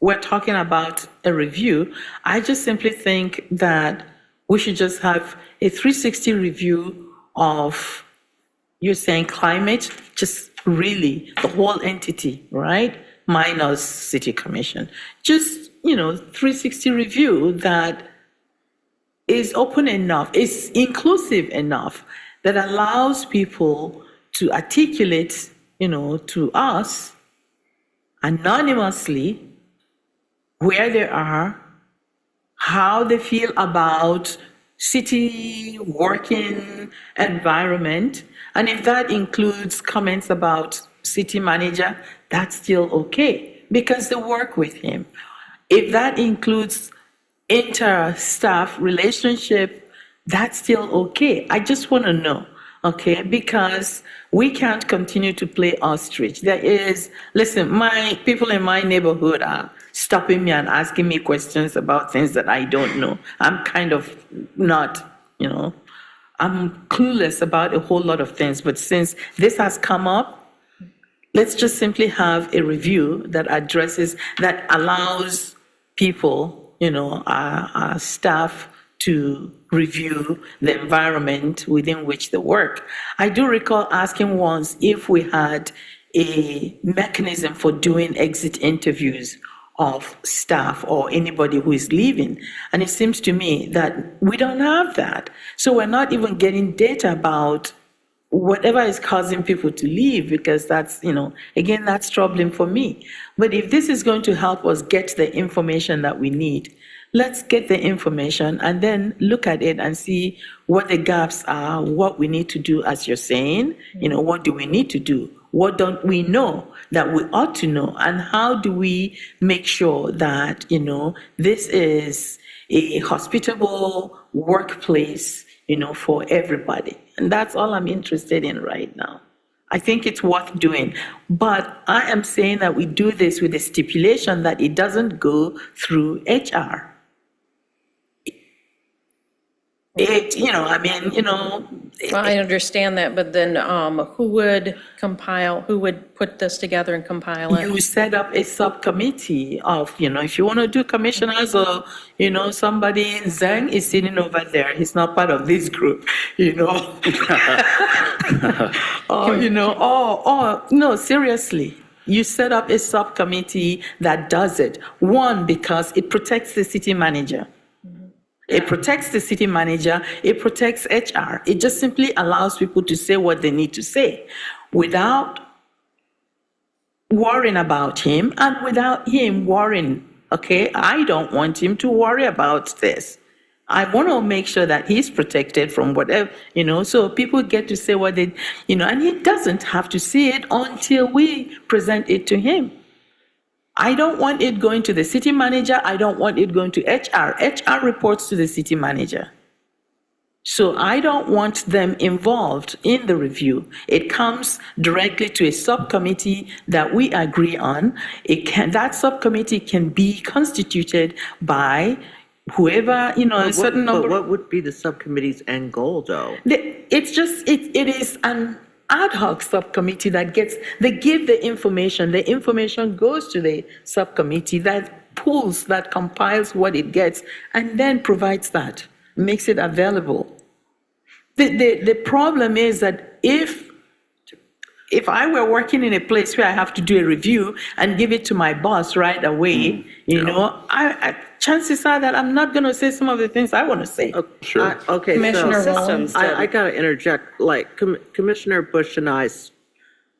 we're talking about a review, I just simply think that we should just have a 360 review of, you're saying climate, just really the whole entity, right? Minus city commission. Just, 360 review that is open enough, is inclusive enough, that allows people to articulate, to us anonymously where they are, how they feel about city working environment. And if that includes comments about city manager, that's still okay because they work with him. If that includes inter-staff relationship, that's still okay. I just want to know, okay, because we can't continue to play ostrich. Listen, my people in my neighborhood are stopping me and asking me questions about things that I don't know. I'm kind of not, I'm clueless about a whole lot of things. But since this has come up, let's just simply have a review that allows people, our staff to review the environment within which they work. I do recall asking once if we had a mechanism for doing exit interviews of staff or anybody who is leaving. And it seems to me that we don't have that. So we're not even getting data about whatever is causing people to leave, because that's, again, that's troubling for me. But if this is going to help us get the information that we need, let's get the information and then look at it and see what the gaps are, what we need to do, as you're saying, what do we need to do? What don't we know that we ought to know? And how do we make sure that, this is a hospitable workplace, for everybody? And that's all I'm interested in right now. I think it's worth doing. But I am saying that we do this with a stipulation that it doesn't go through HR. Well, I understand that, but then who would put this together and compile it? You set up a subcommittee of, if you want to do commissioners or, somebody, Zhang is sitting over there, he's not part of this group, no, seriously. You set up a subcommittee that does it. One, because it protects the city manager. It protects the city manager, it protects HR. It just simply allows people to say what they need to say without worrying about him and without him worrying, okay? I don't want him to worry about this. I want to make sure that he's protected from whatever, so people get to say what they, and he doesn't have to see it until we present it to him. I don't want it going to the city manager. I don't want it going to HR. HR reports to the city manager. So I don't want them involved in the review. It comes directly to a subcommittee that we agree on. That subcommittee can be constituted by whoever, a certain number. But what would be the subcommittee's end goal, though? It is an ad hoc subcommittee that they give the information goes to the subcommittee that pulls, that compiles what it gets, and then provides that, makes it available. The problem is that if if I were working in a place where I have to do a review and give it to my boss right away, chances are that I'm not going to say some of the things I want to say. Sure. Okay, Commissioner so Rollins. I got to interject, like Commissioner Bush and I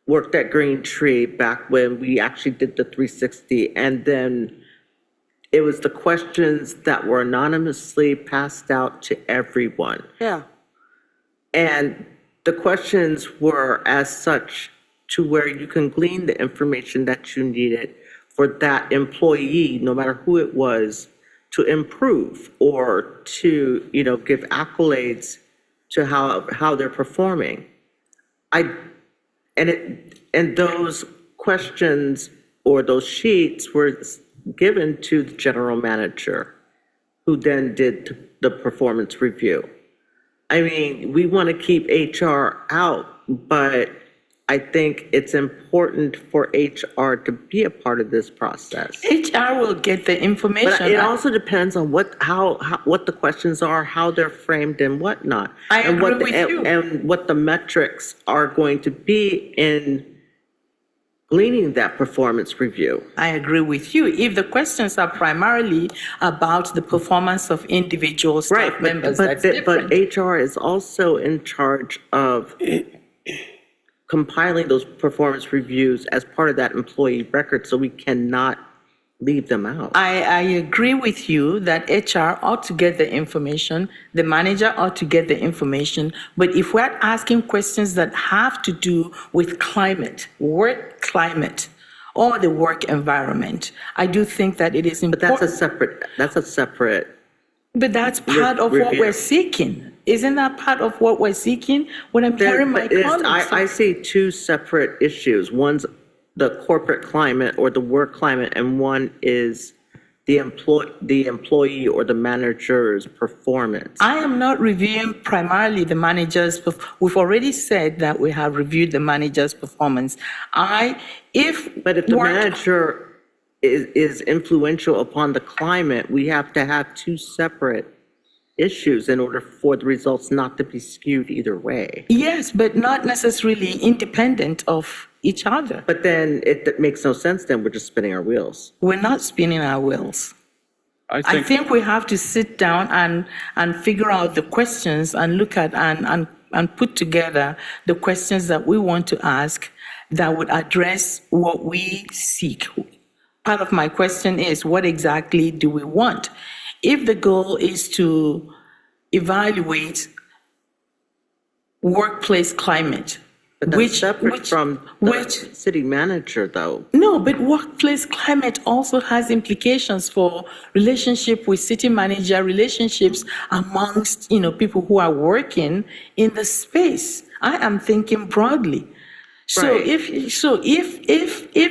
worked at Green Tree back when we actually did the 360, and then it was the questions that were anonymously passed out to everyone. Yeah. And the questions were as such to where you can glean the information that you needed for that employee, no matter who it was, to improve or to, give accolades to how they're performing. And those questions or those sheets were given to the general manager, who then did the performance review. I mean, we want to keep HR out, but I think it's important for HR to be a part of this process. HR will get the information. But it also depends on what the questions are, how they're framed and whatnot. I and agree with you. And what the metrics are going to be in gleaning that performance review. I agree with you. If the questions are primarily about the performance of individual staff members, that's different. But HR is also in charge of compiling those performance reviews as part of that employee record, so we cannot leave them out. I agree with you that HR ought to get the information, the manager ought to get the information, but if we're asking questions that have to do with climate, work climate, or the work environment, I do think that it is important. But that's a separate. But that's part of what we're seeking. Isn't that part of what we're seeking? When I'm hearing my colleagues. I see two separate issues. One's the corporate climate or the work climate, and one is the employee or the manager's performance. I am not reviewing primarily the manager's. We've already said that we have reviewed the manager's performance. But if the manager is influential upon the climate, we have to have two separate issues in order for the results not to be skewed either way. Yes, but not necessarily independent of each other. But then it makes no sense, then we're just spinning our wheels. We're not spinning our wheels. I think we have to sit down and figure out the questions and look at and put together the questions that we want to ask that would address what we seek. Part of my question is, what exactly do we want? If the goal is to evaluate workplace climate, But that's separate from the city manager, though. No, but workplace climate also has implications for relationship with city manager, relationships amongst, people who are working in the space. I am thinking broadly. So Right. if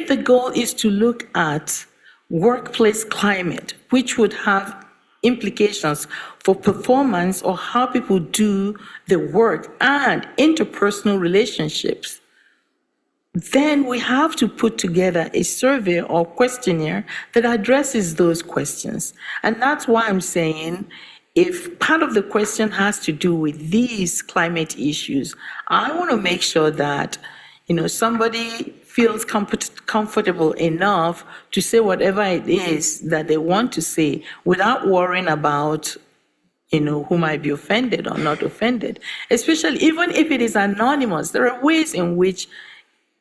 the goal is to look at workplace climate, which would have implications for performance or how people do the work and interpersonal relationships, then we have to put together a survey or questionnaire that addresses those questions. And that's why I'm saying, if part of the question has to do with these climate issues, I want to make sure that, somebody feels comfortable enough to say whatever it is that they want to say without worrying about, who might be offended or not offended. Especially, even if it is anonymous, there are ways in which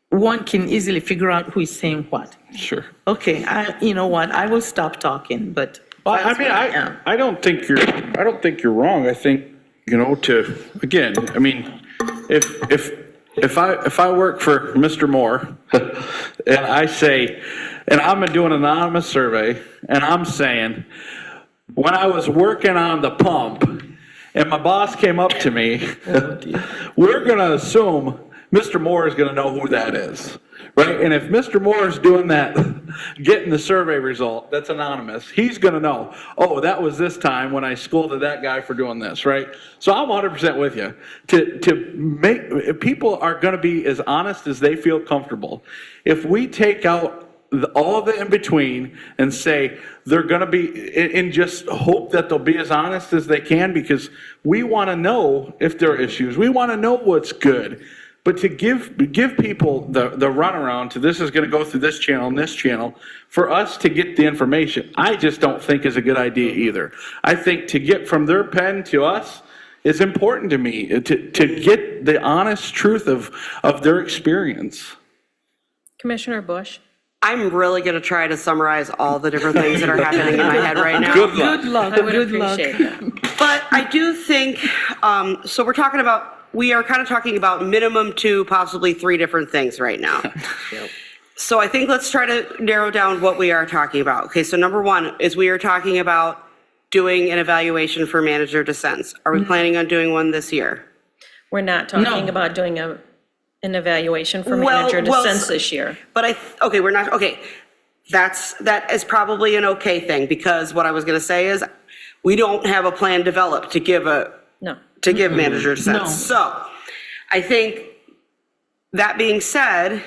one can easily figure out who is saying what. Sure. Okay, you know what, I will stop talking, but. I don't think you're wrong. I think, if I work for Mr. Moore and I say, and I'm doing an anonymous survey and I'm saying, when I was working on the pump and my boss came up to me, we're going to assume Mr. Moore is going to know who that is, right? And if Mr. Moore is doing that, getting the survey result that's anonymous, he's going to know, oh, that was this time when I scolded that guy for doing this, right? So I'm 100% with you. To make people are going to be as honest as they feel comfortable. If we take out all the in between and say they're going to be, and just hope that they'll be as honest as they can, because we want to know if there are issues. We want to know what's good. But to give people the runaround to this is going to go through this channel and this channel, for us to get the information, I just don't think is a good idea either. I think to get from their pen to us is important to me, to get the honest truth of their experience. Commissioner Bush? I'm really going to try to summarize all the different things that are happening in my head right now. Good luck. luck, I would appreciate that. But I do think, so we are kind of talking about minimum 2, possibly 3 different things right now. So I think let's try to narrow down what we are talking about. Okay, so number 1 is we are talking about doing an evaluation for manager dissents. Are we planning on doing one this year? We're not talking about doing an evaluation for manager dissents this year. But we're not, okay. That is probably an okay thing, because what I was gonna say is, we don't have a plan developed to give manager dissents. So, I think, that being said,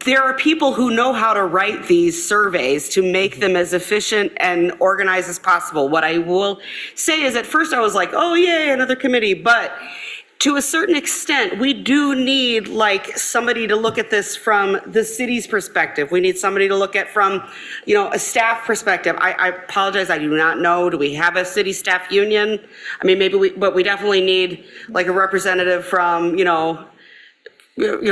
there are people who know how to write these surveys to make them as efficient and organized as possible. What I will say is, at first I was like, oh yay, another committee, but to a certain extent, we do need like somebody to look at this from the city's perspective. We need somebody to look at from, a staff perspective. I apologize, I do not know. Do we have a city staff union? I mean, but we definitely need like a representative from,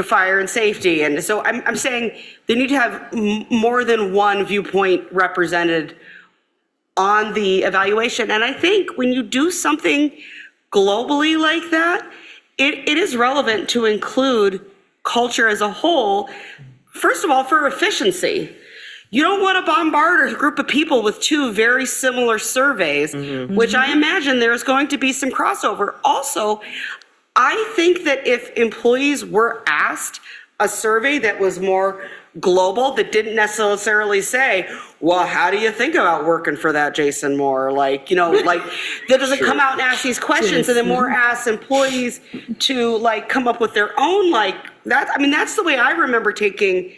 fire and safety. And so I'm saying they need to have more than one viewpoint represented on the evaluation. And I think when you do something globally like that, it is relevant to include culture as a whole. First of all, for efficiency. You don't want to bombard a group of people with 2 very similar surveys, which I imagine there's going to be some crossover. Also, I think that if employees were asked a survey that was more global, that didn't necessarily say, well, how do you think about working for that Jason Moore? That doesn't come out and ask these questions, and then more asks employees to come up with their own that. I mean, that's the way I remember taking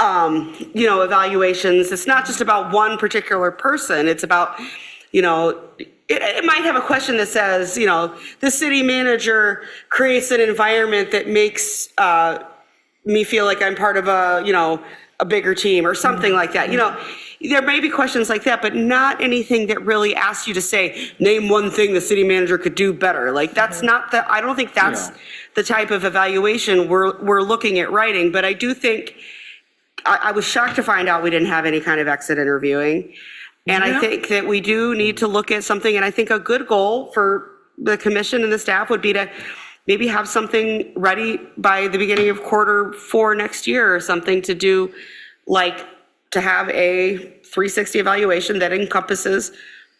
evaluations. It's not just about one particular person. It's about, it might have a question that says, the city manager creates an environment that makes me feel like I'm part of a bigger team or something like that. There may be questions like that, but not anything that really asks you to say, name one thing the city manager could do better. That's not I don't think that's the type of evaluation we're looking at writing. But I do think, I was shocked to find out we didn't have any kind of exit interviewing. And I think that we do need to look at something, and I think a good goal for the commission and the staff would be to maybe have something ready by the beginning of Q4 next year, or something to do, to have a 360 evaluation that encompasses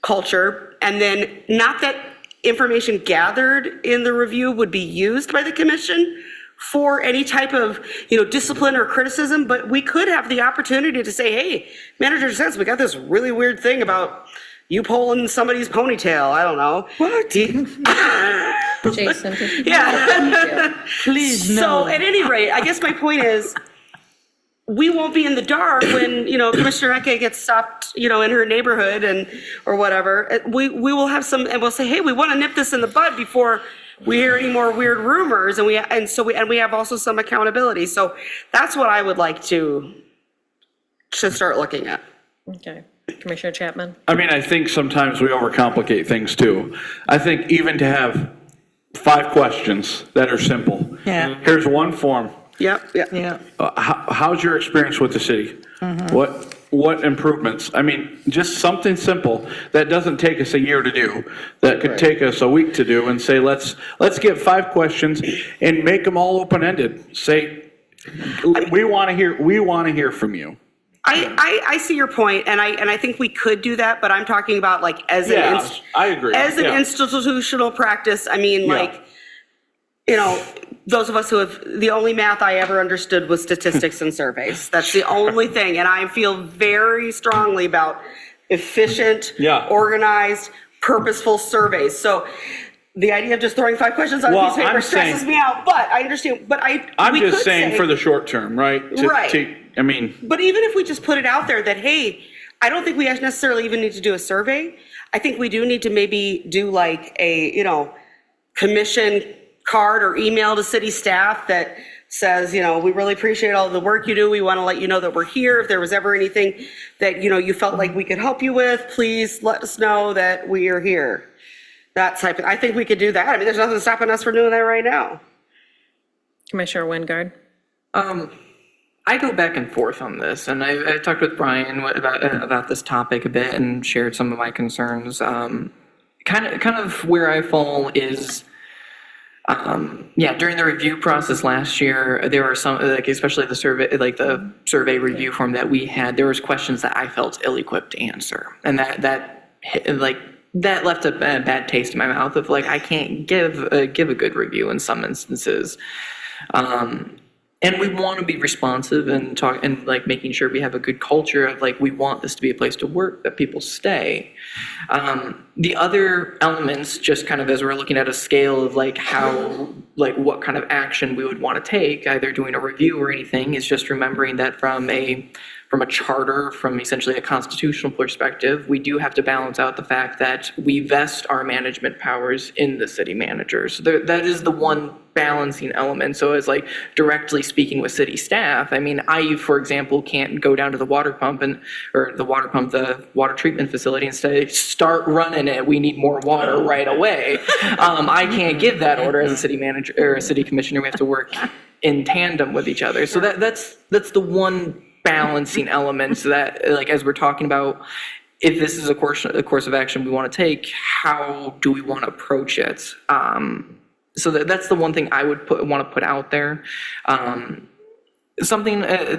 culture. And then, not that information gathered in the review would be used by the commission for any type of, discipline or criticism, but we could have the opportunity to say, hey, manager says we got this really weird thing about you pulling somebody's ponytail. I don't know. What? Jason? Yeah. Please, no. So at any rate, I guess my point is, we won't be in the dark when, Commissioner Eke gets stopped, in her neighborhood or whatever. We will have some, and we'll say, hey, we want to nip this in the bud before we hear any more weird rumors, and we have also some accountability. So that's what I would like to start looking at. Okay. Commissioner Chapman? I mean, I think sometimes we overcomplicate things too. I think even to have 5 questions that are simple. Yeah. Here's one form. Yep. Yeah. How's your experience with the city? What improvements? I mean, just something simple that doesn't take us a year to do, that could take us a week to do, and say, let's get 5 questions and make them all open-ended. Say, we want to hear from you. I see your point, and I think we could do that, but I'm talking about I agree. As an institutional practice. I mean, those of us who have, the only math I ever understood was statistics and surveys. That's the only thing, and I feel very strongly about efficient, organized, purposeful surveys. So the idea of just throwing 5 questions on a piece of paper stresses me out, but I understand, I'm just saying for the short term, right? Right. I mean. But even if we just put it out there that, hey, I don't think we necessarily even need to do a survey. I think we do need to maybe do a, commission card or email to city staff that says, we really appreciate all the work you do. We want to let you know that we're here. If there was ever anything that, you felt like we could help you with, please let us know that we are here. That type of, I think we could do that. I mean, there's nothing stopping us from doing that right now. Commissioner Wingard? I go back and forth on this, and I talked with Brian about this topic a bit and shared some of my concerns. Kind of where I fall is, during the review process last year, there were some, like especially the survey review form that we had, there was questions that I felt ill-equipped to answer, and that left a bad taste in my mouth of I can't give a good review in some instances. And we want to be responsive and making sure we have a good culture of we want this to be a place to work, that people stay. The other elements, just kind of as we're looking at a scale of how, what kind of action we would want to take, either doing a review or anything, is just remembering that from a charter, from essentially a constitutional perspective, we do have to balance out the fact that we vest our management powers in the city managers. That is the one balancing element. So as directly speaking with city staff, I mean, I, for example, can't go down to the water treatment facility and say, start running it, we need more water right away. I can't give that order as a city manager or a city commissioner. We have to work in tandem with each other. So that's the one balancing elements that, as we're talking about, if this is a course of action we want to take, how do we want to approach it? So that's the one thing I would want to put out there. The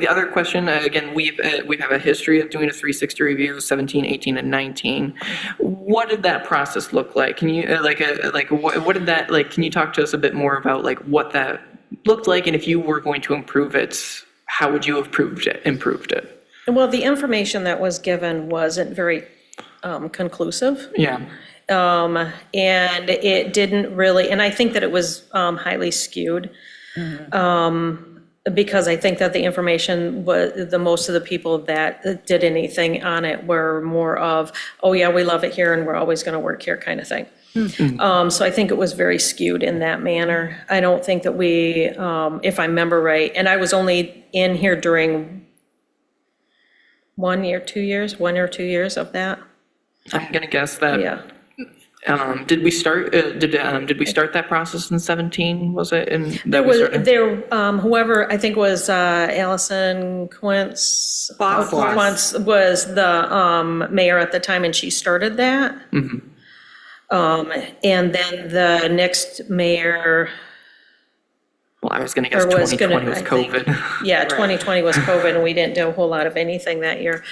other question, again, we have a history of doing a 360 review, 17, 18, and 19. What did that process look like? Can you what did that Can you talk to us a bit more about what that looked like, and if you were going to improve it, how would you have improved it? Well, the information that was given wasn't very conclusive. Yeah. And it didn't really, and I think that it was highly skewed. Because I think that the information was, most of the people that did anything on it were more of, oh yeah, we love it here and we're always going to work here kind of thing. So I think it was very skewed in that manner. I don't think that we, if I remember right, and I was only in here during 1 or 2 years of that. I'm gonna guess that. Yeah. Did we start that process in 17? Was it in? Whoever, I think was Allison Quintz. Quintz was the mayor at the time, and she started that. And then the next mayor. Well, I was gonna guess 2020 was COVID. Yeah, 2020 was COVID, and we didn't do a whole lot of anything that year.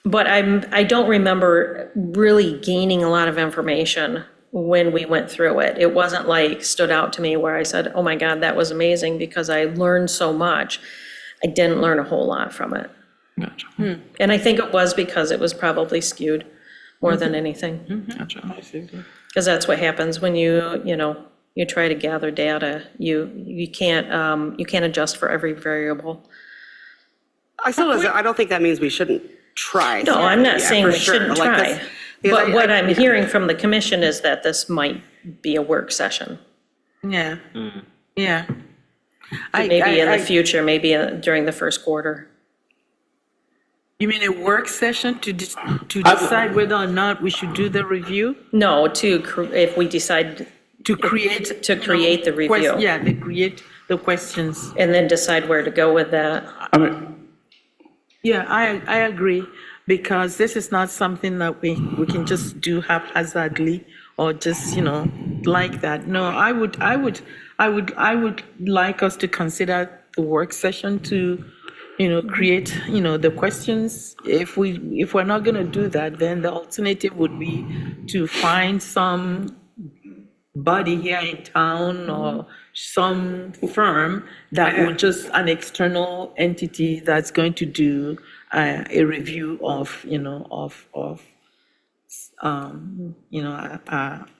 But I don't remember really gaining a lot of information when we went through it. It wasn't stood out to me where I said, oh my God, that was amazing, because I learned so much. I didn't learn a whole lot from it. Gotcha. And I think it was because it was probably skewed more than anything. Gotcha. Because that's what happens when you try to gather data. You can't adjust for every variable. I don't think that means we shouldn't try. No, I'm not saying we sure. shouldn't try. But what I'm hearing from the commission is that this might be a work session. Yeah, yeah. Maybe in the future, maybe during the first quarter. You mean a work session to decide whether or not we should do the review? No, if we decide To create the review. To create the questions. And then decide where to go with that. Yeah, I agree, because this is not something that we can just do haphazardly or just, like that. No, I would like us to consider the work session to, create, the questions. If we're not going to do that, then the alternative would be to find some body here in town or some firm that would just an external entity that's going to do a review of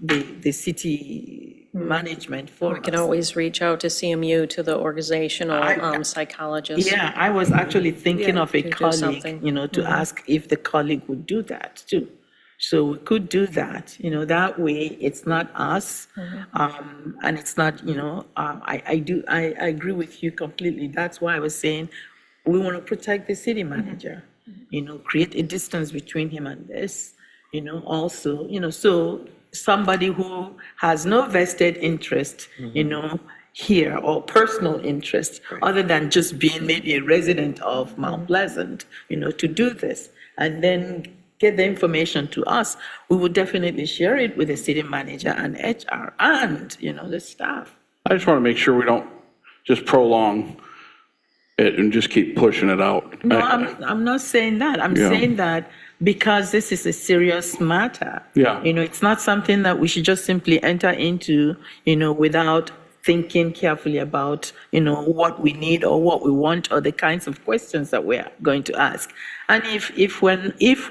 the city management for We can us. always reach out to CMU, to the organizational psychologist. Yeah, I was actually thinking of a to do colleague, something. to ask if the colleague would do that too. So we could do that, that way it's not us. And it's not, I agree with you completely. That's why I was saying, we want to protect the city manager, create a distance between him and this, also, so somebody who has no vested interest, here or personal interest, other than just being maybe a resident of Mount Pleasant, to do this and then get the information to us, we would definitely share it with the city manager and HR and, the staff. I just want to make sure we don't just prolong it and just keep pushing it out. No, I'm not saying that. I'm Yeah. saying that because this is a serious matter. Yeah. It's not something that we should just simply enter into, without thinking carefully about, what we need or what we want or the kinds of questions that we're going to ask. And if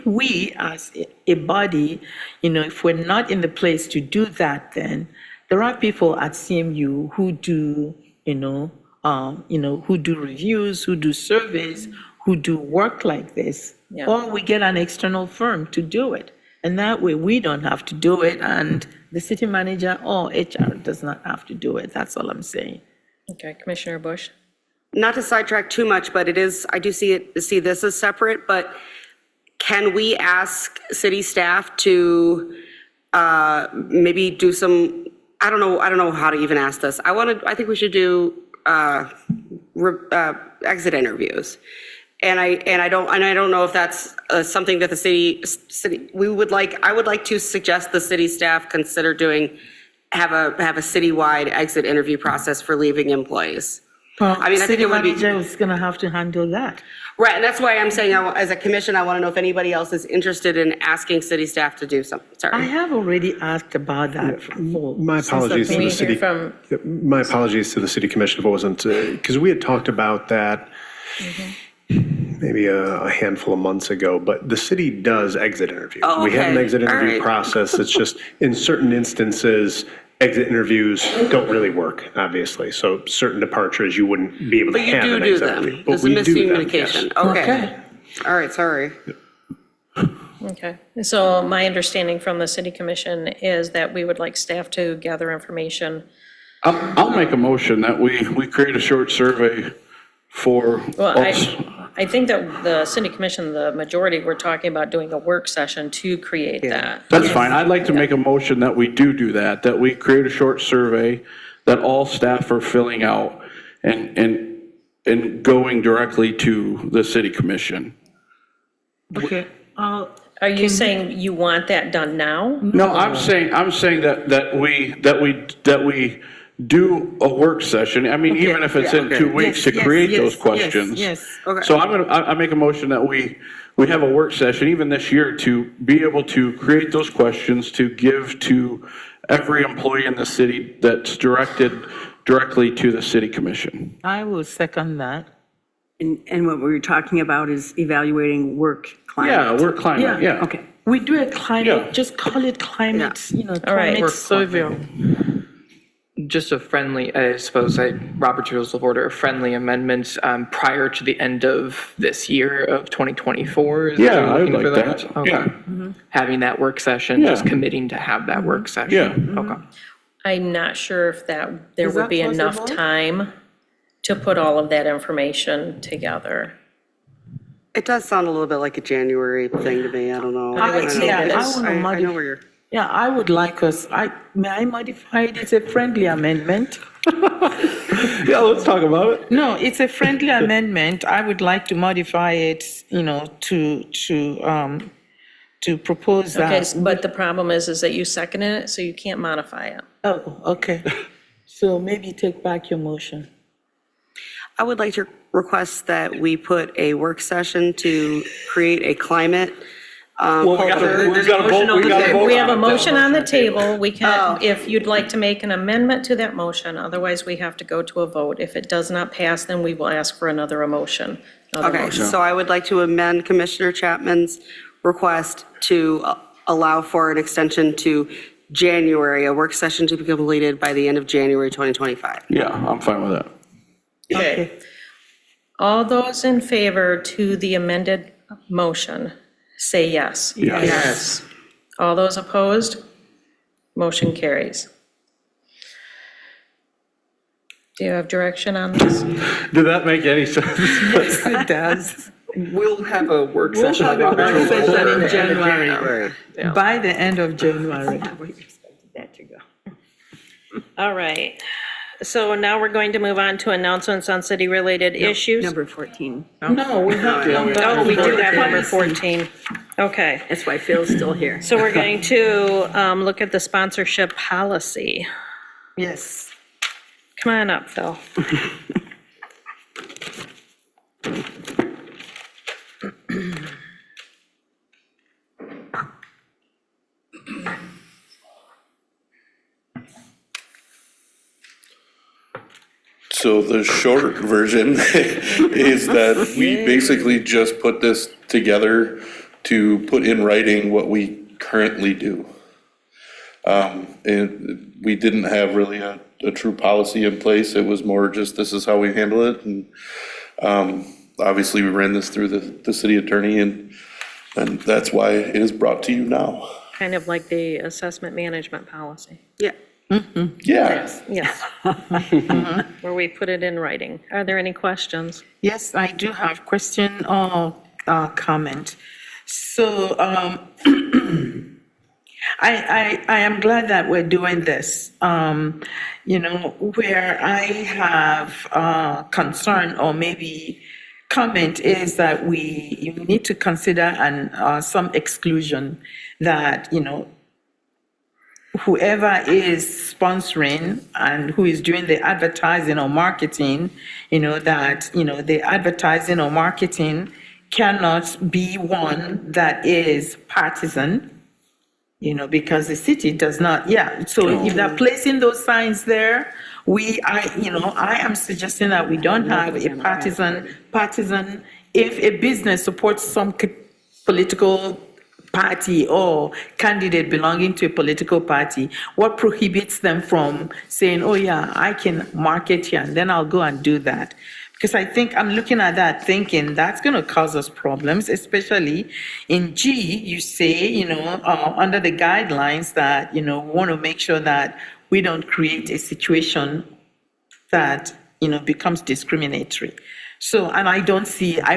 we as a body, if we're not in the place to do that, then there are people at CMU who do, who do reviews, who do surveys, who do work like this. Yeah. Or we get an external firm to do it. And that way we don't have to do it and the city manager or HR does not have to do it. That's all I'm saying. Okay, Commissioner Bush? Not to sidetrack too much, but I do see this as separate, but can we ask city staff to maybe do some, I don't know how to even ask this. I think we should do exit interviews. And I don't know if that's something that the city, I would like to suggest the city staff consider have a citywide exit interview process for leaving employees. Well, I mean, I think city it would be. manager is going to have to handle that. Right, and that's why I'm saying, as a commission, I want to know if anybody else is interested in asking city staff to do something. I Sorry. have already asked about that. My apologies to Can we the city. hear My apologies to the city commission if it wasn't, because we had talked about that maybe a handful of months ago, but the city does exit interviews. Oh, We have an okay. exit All interview right. process. It's just in certain instances, exit interviews don't really work, obviously. So certain departures, you wouldn't be able to But you have do an do exit them. interview. There's But a we do them, yes. miscommunication. Okay. Okay. All right, sorry. Okay, so my understanding from the city commission is that we would like staff to gather information. I'll make a motion that we create a short survey for. Well, us. I think that the city commission, the majority, were talking about doing a work session to create that. That's fine. I'd like to make a motion that we do that we create a short survey that all staff are filling out and going directly to the city commission. Okay. Are you saying you want that done now? No, I'm saying that we do a work session. I mean, even if it's in 2 weeks to create those questions. Yes. Okay. So I make a motion that we have a work session even this year to be able to create those questions to give to every employee in the city that's directed directly to the city commission. I will second that. And what we're talking about is evaluating work climate. Yeah, work climate, yeah. Okay. We do a climate, Yeah. just call it climate, All right. climate survey. Just a friendly, I suppose, Robert's Rules of Order, a friendly amendment prior to the end of this year of 2024. Is Yeah, that I would looking for like that. Okay. Yeah. Having that work session, just Yeah. committing to have that work session. Yeah. Okay. I'm not sure if there Is would that be enough possible? time to put all of that information together. It does sound a little bit like a January thing to me. I don't know. I know. yeah, I It's- wanna I know modify- where you're. Yeah, I would like may I modify it? It's a friendly amendment. Yeah, let's talk about it. No, it's a friendly amendment. I would like to modify it, to propose Okay, that. but the problem is that you seconded it, so you can't modify it. Oh, okay. So maybe take back your motion. I would like to request that we put a work session to create a climate. Well, we got to vote. We have a motion on the table. We Oh. can, if you'd like to make an amendment to that motion, otherwise we have to go to a vote. If it does not pass, then we will ask for another motion. Okay, so I would like to amend Commissioner Chapman's request to allow for an extension to January, a work session to be completed by the end of January 2025. Yeah, I'm fine with that. Okay. All those in favor to the amended motion, say yes. Yes. All those opposed? Motion carries. Do you have direction on this? Did that make any sense? Yes, it does. We'll have a work We'll session. have a on work that. session in January, Yeah. by the end of January. That to go. All right. So now we're going to move on to announcements on city-related issues. Number 14. No, we have number. Oh, we do have number 14. Okay. That's why Phil's still here. So we're going to look at the sponsorship policy. Yes. Come on up, Phil. So the short version is that we basically just put this together to put in writing what we currently do. And we didn't have really a true policy in place. It was more just, this is how we handle it. And obviously, we ran this through the city attorney, and that's why it is brought to you now. Kind of like the assessment management policy. Yeah. Yeah. Yes. Where we put it in writing. Are there any questions? Yes, I do have question or comment. So I am glad that we're doing this. Where I have concern or maybe comment is that you need to consider some exclusion that, whoever is sponsoring and who is doing the advertising or marketing, the advertising or marketing cannot be one that is partisan, because the city does not, so if they're placing those signs there, I am suggesting that we don't have a partisan, if a business supports some political party or candidate belonging to a political party, what prohibits them from saying, oh yeah, I can market here and then I'll go and do that? Because I think I'm looking at that thinking that's going to cause us problems, especially in G, you say, under the guidelines that, we want to make sure that we don't create a situation that, becomes discriminatory. So, and I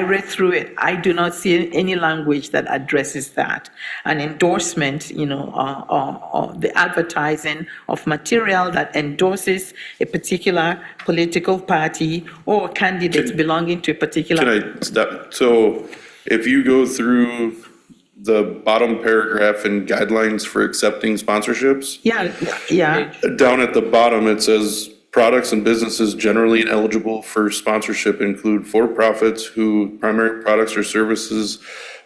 read through it, I do not see any language that addresses that. An endorsement, or the advertising of material that endorses a particular political party or candidates belonging to a particular. Can I stop? So if you go through the bottom paragraph in guidelines for accepting sponsorships, Yeah. down at the bottom, it says, products and businesses generally eligible for sponsorship include for-profits whose primary products or services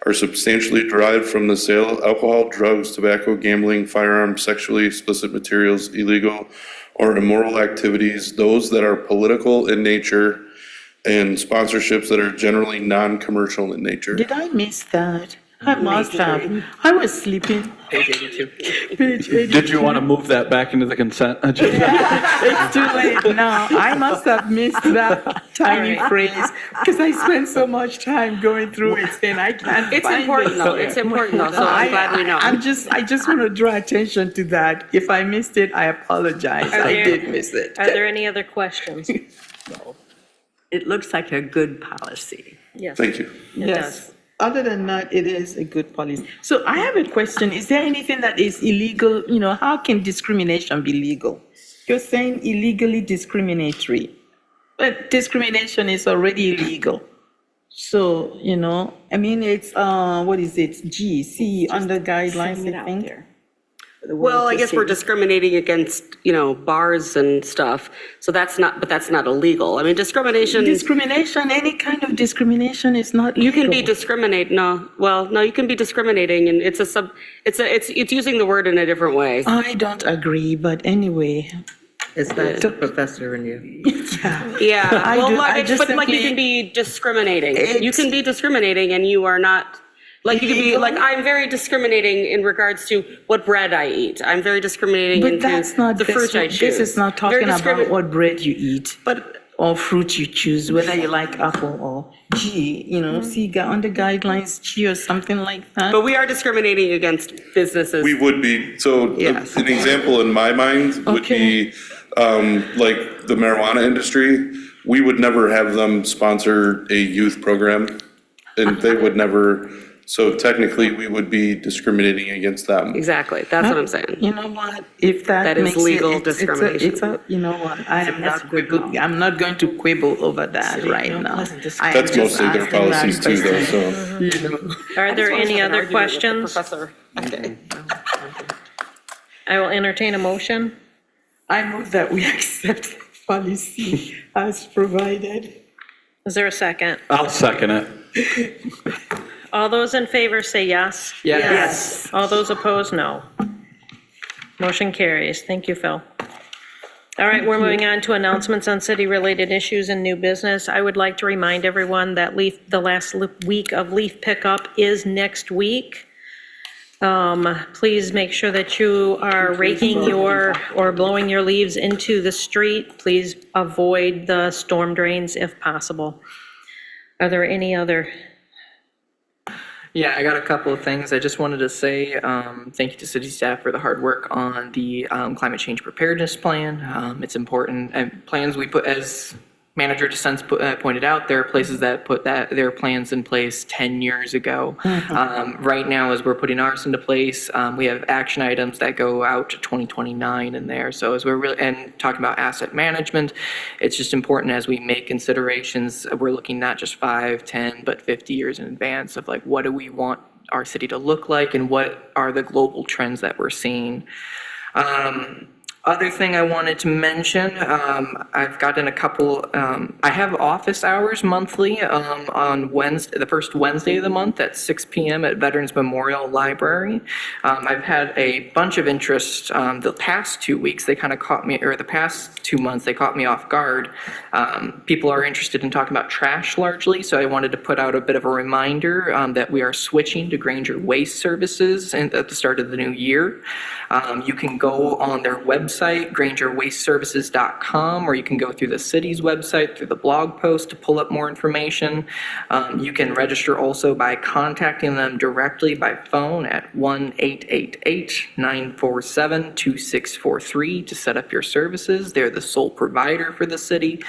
are substantially derived from the sale of alcohol, drugs, tobacco, gambling, firearms, sexually explicit materials, illegal or immoral activities, those that are political in nature, and sponsorships that are generally non-commercial in nature. Did I miss that? I must have. I was sleeping. Page 82. Page 82. Did you want to move that back into the consent agenda? It's too late now. I must have missed that tiny phrase because I spent so much time going through it and I can't It's find important it. though, it's important though, so I'm glad we know. I just want to draw attention to that. If I missed it, I apologize. I did miss it. Are there any other questions? It looks like a good policy. Yes. Thank you. Yes. Other than that, it is a good policy. So I have a question. Is there anything that is illegal? How can discrimination be legal? You're saying illegally discriminatory, but discrimination is already illegal. So, it's, what is it? C, under guidelines, Setting it I out think. there. Well, I guess we're discriminating against, bars and stuff, so that's not illegal. I mean, discrimination. Discrimination, any kind of discrimination is not legal. You can be you can be discriminating, and it's using the word in a different way. I don't agree, but anyway. Is that the professor in you? Yeah, I well, do- like, I just but like you simply- can be discriminating. You It's- can be discriminating, and you are not. Like you can be like, I'm very discriminating in regards to what bread I eat. I'm very discriminating But into that's not the fruit I choose. This is not Very talking about discrimin- what bread you eat. But or fruit you choose, whether you like apple or G, see, you got on the guidelines, G or something like that. But we are discriminating against businesses. We would be, so Yes. an example in my mind would be like the marijuana industry. We would never have them sponsor a youth program, and they would never, so technically we would be discriminating against them. Exactly, that's what I'm saying. You know what, if that That is makes legal it, discrimination. you know what, I'm not going to quibble over that right now. I am That's just mostly their asking that policies too, though, question. so. Are there any other questions? Professor, okay. I will entertain a motion. I move that we accept the policy as provided. Is there a second? I'll second it. All those in favor say yes. Yes. All those opposed, no. Motion carries. Thank you, Phil. All right, we're moving on to announcements on city-related issues and new business. I would like to remind everyone that the last week of leaf pickup is next week. Please make sure that you are raking or blowing your leaves into the street. Please avoid the storm drains if possible. Are there any other? Yeah, I got a couple of things. I just wanted to say thank you to city staff for the hard work on the climate change preparedness plan. It's important, and plans we put, as Manager DeSense pointed out, there are places that put their plans in place 10 years ago. Right now, as we're putting ours into place, we have action items that go out to 2029 in there. So as we're really, and talking about asset management, it's just important as we make considerations, we're looking not just 5, 10, but 50 years in advance of like, what do we want our city to look like and what are the global trends that we're seeing. Other thing I wanted to mention, I've gotten a couple, I have office hours monthly on Wednesday, the first Wednesday of the month at 6 p.m. at Veterans Memorial Library. I've had a bunch of interest the past 2 weeks. They kind of caught me, or the past 2 months, they caught me off guard. People are interested in talking about trash largely, so I wanted to put out a bit of a reminder that we are switching to Granger Waste Services at the start of the new year. You can go on their website, grangerwasteservices.com, or you can go through the city's website, through the blog post to pull up more information. You can register also by contacting them directly by phone at 1-888-947-2643 to set up your services. They're the sole provider for the city.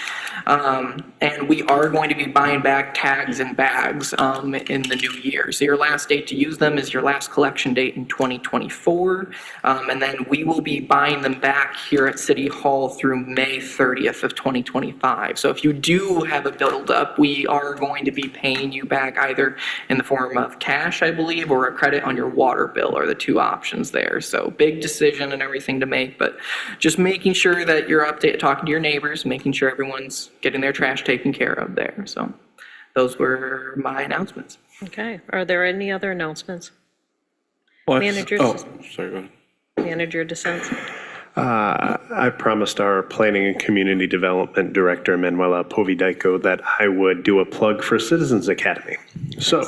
And we are going to be buying back tags and bags in the new year. So your last date to use them is your last collection date in 2024. And then we will be buying them back here at City Hall through May 30th of 2025. So if you do have a buildup, we are going to be paying you back either in the form of cash, I believe, or a credit on your water bill are the two options there. So big decision and everything to make, but just making sure that you're talking to your neighbors, making sure everyone's getting their trash taken care of there. So those were my announcements. Okay, are there any other announcements? Well, Managers? Oh, sorry, go ahead. Manager DeSense? I promised our Planning and Community Development Director, Manuela Povidaico, that I would do a plug for Citizens Academy. So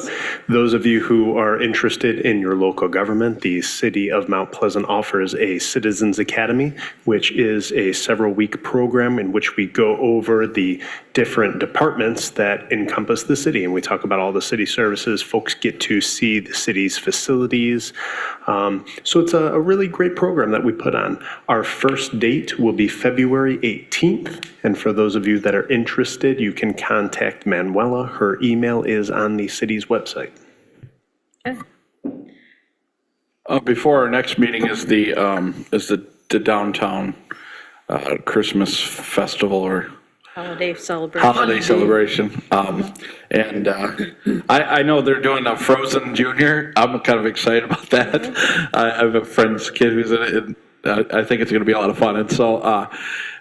those of you who are interested in your local government, the City of Mount Pleasant offers a Citizens Academy, which is a several-week program in which we go over the different departments that encompass the city, and we talk about all the city services. Folks get to see the city's facilities. So it's a really great program that we put on. Our first date will be February 18th, and for those of you that are interested, you can contact Manuela. Her email is on the city's website. Okay. Before our next meeting is the downtown Christmas festival or Holiday celebration. holiday celebration. And I know they're doing a Frozen Junior. I'm kind of excited about that. I have a friend's kid who's in it, and I think it's going to be a lot of fun. And so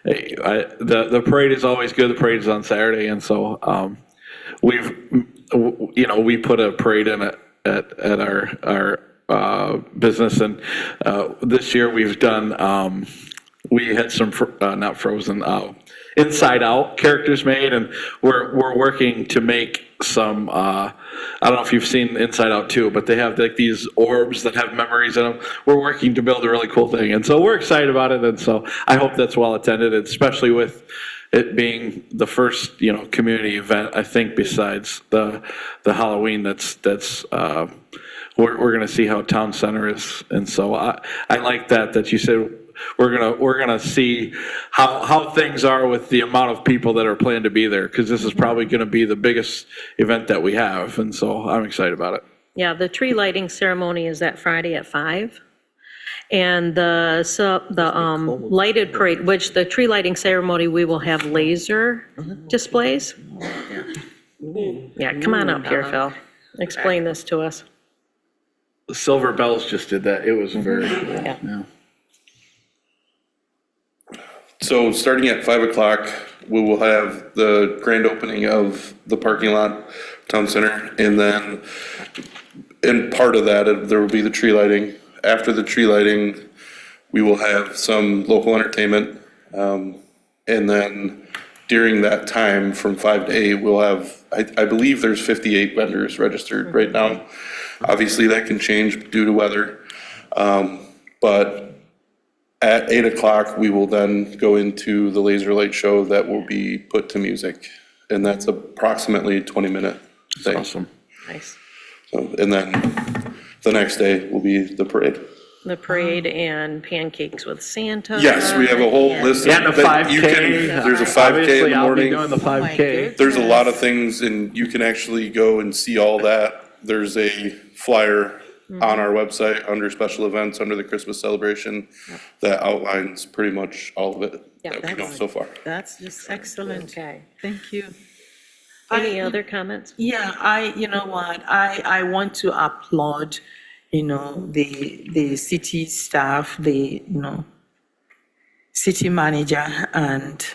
the parade is always good. The parade is on Saturday, and so we put a parade in at our business, and this year we've done. We had some not Frozen. Inside Out characters made, and we're working to make some, I don't know if you've seen Inside Out 2, but they have like these orbs that have memories in them. We're working to build a really cool thing, and so we're excited about it, and so I hope that's well attended, especially with it being the first, community event, I think besides the Halloween, we're gonna see how town center is. And so I like that you said we're gonna see how things are with the amount of people that are planning to be there, because this is probably gonna be the biggest event that we have. And so I'm excited about it. Yeah, the tree lighting ceremony is that Friday at 5. And the lighted parade, which the tree lighting ceremony, we will have laser displays. Yeah, come on up here, Phil. Explain this to us. Silver Bells just did that. It was very cool. Yeah. So starting at 5 o'clock, we will have the grand opening of the parking lot, town center, and then in part of that, there will be the tree lighting. After the tree lighting, we will have some local entertainment. And then during that time, from 5 to 8, we'll have, I believe there's 58 vendors registered right now. Obviously, that can change due to weather. But at 8 o'clock, we will then go into the laser light show that will be put to music. And that's approximately a 20-minute thing. Awesome. Nice. So, and then the next day will be the parade. The parade and pancakes with Santa. Yes, we have a whole list. And a that you 5K. can- There's a 5K in Obviously, the I'll be morning. doing the 5K. There's a lot of things, and you can actually go and see all that. There's a flyer on our website under special events, under the Christmas celebration, that outlines pretty much all of it that we know so far. That's just excellent. Okay. Thank you. Any other comments? Yeah, you know what, I want to applaud, the city staff, the, city manager and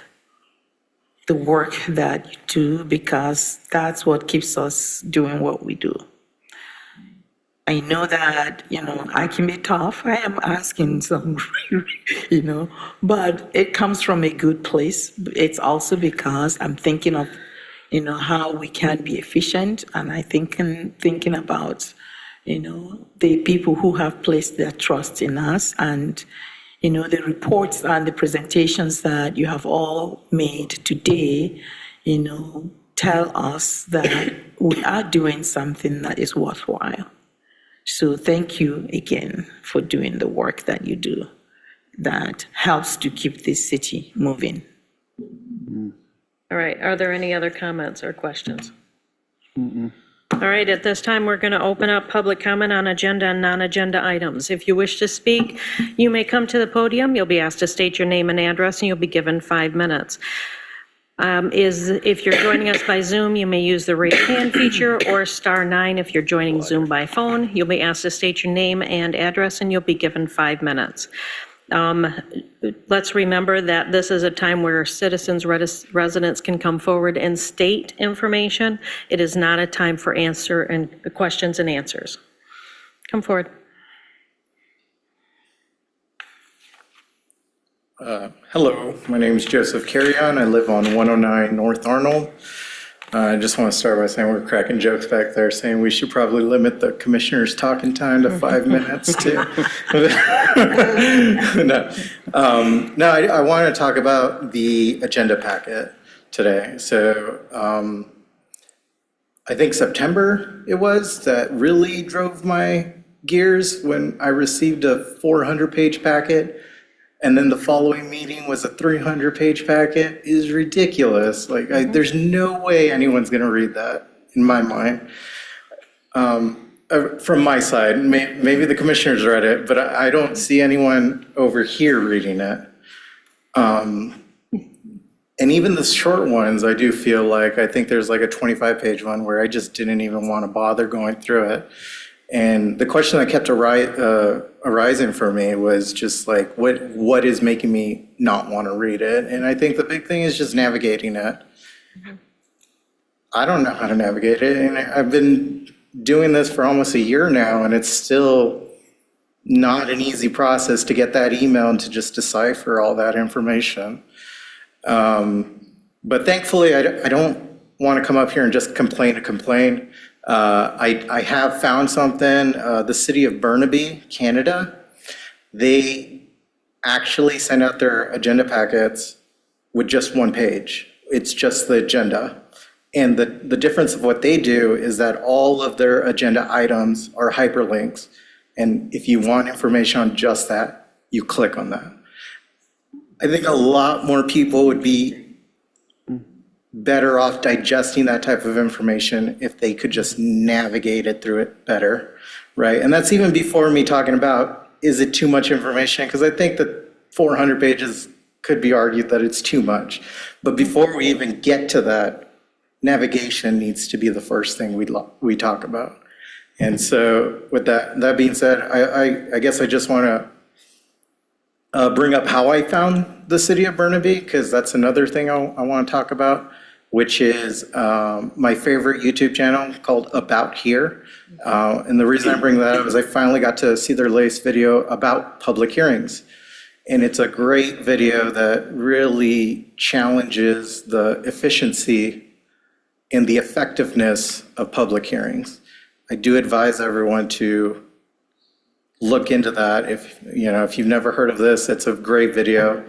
the work that you do, because that's what keeps us doing what we do. I know that, I can be tough. I am asking some, but it comes from a good place. It's also because I'm thinking of, how we can be efficient. And I thinking about, the people who have placed their trust in us, and, the reports and the presentations that you have all made today, tell us that we are doing something that is worthwhile. So thank you again for doing the work that you do that helps to keep this city moving. All right, are there any other comments or questions? All right, at this time, we're going to open up public comment on agenda and non-agenda items. If you wish to speak, you may come to the podium. You'll be asked to state your name and address, and you'll be given 5 minutes. If you're joining us by Zoom, you may use the raise hand feature or *9 if you're joining Zoom by phone. You'll be asked to state your name and address, and you'll be given 5 minutes. Let's remember that this is a time where citizens, residents can come forward and state information. It is not a time for questions and answers. Come forward. Hello, my name is Joseph Carrion. I live on 109 North Arnold. I just want to start by saying we're cracking jokes back there, saying we should probably limit the commissioner's talking time to 5 minutes too. No, I want to talk about the agenda packet today. So I think September it was that really drove my gears when I received a 400-page packet. And then the following meeting was a 300-page packet. Is ridiculous. Like, there's no way anyone's going to read that, in my mind. From my side, maybe the commissioners read it, but I don't see anyone over here reading it. And even the short ones, I do feel like, I think there's like a 25-page one where I just didn't even want to bother going through it. And the question that kept arising for me was just like, what is making me not want to read it? And I think the big thing is just navigating it. I don't know how to navigate it, and I've been doing this for almost a year now, and it's still not an easy process to get that email and to just decipher all that information. But thankfully, I don't want to come up here and just complain to complain. I have found something. The city of Burnaby, Canada, they actually send out their agenda packets with just one page. It's just the agenda. And the difference of what they do is that all of their agenda items are hyperlinks. And if you want information on just that, you click on that. I think a lot more people would be better off digesting that type of information if they could just navigate it through it better, right? And that's even before me talking about, is it too much information? Because I think that 400 pages could be argued that it's too much. But before we even get to that, navigation needs to be the first thing we talk about. And so with that being said, I guess I just want to bring up how I found the city of Burnaby, because that's another thing I want to talk about, which is my favorite YouTube channel called About Here. And the reason I bring that up is I finally got to see their latest video about public hearings. And it's a great video that really challenges the efficiency and the effectiveness of public hearings. I do advise everyone to look into that. If you've never heard of this, it's a great video.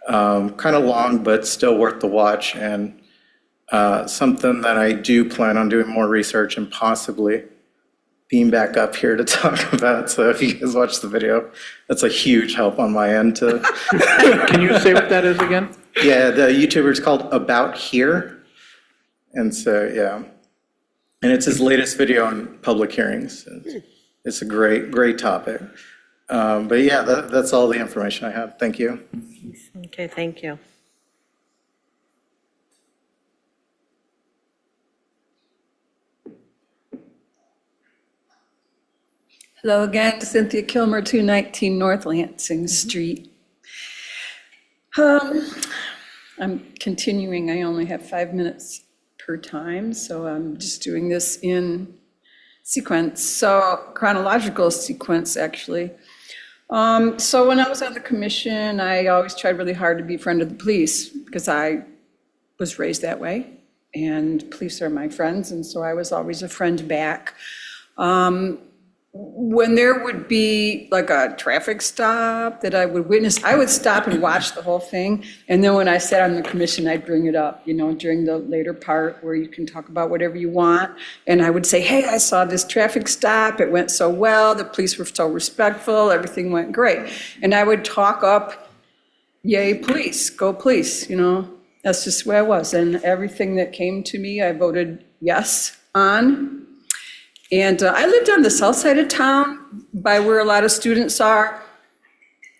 Kind of long, but still worth the watch, and something that I do plan on doing more research and possibly being back up here to talk about. So if you guys watch the video, that's a huge help on my end to. Can you say what that is again? Yeah, the YouTuber is called About Here. And so, yeah. And it's his latest video on public hearings. It's a great topic. But yeah, that's all the information I have. Thank you. Okay, thank you. Hello again, Cynthia Kilmer, 219 North Lansing Street. I'm continuing, I only have 5 minutes per time, so I'm just doing this in sequence, so chronological sequence, actually. So when I was on the commission, I always tried really hard to be a friend of the police, because I was raised that way, and police are my friends, and so I was always a friend back. When there would be like a traffic stop that I would witness, I would stop and watch the whole thing. And then when I sat on the commission, I'd bring it up, during the later part where you can talk about whatever you want. And I would say, hey, I saw this traffic stop. It went so well. The police were so respectful. Everything went great. And I would talk up, yay, police, go police, That's just the way I was. And everything that came to me, I voted yes on. And I lived on the south side of town by where a lot of students are.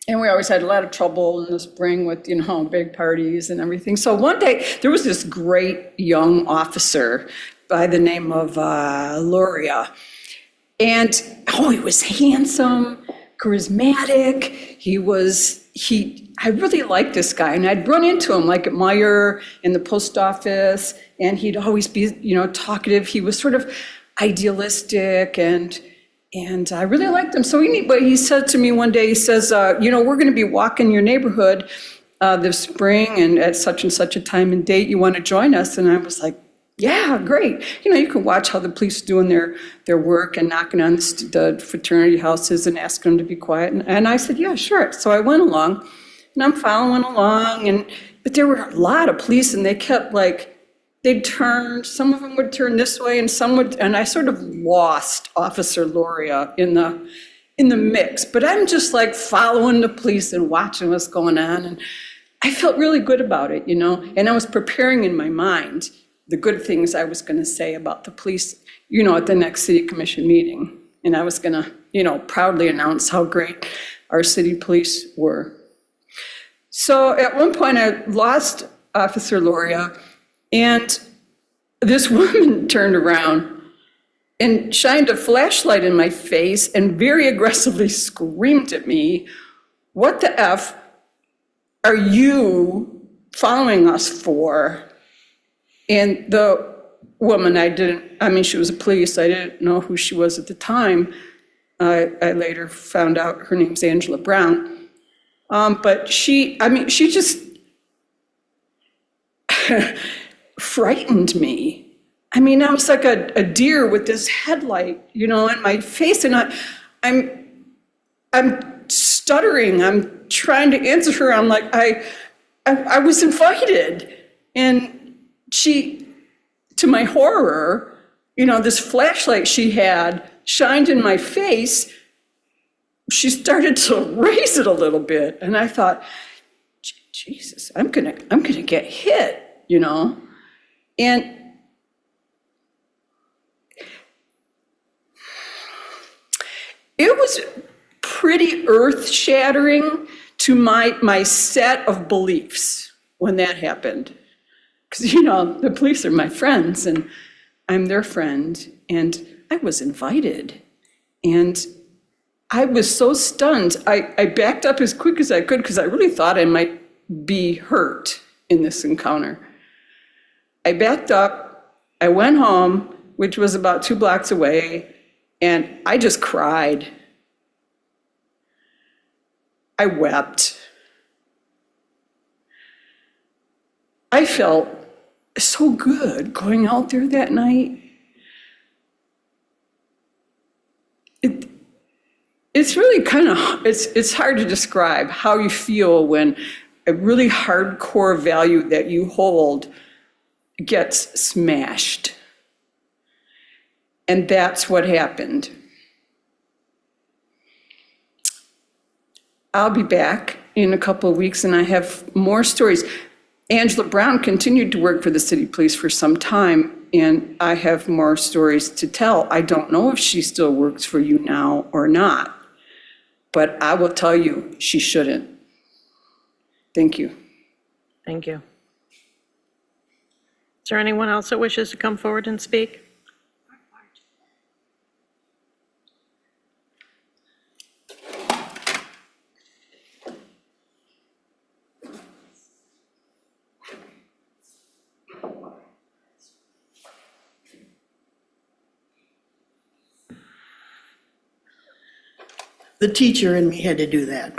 And we always had a lot of trouble in the spring with, big parties and everything. So one day there was this great young officer by the name of Luria. And, he was handsome, charismatic. I really liked this guy. And I'd run into him like at Meijer in the post office. And he'd always be, talkative. He was sort of idealistic, and I really liked him. So he said to me one day, he says, we're going to be walking your neighborhood this spring, and at such and such a time and date, you want to join us? And I was like, yeah, great. You can watch how the police are doing their work and knocking on the fraternity houses and asking them to be quiet. And I said, yeah, sure. So I went along, and I'm following along, but there were a lot of police, and they kept they'd turn, some of them would turn this way and some would, and I sort of lost Officer Luria in the mix. But I'm just following the police and watching what's going on. And I felt really good about it, and I was preparing in my mind the good things I was going to say about the police, at the next city commission meeting. And I was going to, proudly announce how great our city police were. So at one point I lost Officer Luria. And this woman turned around and shined a flashlight in my face and very aggressively screamed at me, "What the F are you following us for?" And the woman, she was a police, I didn't know who she was at the time. I later found out her name's Angela Brown. But she just frightened me. I was like a deer with this headlight, in my face, and I'm stuttering. I'm trying to answer her. I'm like, I was invited. And she, to my horror, this flashlight she had shined in my face. She started to raise it a little bit. And I thought, Jesus, I'm gonna get hit, And it was pretty earth-shattering to my set of beliefs when that happened. Because, the police are my friends, and I'm their friend, and I was invited. And I was so stunned. I backed up as quick as I could because I really thought I might be hurt in this encounter. I backed up, I went home, which was about 2 blocks away, and I just cried. I wept. I felt so good going out there that night. It's really kind of, it's hard to describe how you feel when a really hardcore value that you hold gets smashed. And that's what happened. I'll be back in a couple of weeks and I have more stories. Angela Brown continued to work for the city police for some time, and I have more stories to tell. I don't know if she still works for you now or not, but I will tell you she shouldn't. Thank you. Thank you. Is there anyone else that wishes to come forward and speak? The teacher in me had to do that.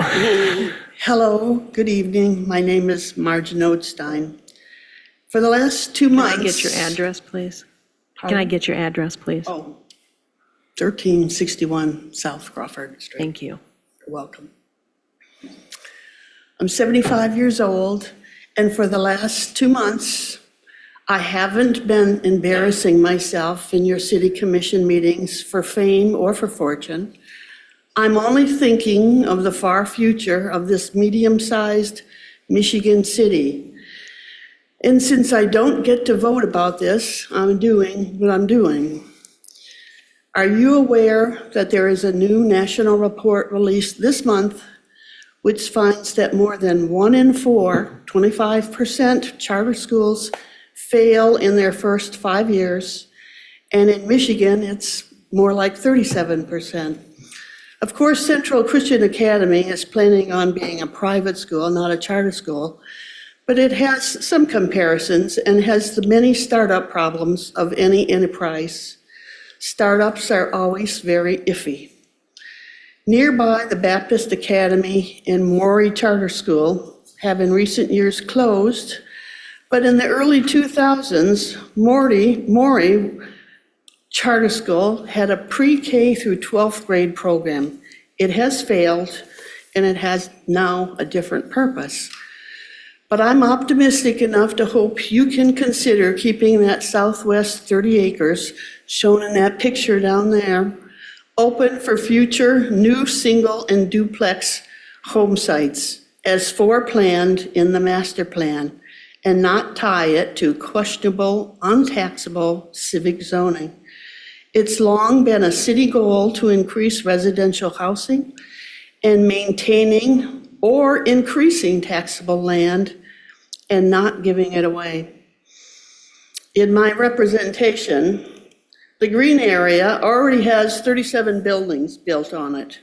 Hello, good evening. My name is Margin Odestein. For the last 2 months. Can I get your address, please? Can I get your address, please? Oh, 1361 South Crawford Street. Thank you. You're welcome. I'm 75 years old, and for the last 2 months, I haven't been embarrassing myself in your city commission meetings for fame or for fortune. I'm only thinking of the far future of this medium-sized Michigan city. And since I don't get to vote about this, I'm doing what I'm doing. Are you aware that there is a new national report released this month which finds that more than 1 in 4, 25% charter schools fail in their first 5 years, and in Michigan, it's more like 37%. Of course, Central Christian Academy is planning on being a private school, not a charter school, but it has some comparisons and has the many startup problems of any enterprise. Startups are always very iffy. Nearby, the Baptist Academy and Morey Charter School have in recent years closed, but in the early 2000s, Morey Charter School had a pre-K through 12th grade program. It has failed, and it has now a different purpose. But I'm optimistic enough to hope you can consider keeping that southwest 30 acres, shown in that picture down there, open for future new single and duplex home sites as foreplanned in the master plan, and not tie it to questionable, untaxable civic zoning. It's long been a city goal to increase residential housing and maintaining or increasing taxable land and not giving it away. In my representation, the green area already has 37 buildings built on it.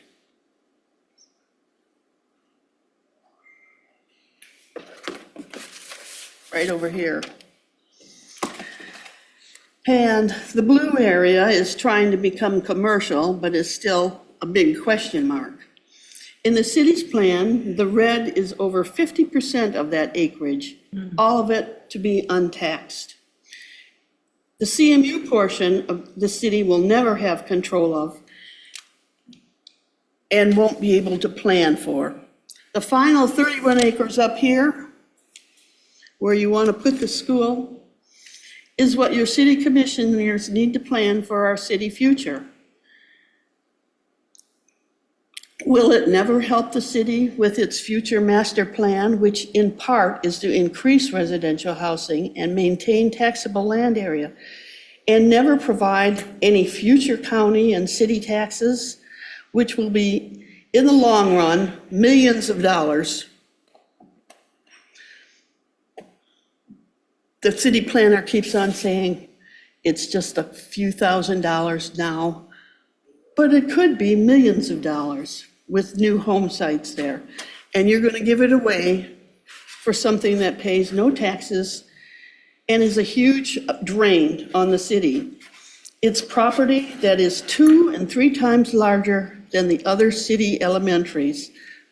Right over here. And the blue area is trying to become commercial, but is still a big question mark. In the city's plan, the red is over 50% of that acreage, all of it to be untaxed. The CMU portion of the city will never have control of and won't be able to plan for. The final 31 acres up here where you want to put the school is what your city commissioners need to plan for our city future. Will it never help the city with its future master plan, which in part is to increase residential housing and maintain taxable land area, and never provide any future county and city taxes, which will be, in the long run, millions of dollars? The city planner keeps on saying it's just a few $1,000s now, but it could be millions of dollars with new home sites there. And you're going to give it away for something that pays no taxes and is a huge drain on the city. It's property that is 2 and 3 times larger than the other city elementaries.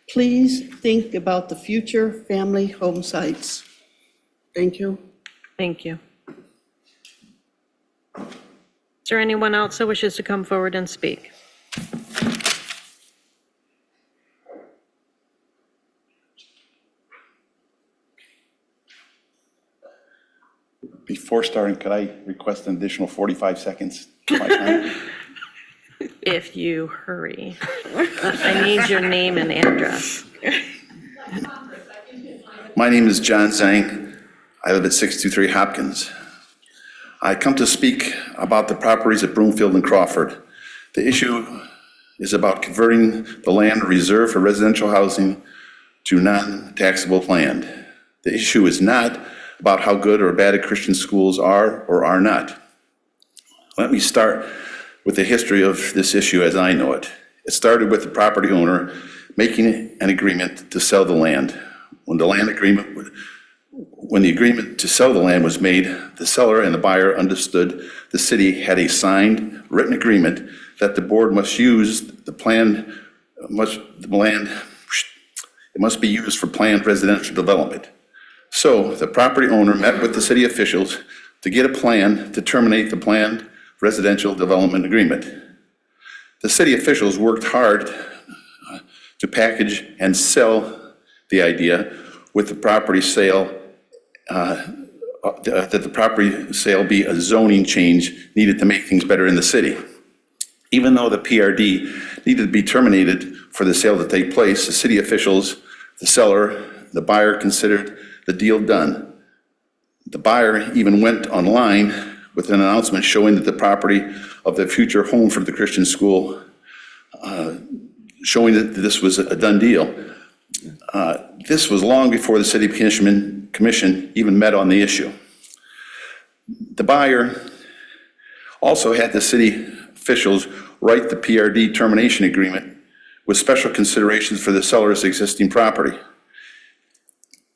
Please think about the future family home sites. Thank you. Thank you. Is there anyone else that wishes to come forward and speak? Before starting, could I request an additional 45 seconds to my time? If you hurry. I need your name and address. My name is John Zhang. I live at 623 Hopkins. I come to speak about the properties at Broomfield and Crawford. The issue is about converting the land reserved for residential housing to non-taxable land. The issue is not about how good or bad Christian schools are or are not. Let me start with the history of this issue as I know it. It started with the property owner making an agreement to sell the land. When the agreement to sell the land was made, the seller and the buyer understood the city had a signed, written agreement that the board must use it must be used for planned residential development. So the property owner met with the city officials to get a plan to terminate the planned residential development agreement. The city officials worked hard to package and sell the idea with the property sale, that the property sale be a zoning change needed to make things better in the city. Even though the PRD needed to be terminated for the sale to take place, the city officials, the seller, the buyer considered the deal done. The buyer even went online with an announcement showing that the property of the future home for the Christian school, showing that this was a done deal. This was long before the city commission even met on the issue. The buyer also had the city officials write the PRD termination agreement with special considerations for the seller's existing property,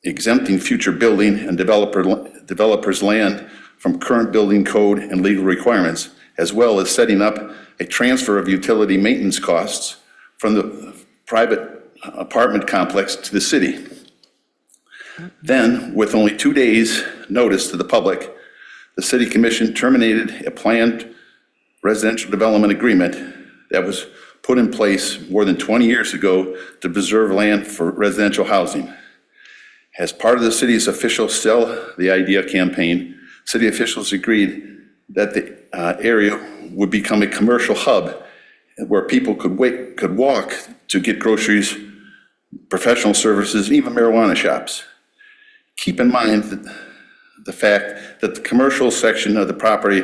exempting future building and developers' land from current building code and legal requirements, as well as setting up a transfer of utility maintenance costs from the private apartment complex to the city. Then, with only 2 days' notice to the public, the city commission terminated a planned residential development agreement that was put in place more than 20 years ago to preserve land for residential housing. As part of the city's official Sell the Idea campaign, city officials agreed that the area would become a commercial hub where people could walk to get groceries, professional services, even marijuana shops. Keep in mind that the fact that the commercial section of the property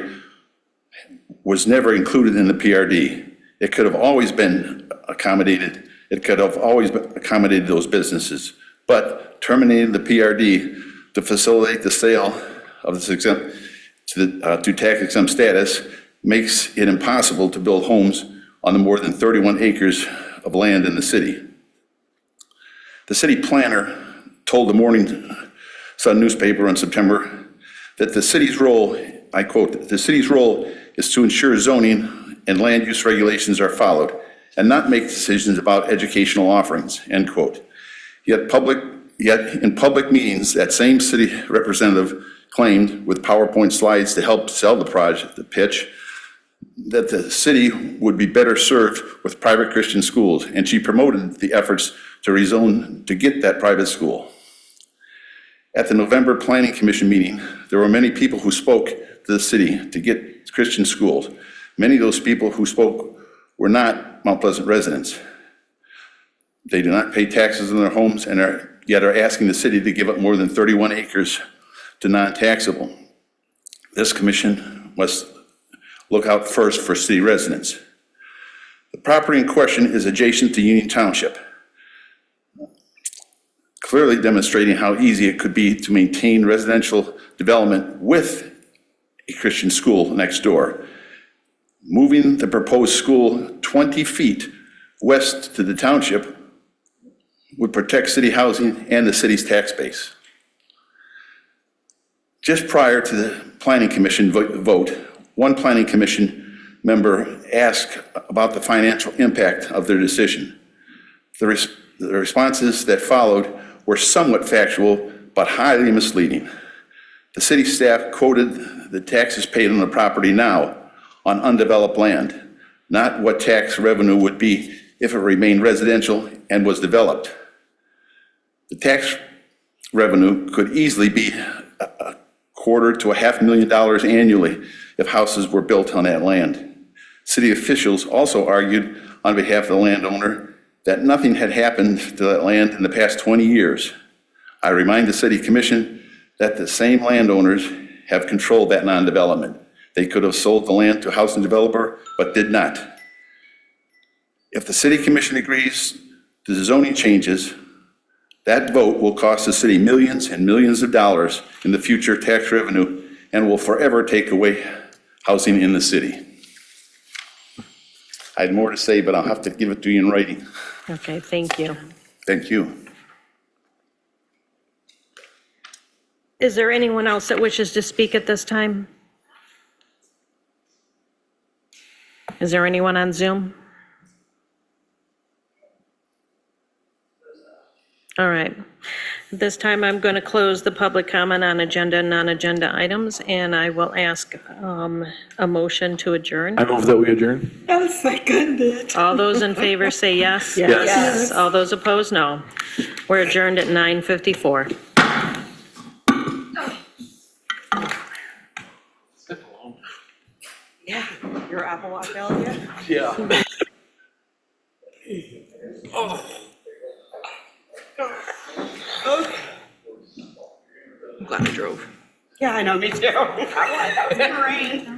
was never included in the PRD. It could have always been accommodated. It could have always accommodated those businesses. But terminating the PRD to facilitate the sale of this exempt to tax exempt status makes it impossible to build homes on the more than 31 acres of land in the city. The city planner told the Morning Sun newspaper in September that the city's role, I quote, "The city's role is to ensure zoning and land use regulations are followed and not make decisions about educational offerings," end quote. Yet in public meetings, that same city representative claimed with PowerPoint slides to help sell the project, the pitch, that the city would be better served with private Christian schools, and she promoted the efforts to rezone to get that private school. At the November Planning Commission meeting, there were many people who spoke to the city to get Christian schools. Many of those people who spoke were not Mount Pleasant residents. They do not pay taxes on their homes and yet are asking the city to give up more than 31 acres to non-taxable. This commission must look out first for city residents. The property in question is adjacent to Union Township, clearly demonstrating how easy it could be to maintain residential development with a Christian school next door. Moving the proposed school 20 feet west to the township would protect city housing and the city's tax base. Just prior to the Planning Commission vote, one Planning Commission member asked about the financial impact of their decision. The responses that followed were somewhat factual, but highly misleading. The city staff quoted the taxes paid on the property now on undeveloped land, not what tax revenue would be if it remained residential and was developed. The tax revenue could easily be $250,000 to $500,000 annually if houses were built on that land. City officials also argued on behalf of the landowner that nothing had happened to that land in the past 20 years. I remind the City Commission that the same landowners have controlled that non-development. They could have sold the land to a housing developer, but did not. If the City Commission agrees to the zoning changes, that vote will cost the city millions and millions of dollars in the future tax revenue and will forever take away housing in the city. I had more to say, but I'll have to give it to you in writing. Okay, thank you. Thank you. Is there anyone else that wishes to speak at this time? Is there anyone on Zoom? All right. At this time, I'm going to close the public comment on agenda and non-agenda items, and I will ask a motion to adjourn. I move that we adjourn. I'll second it. All those in favor say yes. Yes. All those opposed, no. We're adjourned at 9:54. Yeah, your Apple Watch, Elliot? Yeah. Oh. I'm glad I drove. Yeah, I know, me too. I'm like, that was in the rain.